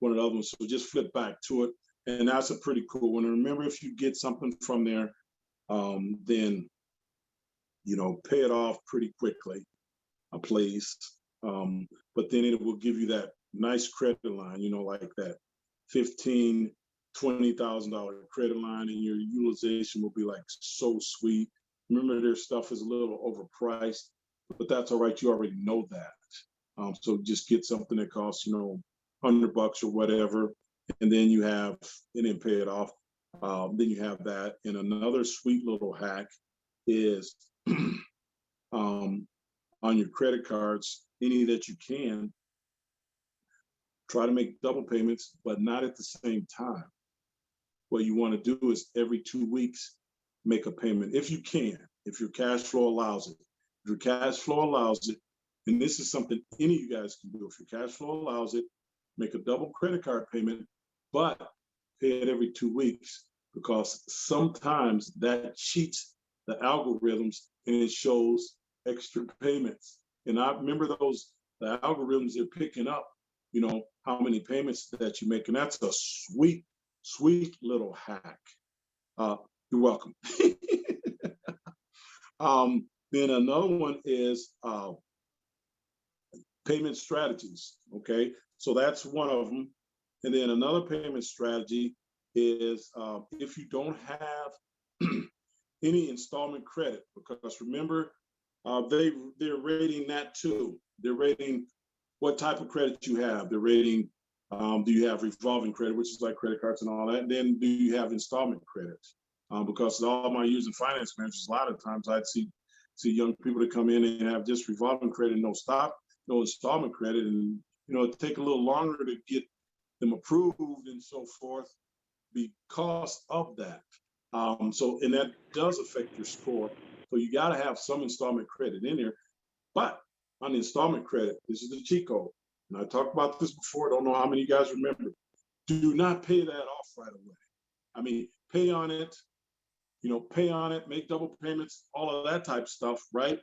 one of the other ones. So just flip back to it. And that's a pretty cool one. And remember, if you get something from there, then, you know, pay it off pretty quickly, please. But then it will give you that nice credit line, you know, like that 15 $20,000 credit line, and your utilization will be like so sweet. Remember, their stuff is a little overpriced, but that's all right. You already know that. So just get something that costs, $100 or whatever, and then then pay it off. Then you have that. And another sweet little hack is on your credit cards, any that you can, try to make double payments, but not at the same time. What you want to do is every 2 weeks, make a payment if you can, if your cash flow allows it. If your cash flow allows it, and this is something any of you guys can do, if your cash flow allows it, make a double credit card payment, but pay it every 2 weeks, because sometimes that cheats the algorithms and it shows extra payments. And I remember the algorithms are picking up, how many payments that you make. And that's a sweet, sweet little hack. You're welcome. Then another one is payment strategies. Okay, so that's one of them. And then another payment strategy is if you don't have any installment credit, because remember, they're rating that too. They're rating what type of credit you have. They're rating, do you have revolving credit, which is like credit cards and all that? And then do you have installment credit? Because all my using finance managers, a lot of times I'd see young people that come in and have just revolving credit, no installment credit, and it take a little longer to get them approved and so forth because of that. And that does affect your score. So you got to have some installment credit in there. But on the installment credit, this is the cheat code. And I talked about this before. I don't know how many of you guys remember. Do not pay that off right away. I mean, pay on it, make double payments, all of that type of stuff, right?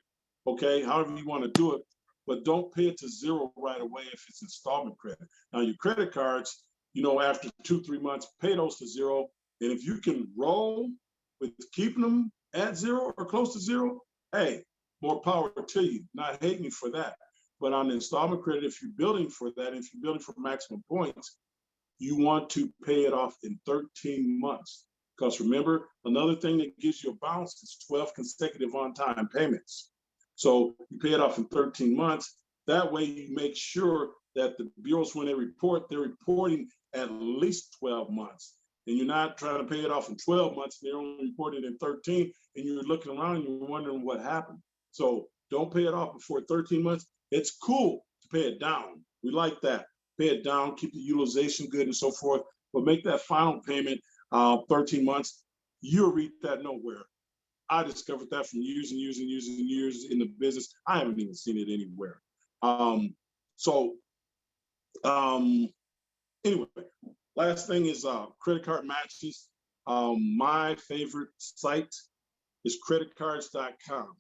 Okay, however you want to do it, but don't pay it to zero right away if it's installment credit. Now, your credit cards, after 2-3 months, pay those to zero. And if you can roll with keeping them at zero or close to zero, hey, more power to you. Not hating you for that. But on the installment credit, if you're building for that, if you're building for maximum points, you want to pay it off in 13 months. Because remember, another thing that gives you a bounce is 12 consecutive on-time payments. So you pay it off in 13 months. That way you make sure that the bureaus, when they report, they're reporting at least 12 months. And you're not trying to pay it off in 12 months, and they're only reporting in 13, and you're looking around and you're wondering what happened. So don't pay it off before 13 months. It's cool to pay it down. We like that. Pay it down, keep the utilization good and so forth, but make that final payment 13 months. You'll reap that nowhere. I discovered that from years and years and years and years in the business. I haven't even seen it anywhere. Anyway, last thing is credit card matches. My favorite site is creditcards.com.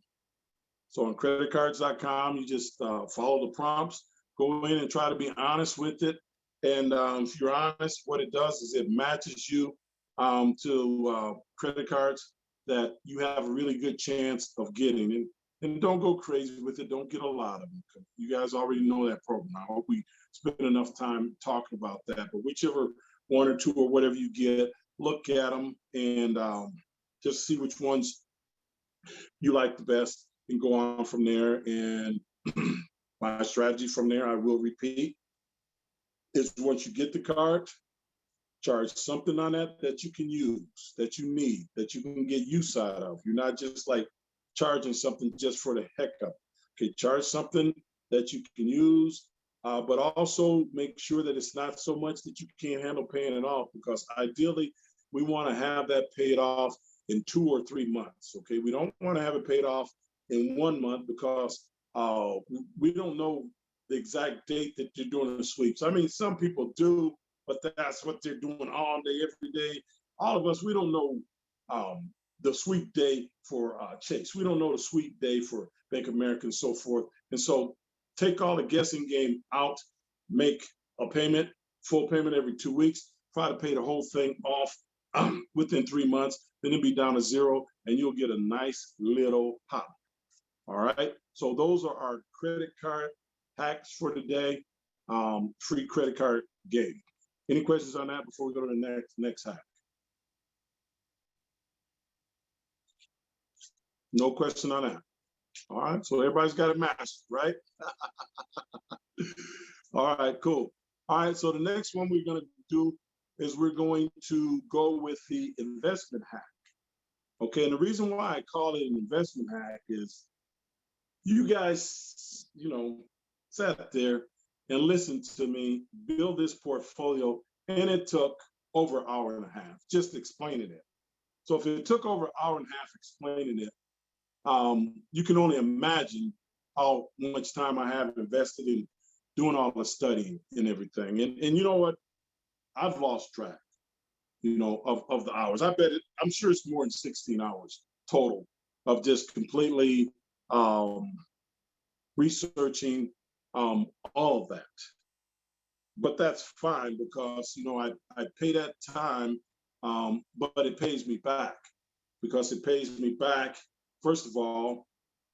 So on creditcards.com, you just follow the prompts, go in and try to be honest with it. And if you're honest, what it does is it matches you to credit cards that you have a really good chance of getting. And don't go crazy with it. Don't get a lot of them. You guys already know that program. I hope we spend enough time talking about that. But whichever one or two or whatever you get, look at them and just see which ones you like the best and go on from there. And my strategy from there, I will repeat, is once you get the card, charge something on that you can use, that you need, that you can get use out of. You're not just like charging something just for the heck of it. Okay, charge something that you can use, but also make sure that it's not so much that you can't handle paying it off, because ideally we want to have that paid off in 2 or 3 months. Okay, we don't want to have it paid off in 1 month because we don't know the exact date that you're doing the sweeps. I mean, some people do, but that's what they're doing all day, every day. All of us, we don't know the sweep day for Chase. We don't know the sweep day for Bank of America and so forth. And so take all the guessing game out, make a payment, full payment every 2 weeks, try to pay the whole thing off within 3 months, then it'll be down to zero and you'll get a nice little pop. All right, so those are our credit card hacks for today. Free credit card game. Any questions on that before we go to the next hack? No question on that. All right, so everybody's got it mastered, right? All right, cool. All right, so the next one we're gonna do is we're going to go with the investment hack. Okay, and the reason why I call it an investment hack is you guys, sat there and listened to me build this portfolio, and it took over an hour and a half just explaining it. So if it took over an hour and a half explaining it, you can only imagine how much time I have invested in doing all the studying and everything. And you know what? I've lost track, of the hours. I'm sure it's more than 16 hours total of just completely researching all of that. But that's fine because, I pay that time, but it pays me back because it pays me back, first of all,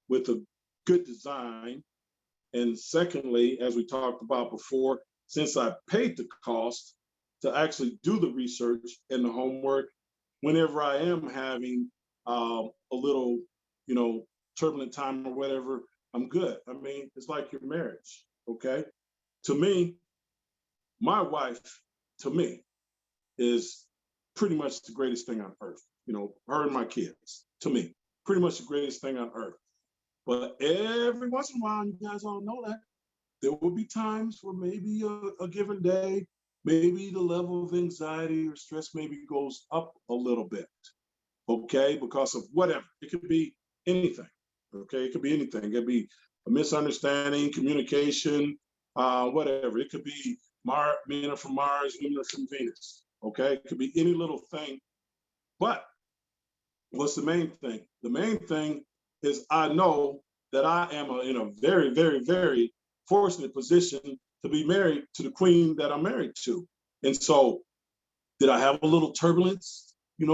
with a good design. And secondly, as we talked about before, since I paid the cost to actually do the research and the homework, whenever I am having a little, turbulent time or whatever, I'm good. I mean, it's like your marriage, okay? To me, my wife, is pretty much the greatest thing on earth. Her and my kids, to me, pretty much the greatest thing on earth. But every once in a while, you guys all know that, there will be times where maybe a given day, maybe the level of anxiety or stress maybe goes up a little bit, okay? Because of whatever. It could be anything, okay? It could be anything. It could be a misunderstanding, communication, whatever. It could be men are from Mars, women are from Venus, okay? It could be any little thing. But what's the main thing? The main thing is I know that I am in a very, very, very fortunate position to be married to the queen that I'm married to. And so did I have a little turbulence, a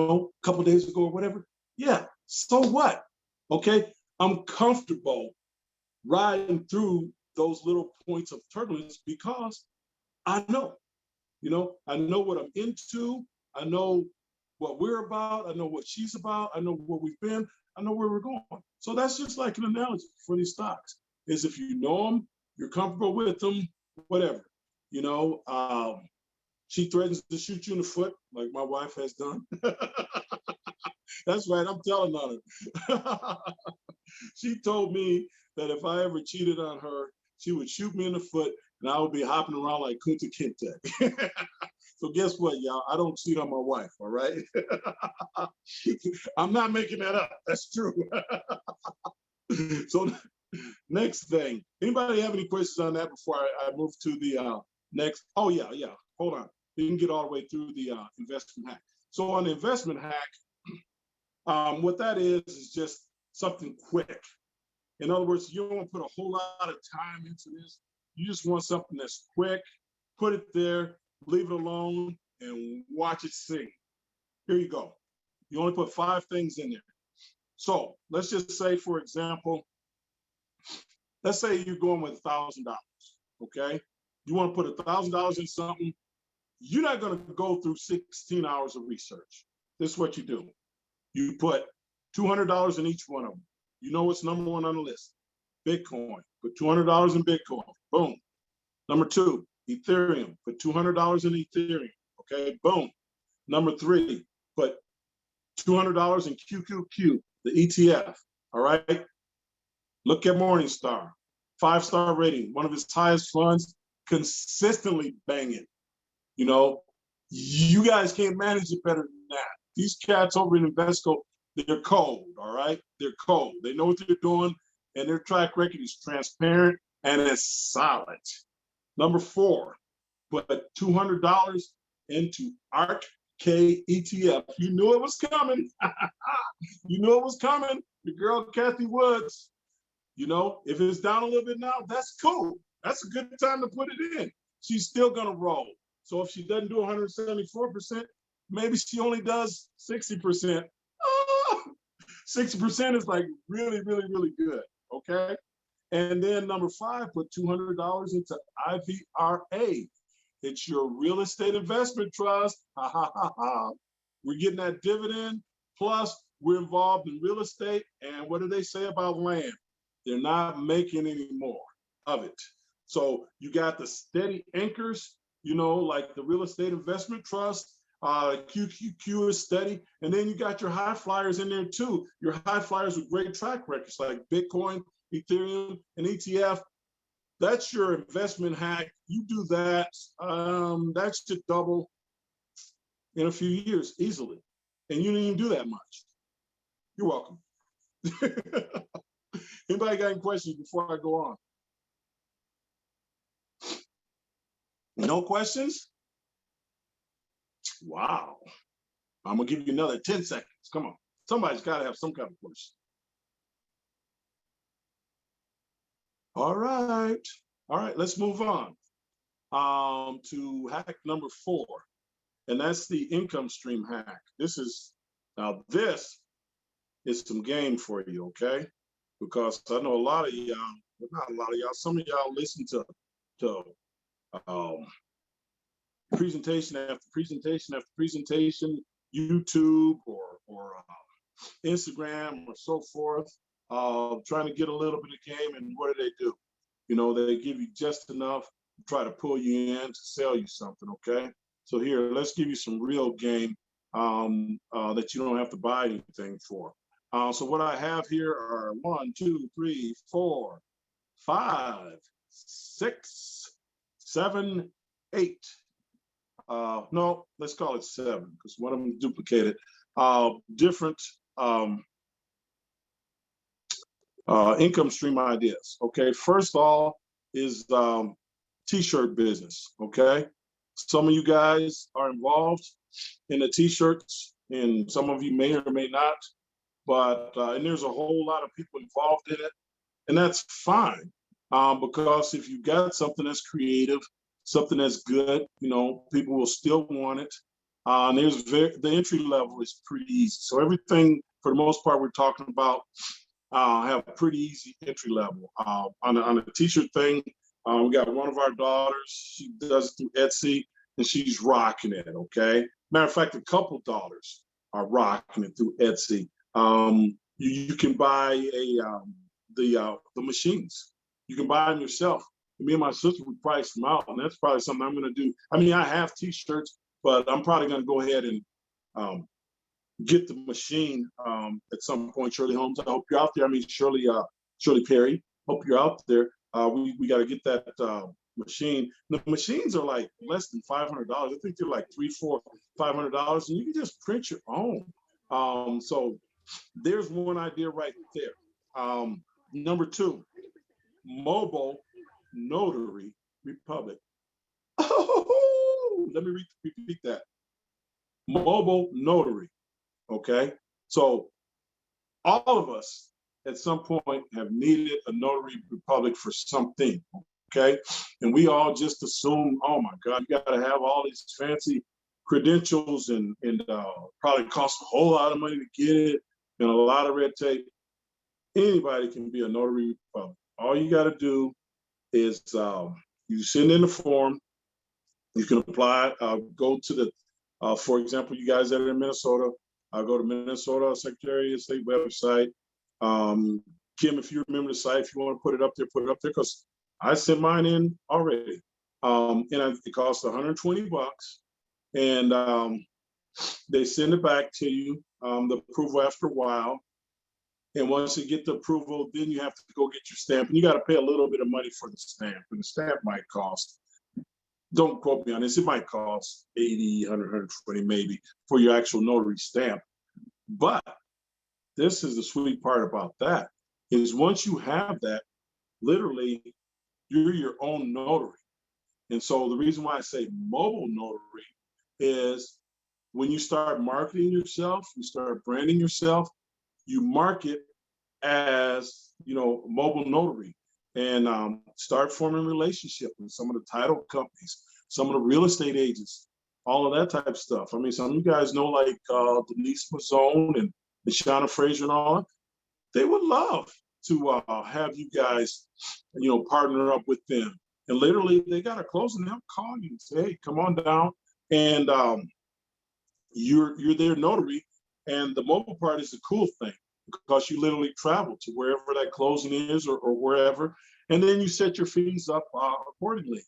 couple of days ago or whatever? Yeah, so what? Okay, I'm comfortable riding through those little points of turbulence because I know, I know what I'm into. I know what we're about. I know what she's about. I know where we've been. I know where we're going. So that's just like an analogy for these stocks, is if you know them, you're comfortable with them, whatever. She threatens to shoot you in the foot, like my wife has done. That's right, I'm telling on her. She told me that if I ever cheated on her, she would shoot me in the foot and I would be hopping around like Kunta Kinte. So guess what, y'all? I don't cheat on my wife, all right? I'm not making that up. That's true. So next thing, anybody have any questions on that before I move to the next? Oh, yeah. Hold on. We can get all the way through the investment hack. So on the investment hack, what that is just something quick. In other words, you don't want to put a whole lot of time into this. You just want something that's quick, put it there, leave it alone, and watch it sing. Here you go. You only put 5 things in there. So let's just say, for example, let's say you're going with $1,000, okay? You want to put $1,000 in something. You're not going to go through 16 hours of research. This is what you do. You put $200 in each one of them. You know what's number 1 on the list? Bitcoin. Put $200 in Bitcoin. Boom. Number 2, Ethereum. Put $200 in Ethereum. Okay, boom. Number 3, put $200 in QQQ, the ETF. All right. Look at Morningstar. 5-star rating, one of its highest funds, consistently banging. You guys can't manage it better than that. These cats over in Invesco, they're cold, all right? They're cold. They know what they're doing, and their track record is transparent and it's solid. Number 4, put $200 into ARK K ETF. You knew it was coming. You knew it was coming. The girl, Kathy Woods. If it's down a little bit now, that's cool. That's a good time to put it in. She's still going to roll. So if she doesn't do 174%, maybe she only does 60%. 60% is like really, really, really good, okay? And then number 5, put $200 into IVRA. It's your real estate investment trust. Ha ha ha ha. We're getting that dividend. Plus, we're involved in real estate. And what do they say about land? They're not making any more of it. So you got the steady anchors, you know, like the real estate investment trust. QQQ is steady. And then you got your high flyers in there too. Your high flyers with great track records like Bitcoin, Ethereum, and ETF. That's your investment hack. You do that, that should double in a few years easily. And you didn't even do that much. You're welcome. Anybody got any questions before I go on? No questions? Wow. I'm gonna give you another 10 seconds. Come on. Somebody's gotta have some kind of question. All right, let's move on to hack number 4. And that's the income stream hack. This is some game for you, okay? Because I know a lot of y'all, well, not a lot of y'all, some of y'all listen to presentation after presentation after presentation, YouTube or Instagram or so forth, trying to get a little bit of game. And what do? You know, they give you just enough to try to pull you in to sell you something, okay? So here, let's give you some real game that you don't have to buy anything for. So what I have here are 1, 2, 3, 4, 5, 6, 7, 8. No, let's call it 7 because one of them is duplicated. Different income stream ideas. Okay, first of all is t-shirt business. Okay, some of you guys are involved in the t-shirts, and some of you may or may not. But and there's a whole lot of people involved in it, and that's fine because if you got something that's creative, something that's good, you know, people will still want it. And the entry level is pretty easy. So everything, for the most part, we're talking about have a pretty easy entry level. On the t-shirt thing, we got one of our daughters. She does it through Etsy, and she's rocking it. Okay. Matter of fact, a couple daughters are rocking it through Etsy. You can buy the machines. You can buy them yourself. Me and my sister would price them out, and that's probably something I'm going to do. I mean, I have t-shirts, but I'm probably going to go ahead and get the machine at some point. Shirley Holmes, I hope you're out there. I mean, Shirley Perry, hope you're out there. We got to get that machine. The machines are like less than $500. I think they're like $300, $400, $500, and you can just print your own. So there's one idea right there. Number 2, mobile notary republic. Oh, let me repeat that. Mobile notary. Okay. So all of us at some point have needed a notary republic for something. Okay. And we all just assume, oh my God, you got to have all these fancy credentials and probably cost a whole lot of money to get it and a lot of red tape. Anybody can be a notary republic. All you got to do is you send in the form. You can apply. Go to the, for example, you guys that are in Minnesota, go to Minnesota Secretary of State website. Kim, if you remember the site, if you want to put it up there, because I sent mine in already. And it costs $120, and they send it back to you, the approval after a while. And once you get the approval, then you have to go get your stamp. And you got to pay a little bit of money for the stamp. And the stamp might cost, don't quote me on this, it might cost $80, $100, $120 maybe for your actual notary stamp. But this is the sweet part about that, is once you have that, literally, you're your own notary. And so the reason why I say mobile notary is when you start marketing yourself, you start branding yourself, you market as, you know, mobile notary, and start forming relationship with some of the title companies, some of the real estate agents, all of that type of stuff. I mean, some of you guys know, like Denise Mazzone and Shauna Frazier and all that. They would love to have you guys, you know, partner up with them And literally they got a closing, they'll call you and say, hey, come on down. And you're their notary. And the mobile part is the cool thing because you literally travel to wherever that closing is or wherever. And then you set your fees up accordingly.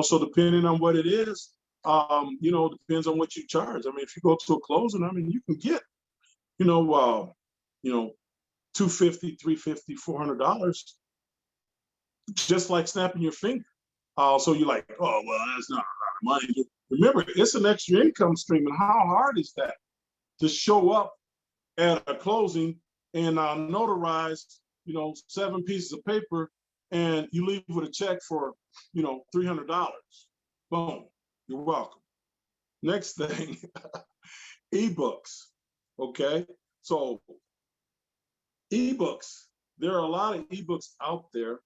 So depending on what it is, depends on what you charge. I mean, if you go to a closing, I mean, you can get, $250, $350, $400, just like snapping your finger. So you're like, oh, well, that's not a lot of money. Remember, it's an extra income stream. And how hard is that to show up at a closing and notarize, 7 pieces of paper, and you leave with a check for, $300. Boom, you're welcome. Next thing, ebooks. Okay, so ebooks. There are a lot of ebooks out there,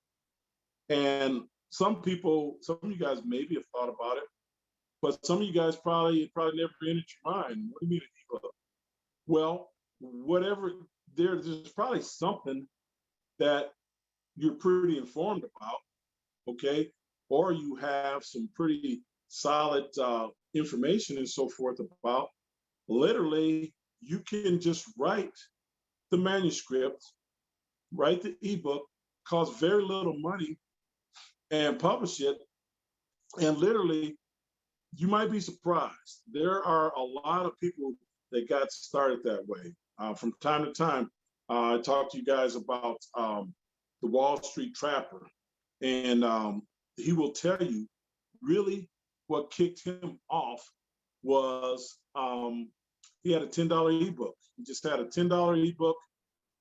and some of you guys maybe have thought about it, but some of you guys probably never entered your mind. What do you mean an ebook? Well, whatever, there's probably something that you're pretty informed about, okay? Or you have some pretty solid information and so forth about. Literally, you can just write the manuscript, write the ebook, cost very little money, and publish it. And literally, you might be surprised. There are a lot of people that got started that way. From time to time, I talk to you guys about the Wall Street Trapper, and he will tell you really what kicked him off was he had a $10 ebook. He just had a $10 ebook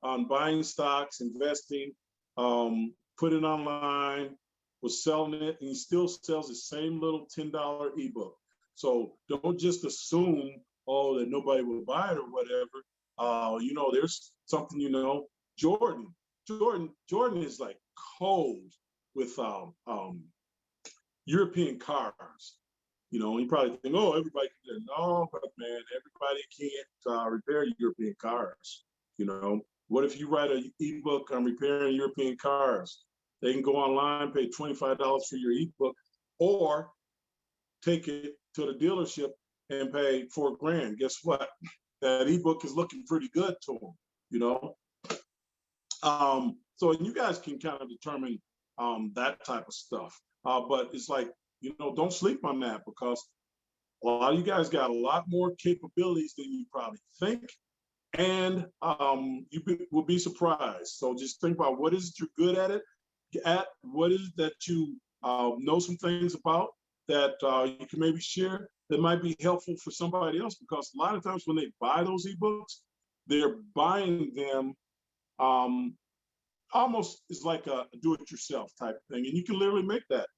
on buying stocks, investing, put it online, was selling it, and he still sells the same little $10 ebook. So don't just assume, that nobody will buy it or whatever. There's something, Jordan is like cold with European cars. You probably think, oh, everybody can. No, but man, everybody can't repair European cars. What if you write an ebook on repairing European cars? They can go online, pay $25 for your ebook, or take it to the dealership and pay $4,000. Guess what? That ebook is looking pretty good to them. So you guys can kind of determine that type of stuff. But it's like, don't sleep on that, because a lot of you guys got a lot more capabilities than you probably think. And will be surprised. So just think about what is it you're good at what is it that you know some things about that you can maybe share that might be helpful for somebody else, because a lot of times when they buy those ebooks, they're buying them almost is like a do-it-yourself type thing, and you can literally make that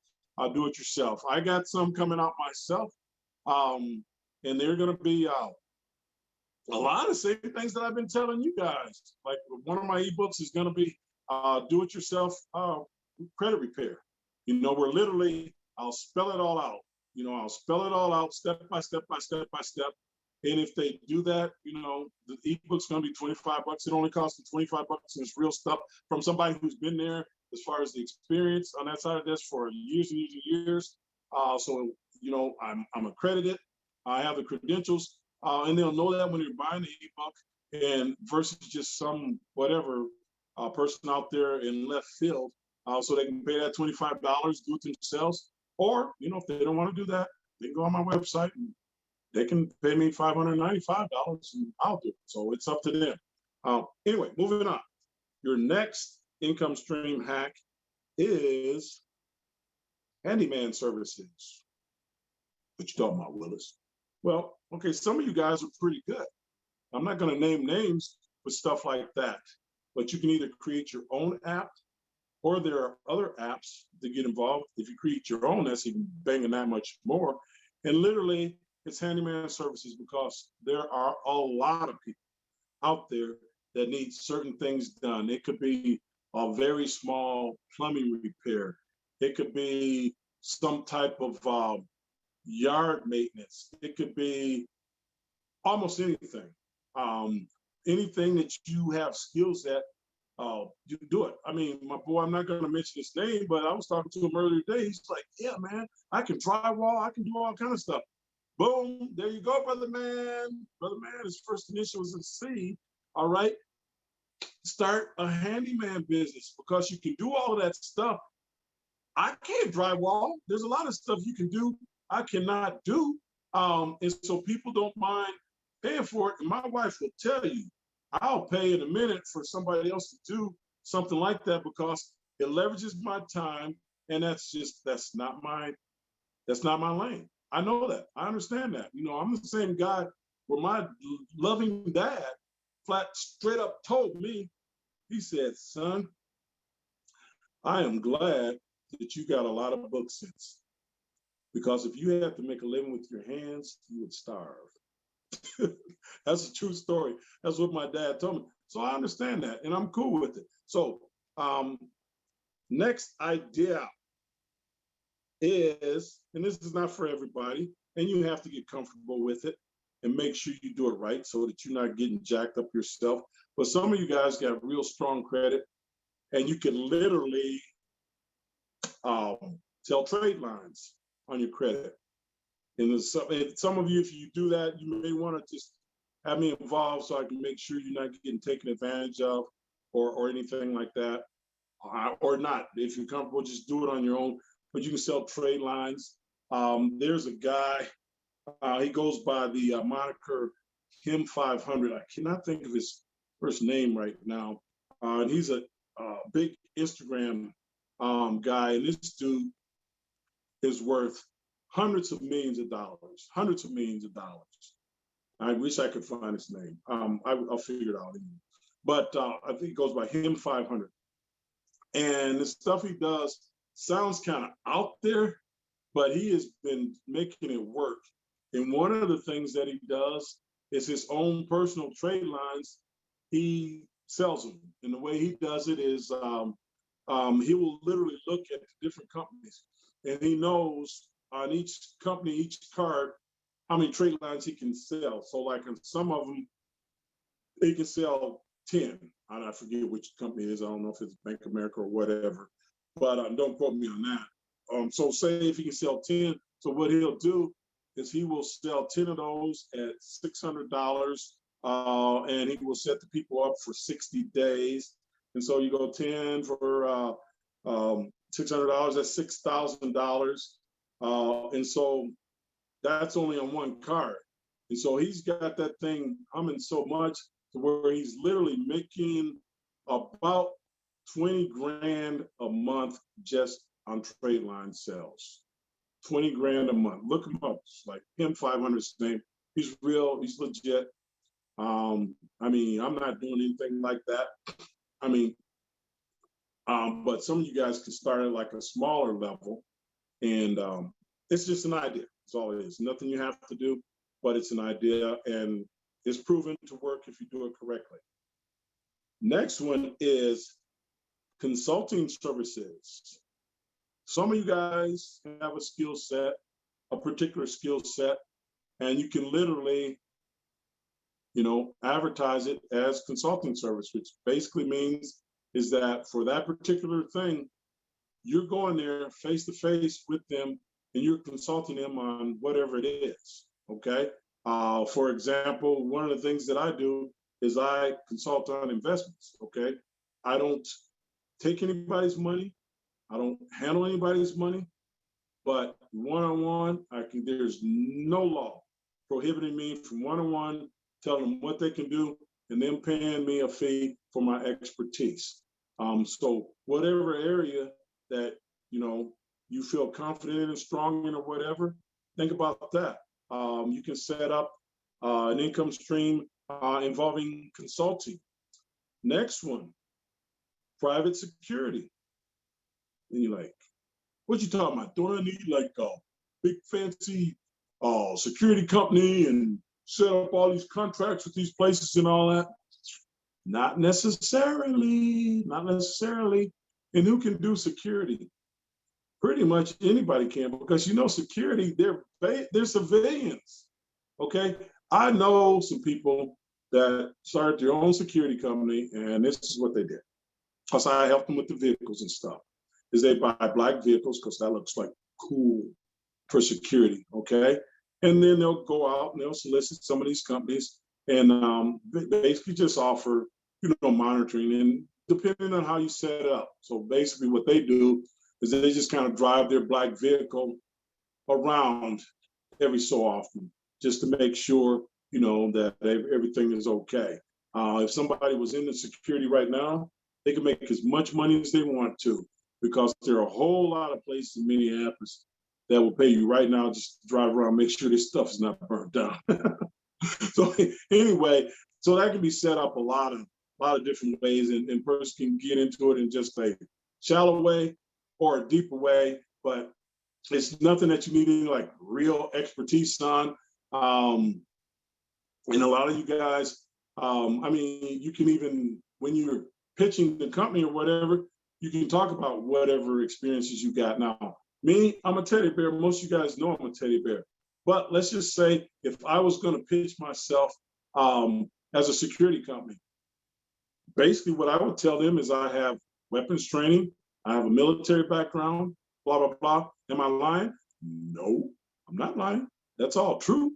do-it-yourself. I got some coming out myself, and they're going to be a lot of the same things that I've been telling you guys. Like one of my ebooks is going to be do-it-yourself credit repair. Where literally I'll spell it all out. I'll spell it all out step by step by step by step. And if they do that, the ebook's going to be $25. It only costs them $25, and it's real stuff from somebody who's been there as far as the experience on that side of this for years and years and years. So I'm accredited. I have the credentials, and they'll know that when you're buying the ebook, and versus just some whatever person out there in left field. So they can pay that $25, do it themselves, or if they don't want to do that, they can go on my website and they can pay me $595 and I'll do it. So it's up to them. Anyway, moving on. Your next income stream hack is handyman services. What you talking about, Willis? Well, okay, some of you guys are pretty good. I'm not going to name names with stuff like that, but you can either create your own app, or there are other apps to get involved. If you create your own, that's even banging that much more. And literally, it's handyman services, because there are a lot of people out there that need certain things done. It could be a very small plumbing repair. It could be some type of yard maintenance. It could be almost anything. Anything that you have skills at you do it. I mean, my boy, I'm not going to mention his name, but I was talking to him earlier today. He's like, yeah, man, I can drywall, I can do all kind of stuff. Boom, there you go, brother man. Brother man, his first initial was a C. All right. Start a handyman business because you can do all of that stuff. I can't drywall. There's a lot of stuff you can do I cannot do. And so people don't mind paying for it. And my wife will tell you, I'll pay in a minute for somebody else to do something like that because it leverages my time. And that's not my lane. I know that. I understand that. You know, I'm the same guy where my loving dad flat straight up told me, he said, son, I am glad that you got a lot of book sense because if you had to make a living with your hands, you would starve. That's a true story. That's what my dad told me. So I understand that and I'm cool with it. So next idea is, and this is not for everybody, and you have to get comfortable with it and make sure you do it right so that you're not getting jacked up yourself. But some of you guys got real strong credit and you can literally sell trade lines on your credit. And some of you, if you do that, you may want to just have me involved so I can make sure you're not getting taken advantage of or anything like that, or not. If you're comfortable, just do it on your own. But you can sell trade lines. There's a guy, he goes by the moniker Him 500. I cannot think of his first name right now. And he's a big Instagram guy, and this dude is worth hundreds of millions of dollars. I wish I could find his name. I'll figure it out. But I think it goes by Him 500. And the stuff he does sounds kind of out there, but he has been making it work. And one of the things that he does is his own personal trade lines. He sells them. And the way he does it is he will literally look at the different companies and he knows on each company, each card, how many trade lines he can sell. So like on some of them, he can sell 10. I forget which company it is. I don't know if it's Bank of America or whatever, but don't quote me on that. So say if he can sell 10, so what he'll do is he will sell 10 of those at $600 and he will set the people up for 60 days. And so you go 10 for $600, that's $6,000. And so that's only on one card. And so he's got that thing humming so much to where he's literally making about 20 grand a month just on trade line sales. 20 grand a month. Look him up. It's like Him 500's name. He's real. He's legit. I mean, I'm not doing anything like that. I mean, but some of you guys can start at like a smaller level, and it's just an idea. That's all it is. Nothing you have to do, but it's an idea, and it's proven to work if you do it correctly. Next one is consulting services. Some of you guys have a skill set, a particular skill set, and you can literally, advertise it as consulting service, which basically means is that for that particular thing, you're going there face to face with them and you're consulting them on whatever it is, okay? For example, one of the things that I do is I consult on investments, okay? I don't take anybody's money. I don't handle anybody's money, but one-on-one, there's no law prohibiting me from one-on-one telling them what they can do and then paying me a fee for my expertise. So whatever area that, you feel confident in and strong in or whatever, think about that. You can set up an income stream involving consulting. Next one, private security. And you're like, what you talking about? Don't I need like a big fancy security company and set up all these contracts with these places and all that? Not necessarily. And who can do security? Pretty much anybody can, because security, they're civilians. Okay. I know some people that started their own security company, and this is what they did. plus I help them with the vehicles and stuff, is they buy black vehicles because that looks like cool for security, okay? And then they'll go out and they'll solicit some of these companies and basically just offer, monitoring and depending on how you set it up. So basically what they do is they just kind of drive their black vehicle around every so often just to make sure, that everything is okay. If somebody was in the security right now, they can make as much money as they want to because there are a whole lot of places in Minneapolis that will pay you right now just to drive around, make sure this stuff is not burnt down. So anyway, so that can be set up a lot of different ways, and person can get into it in just a shallow way or a deeper way, but it's nothing that you need any like real expertise on. And a lot of you guys, you can even, when you're pitching the company or whatever, you can talk about whatever experiences you got. Now, me, I'm a teddy bear. Most of you guys know I'm a teddy bear. But let's just say if I was going to pitch myself as a security company, basically what I would tell them is I have weapons training, I have a military background, blah, blah, blah. Am I lying? No, I'm not lying. That's all true.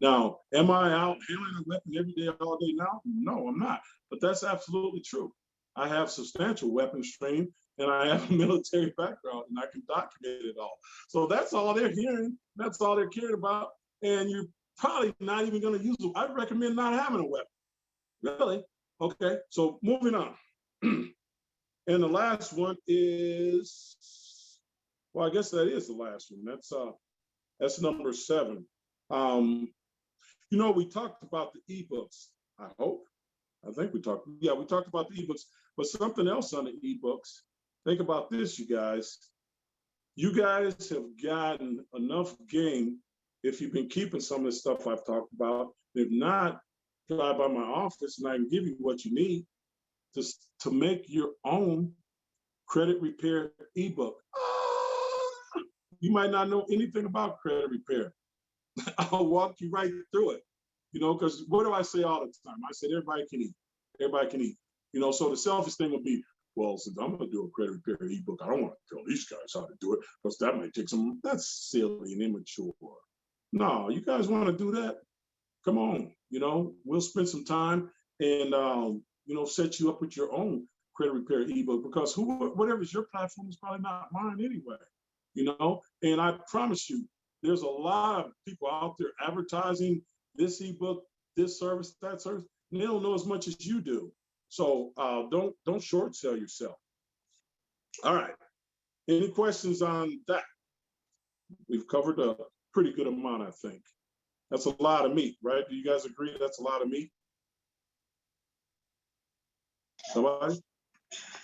Now, am I out handling a weapon every day, all day now? No, I'm not. But that's absolutely true. I have substantial weapons training and I have a military background and I can document it all. So that's all they're hearing. That's all they're caring about. And you're probably not even going to use them. I'd recommend not having a weapon. Really? Okay, so moving on. And the last one is, well, I guess that is the last one. That's number 7. We talked about the ebooks, I hope. I think we talked about the ebooks, but something else on the ebooks. Think about this, you guys. You guys have gotten enough game if you've been keeping some of the stuff I've talked about. If not, drive by my office and I can give you what you need to make your own credit repair ebook. You might not know anything about credit repair. I'll walk you right through it, because what do I say all the time? I said, everybody can eat. Everybody can eat. So the selfish thing would be, well, since I'm going to do a credit repair ebook, I don't want to tell these guys how to do it because that might take that's silly and immature. No, you guys want to do that? Come on, we'll spend some time and, set you up with your own credit repair ebook because whatever's your platform is probably not mine anyway, and I promise you, there's a lot of people out there advertising this ebook, this service, that service, and they don't know as much as you do. So don't short sell yourself. All right. Any questions on that? We've covered a pretty good amount, I think. That's a lot of meat, right? Do you guys agree that's a lot of meat? Somebody?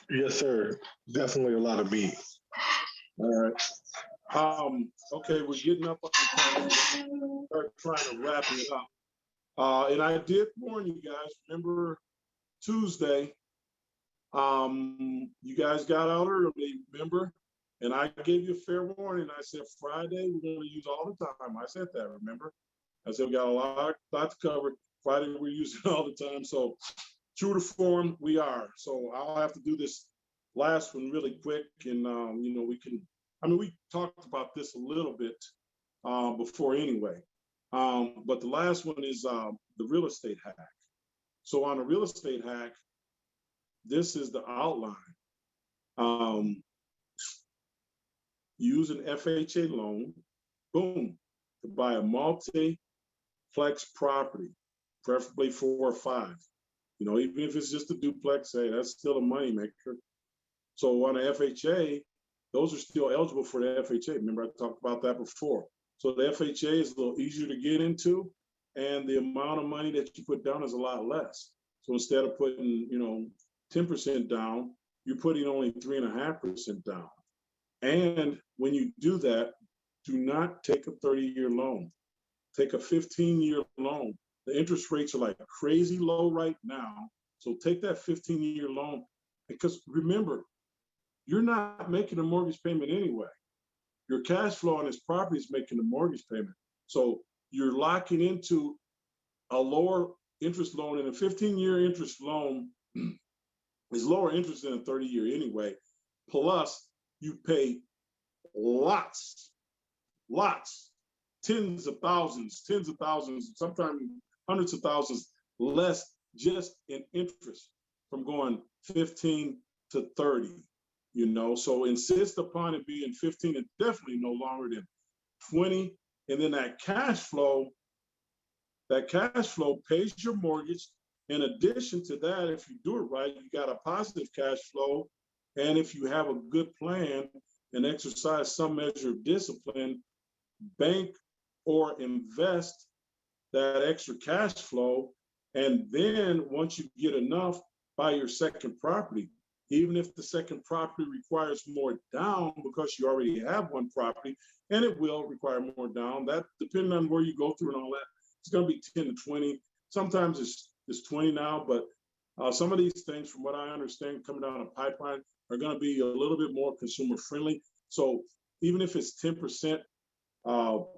Yes, sir. Definitely a lot of meat. All right. Okay, we're getting up on time. Start trying to wrap it up. And I did warn you guys, remember Tuesday, you guys got out early, remember? And I gave you a fair warning. I said, Friday, we're going to use all the time. I said that, remember? I said, we got a lot to cover. Friday, we're using all the time. So true to form, we are. So I'll have to do this last one really quick. And, we talked about this a little bit before anyway. But the last one is the real estate hack. So on a real estate hack, this is the outline. Use an FHA loan, boom, to buy a multi-plex property, preferably 4 or 5. Even if it's just a duplex, hey, that's still a moneymaker. So on a FHA, those are still eligible for the FHA. Remember, I talked about that before. So the FHA is a little easier to get into, and the amount of money that you put down is a lot less. So instead of putting, 10% down, you're putting only 3.5% down. And when you do that, do not take a 30-year loan. Take a 15-year loan. The interest rates are like crazy low right now. So take that 15-year loan because remember, you're not making a mortgage payment anyway. Your cash flow on this property is making the mortgage payment. So you're locking into a lower interest loan, and a 15-year interest loan It's lower interest than a 30-year anyway. Plus, you pay lots, tens of thousands, sometimes hundreds of thousands less just in interest from going 15 to 30, you know? So insist upon it being 15 and definitely no longer than 20. And then that cash flow pays your mortgage. In addition to that, if you do it right, you got a positive cash flow. And if you have a good plan and exercise some measure of discipline, bank or invest that extra cash flow. And then once you get enough, buy your second property. Even if the second property requires more down because you already have one property, and it will require more down, that depending on where you go through and all that, it's going to be 10 to 20. Sometimes it's 20 now, but some of these things, from what I understand, coming down a pipeline are going to be a little bit more consumer friendly. So even if it's 10%,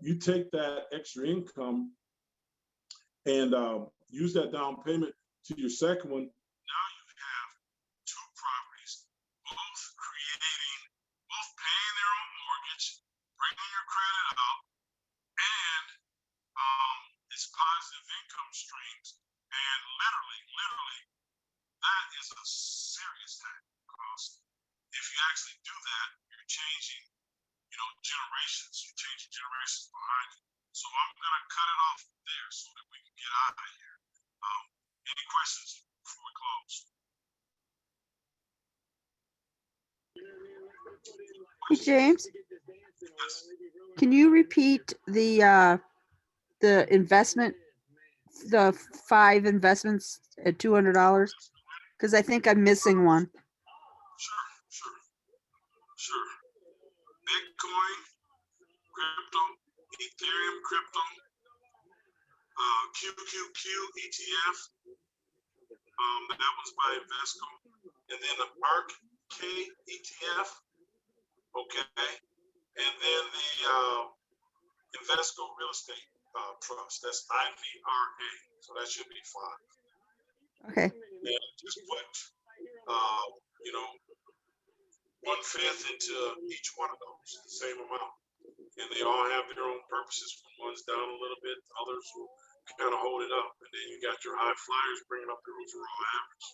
you take that extra income and use that down payment to your second one. Now you have two properties, both paying their own mortgage, bringing your credit up, and it's positive income streams. And literally, that is a serious thing, because if you actually do that, you're changing, generations. You're changing generations behind you. So I'm gonna cut it off there so that we can get out of here. Any questions before we close? Hey, James, Yes. can you repeat the investment, the 5 investments at $200? Because I think I'm missing one. Sure. Bitcoin, crypto, Ethereum, crypto, QQQ ETF. That was by Invesco, and then the ARK-K ETF. Okay, and then the Invesco Real Estate Trust. That's IVRA. So that should be 5. Okay. And just put, 1/5 into each one of those, the same amount. And they all have their own purposes. One's down a little bit, others will kind of hold it up. And then you got your high flyers bringing up your overall average.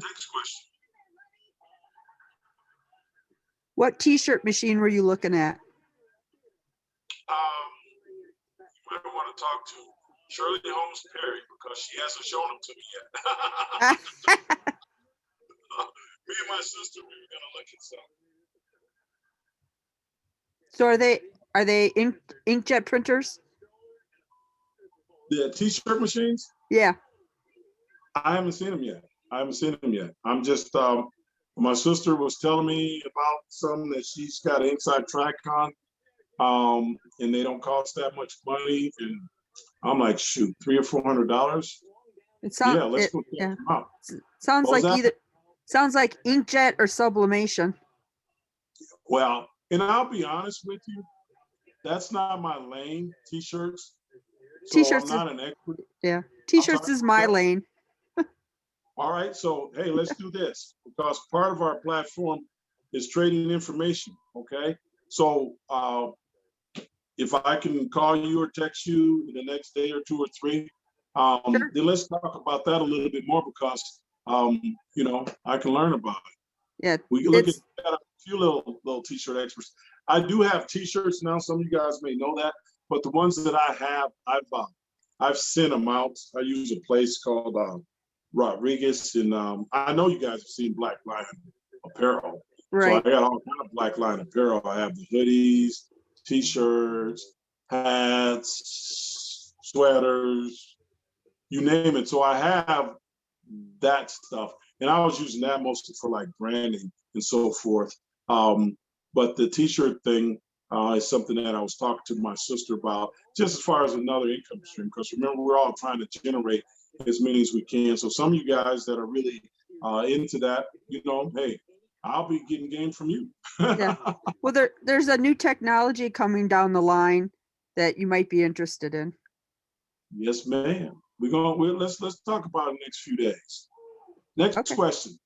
Next question. What t-shirt machine were you looking at? You might want to talk to Shirley Holmes Perry, because she hasn't shown them to me yet. Me and my sister, we were gonna look at some. So are they inkjet printers? The t-shirt machines? Yeah. I haven't seen them yet. I'm just, my sister was telling me about some that she's got an inside track on, and they don't cost that much money. And I'm like, shoot, $300 or $400. It sounds, Yeah, let's go check yeah. them out. Sounds What was like that? sounds like inkjet or sublimation. Well, and I'll be honest with you, that's not my lane, t-shirts. So T-shirts I'm not an expert. Yeah. T-shirts sorry. is my Yep. lane. All right, so hey, let's do this, because part of our platform is trading information, okay? So if I can call you or text you in the next day or 2 or 3, Sure. then let's talk about that a little bit more, because I can learn about it. Yeah. We can look at a few little t-shirt experts. I do have t-shirts now. Some of you guys may know that, but the ones that I have, I've sent them out. I use a place called Rodriguez, and I know you guys have seen Black Lion apparel. Right. So I got all kind of Black Lion apparel. I have the hoodies, t-shirts, hats, sweaters, you name it. So I have that stuff, and I was using that mostly for like branding and so forth. But the t-shirt thing is something that I was talking to my sister about, just as far as another income stream, because remember, we're all trying to generate as many as we can. So some of you guys that are really into that, hey, I'll be getting game from you. Yeah. Well, there's a new technology coming down the line that you might be interested in. Yes, ma'am. let's talk about it in the next few days. Next Okay. question.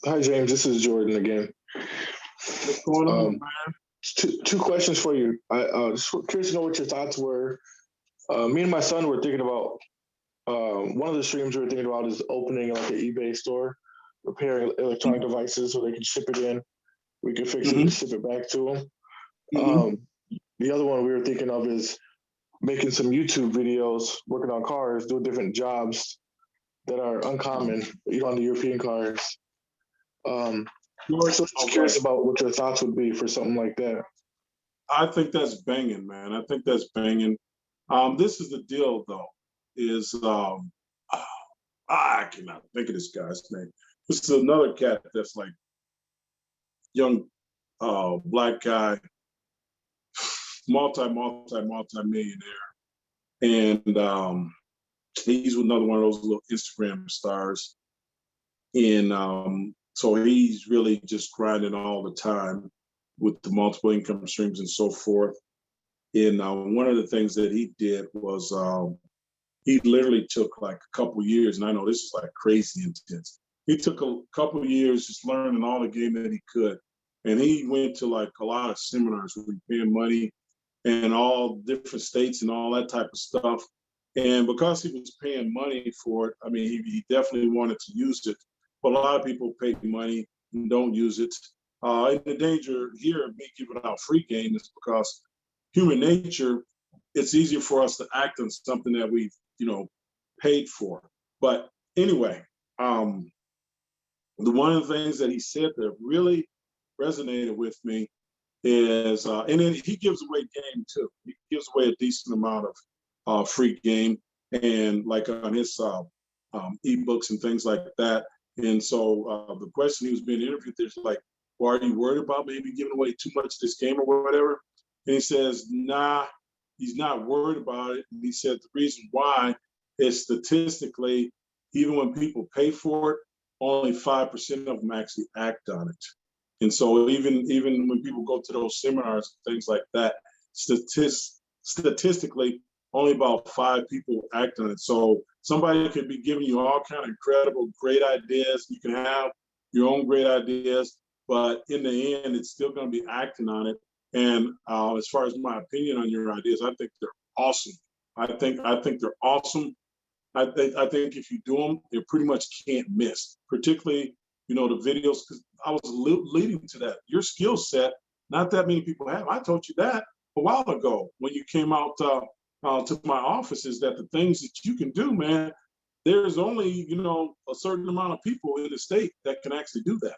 Hi, James. This is Jordan again. What's going on, man? Two questions for you. I just curious to know what your thoughts were. Me and my son were thinking about one of the streams we were thinking about is opening like an eBay store, repairing electronic devices so they can ship it in. We can fix it and ship it back to them. The other one we were thinking of is making some YouTube videos, working on cars, doing different jobs that are uncommon, on the European cars. So just curious about what your thoughts would be for something like that. I think that's banging, man. I think that's banging. This is the deal, though, is I cannot think of this guy's name. This is another cat that's like young black guy, multi-millionaire. And he's another one of those little Instagram stars. And so he's really just grinding all the time with the multiple income streams and so forth. And one of the things that he did was he literally took like a couple years, and I know this is like crazy intense. He took a couple years just learning all the game that he could. And he went to like a lot of seminars where he paid money and all different states and all that type of stuff. And because he was paying money for it, I mean, he definitely wanted to use it. But a lot of people pay money and don't use it. And the danger here of me giving out free game is because human nature, it's easier for us to act on something that we've, paid for. But anyway, one of the things that he said that really resonated with me is, and then he gives away game too. He gives away a decent amount of free game, and like on his ebooks and things like that. And so the question he was being interviewed, there's like, well, are you worried about maybe giving away too much of this game or whatever? And he says, nah, he's not worried about it. And he said the reason why is statistically, even when people pay for it, only 5% of them actually act on it. And so even when people go to those seminars and things like that, statistically, only about 5 people act on it. So somebody could be giving you all kind of incredible, great ideas. You can have your own great ideas, but in the end, it's still going to be acting on it. And as far as my opinion on your ideas, I think they're awesome. I think they're awesome. I think if you do them, they pretty much can't miss. Particularly, the videos, because I was leading to that. Your skill set, not that many people have. I told you that a while ago when you came out to my office, is that the things that you can do, man, there's only a certain amount of people in the state that can actually do that.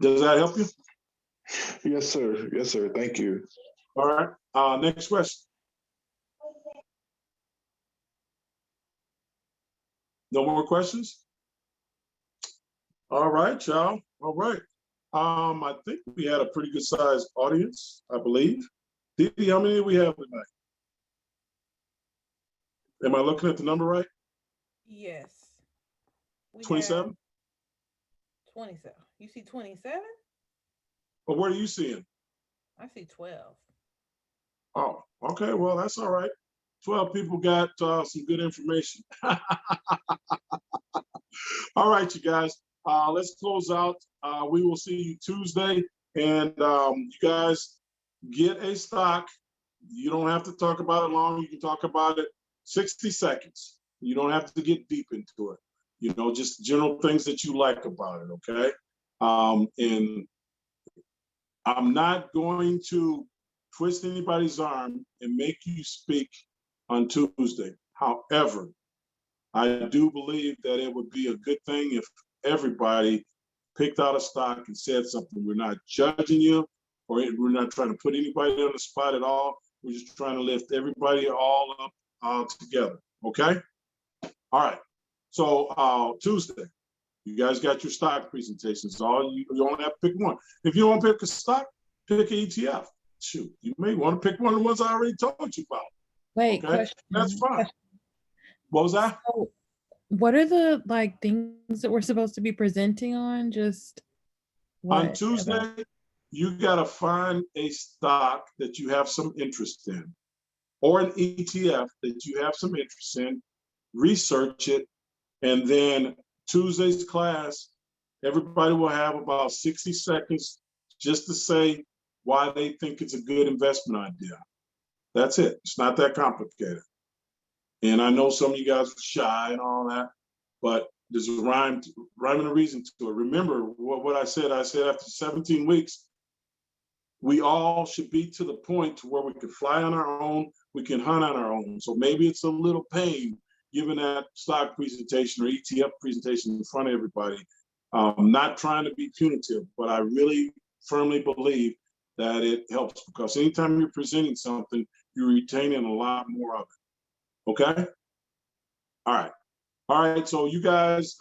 Does that help you? Yes, sir. Yes, sir. Thank you. All right. Next question. No more questions? All right, y'all. All right. I think we had a pretty good sized audience, I believe. Didi, how many do we have tonight? Am I looking at the number right? Yes. 27? 27. You see 27? Or what are you seeing? I see 12. Oh, okay. Well, that's all right. 12 people got some good information. All right, you guys. Let's close out. We will see you Tuesday. And you guys get a stock. You don't have to talk about it long. You can talk about it 60 seconds. You don't have to get deep into it. Just general things that you like about it, okay? And I'm not going to twist anybody's arm and make you speak on Tuesday. However, I do believe that it would be a good thing if everybody picked out a stock and said something. We're not judging you, or we're not trying to put anybody on the spot at all. We're just trying to lift everybody all up together, okay? All right, so Tuesday, you guys got your stock presentations. You only have to pick one. If you don't pick a stock, pick an ETF. Shoot, you may want to pick one of the ones I already told you about. Wait, Okay, question. that's fine. What was that? So, what are the things that we're supposed to be presenting on? Just what? On Tuesday, you got to find a stock that you have some interest in. or an ETF that you have some interest in, research it, and then Tuesday's class, everybody will have about 60 seconds just to say why they think it's a good investment idea. That's it. It's not that complicated. And I know some of you guys are shy and all that, but there's a rhyme and a reason to it. Remember what I said after 17 weeks, we all should be to the point to where we can fly on our own, we can hunt on our own. So maybe it's a little pain giving that stock presentation or ETF presentation in front of everybody. Not trying to be punitive, but I really firmly believe that it helps, because anytime you're presenting something, you're retaining a lot more of it. Okay? All right. All right. So you guys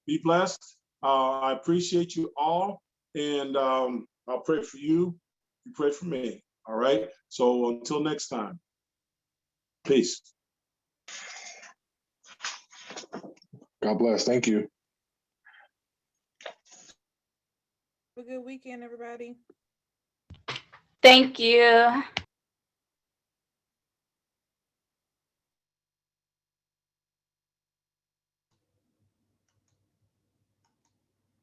be blessed. I appreciate you all. And I'll pray for you. You pray for me. All right. So until next time. Peace. God bless. Thank you. Have a good weekend, everybody. Thank you.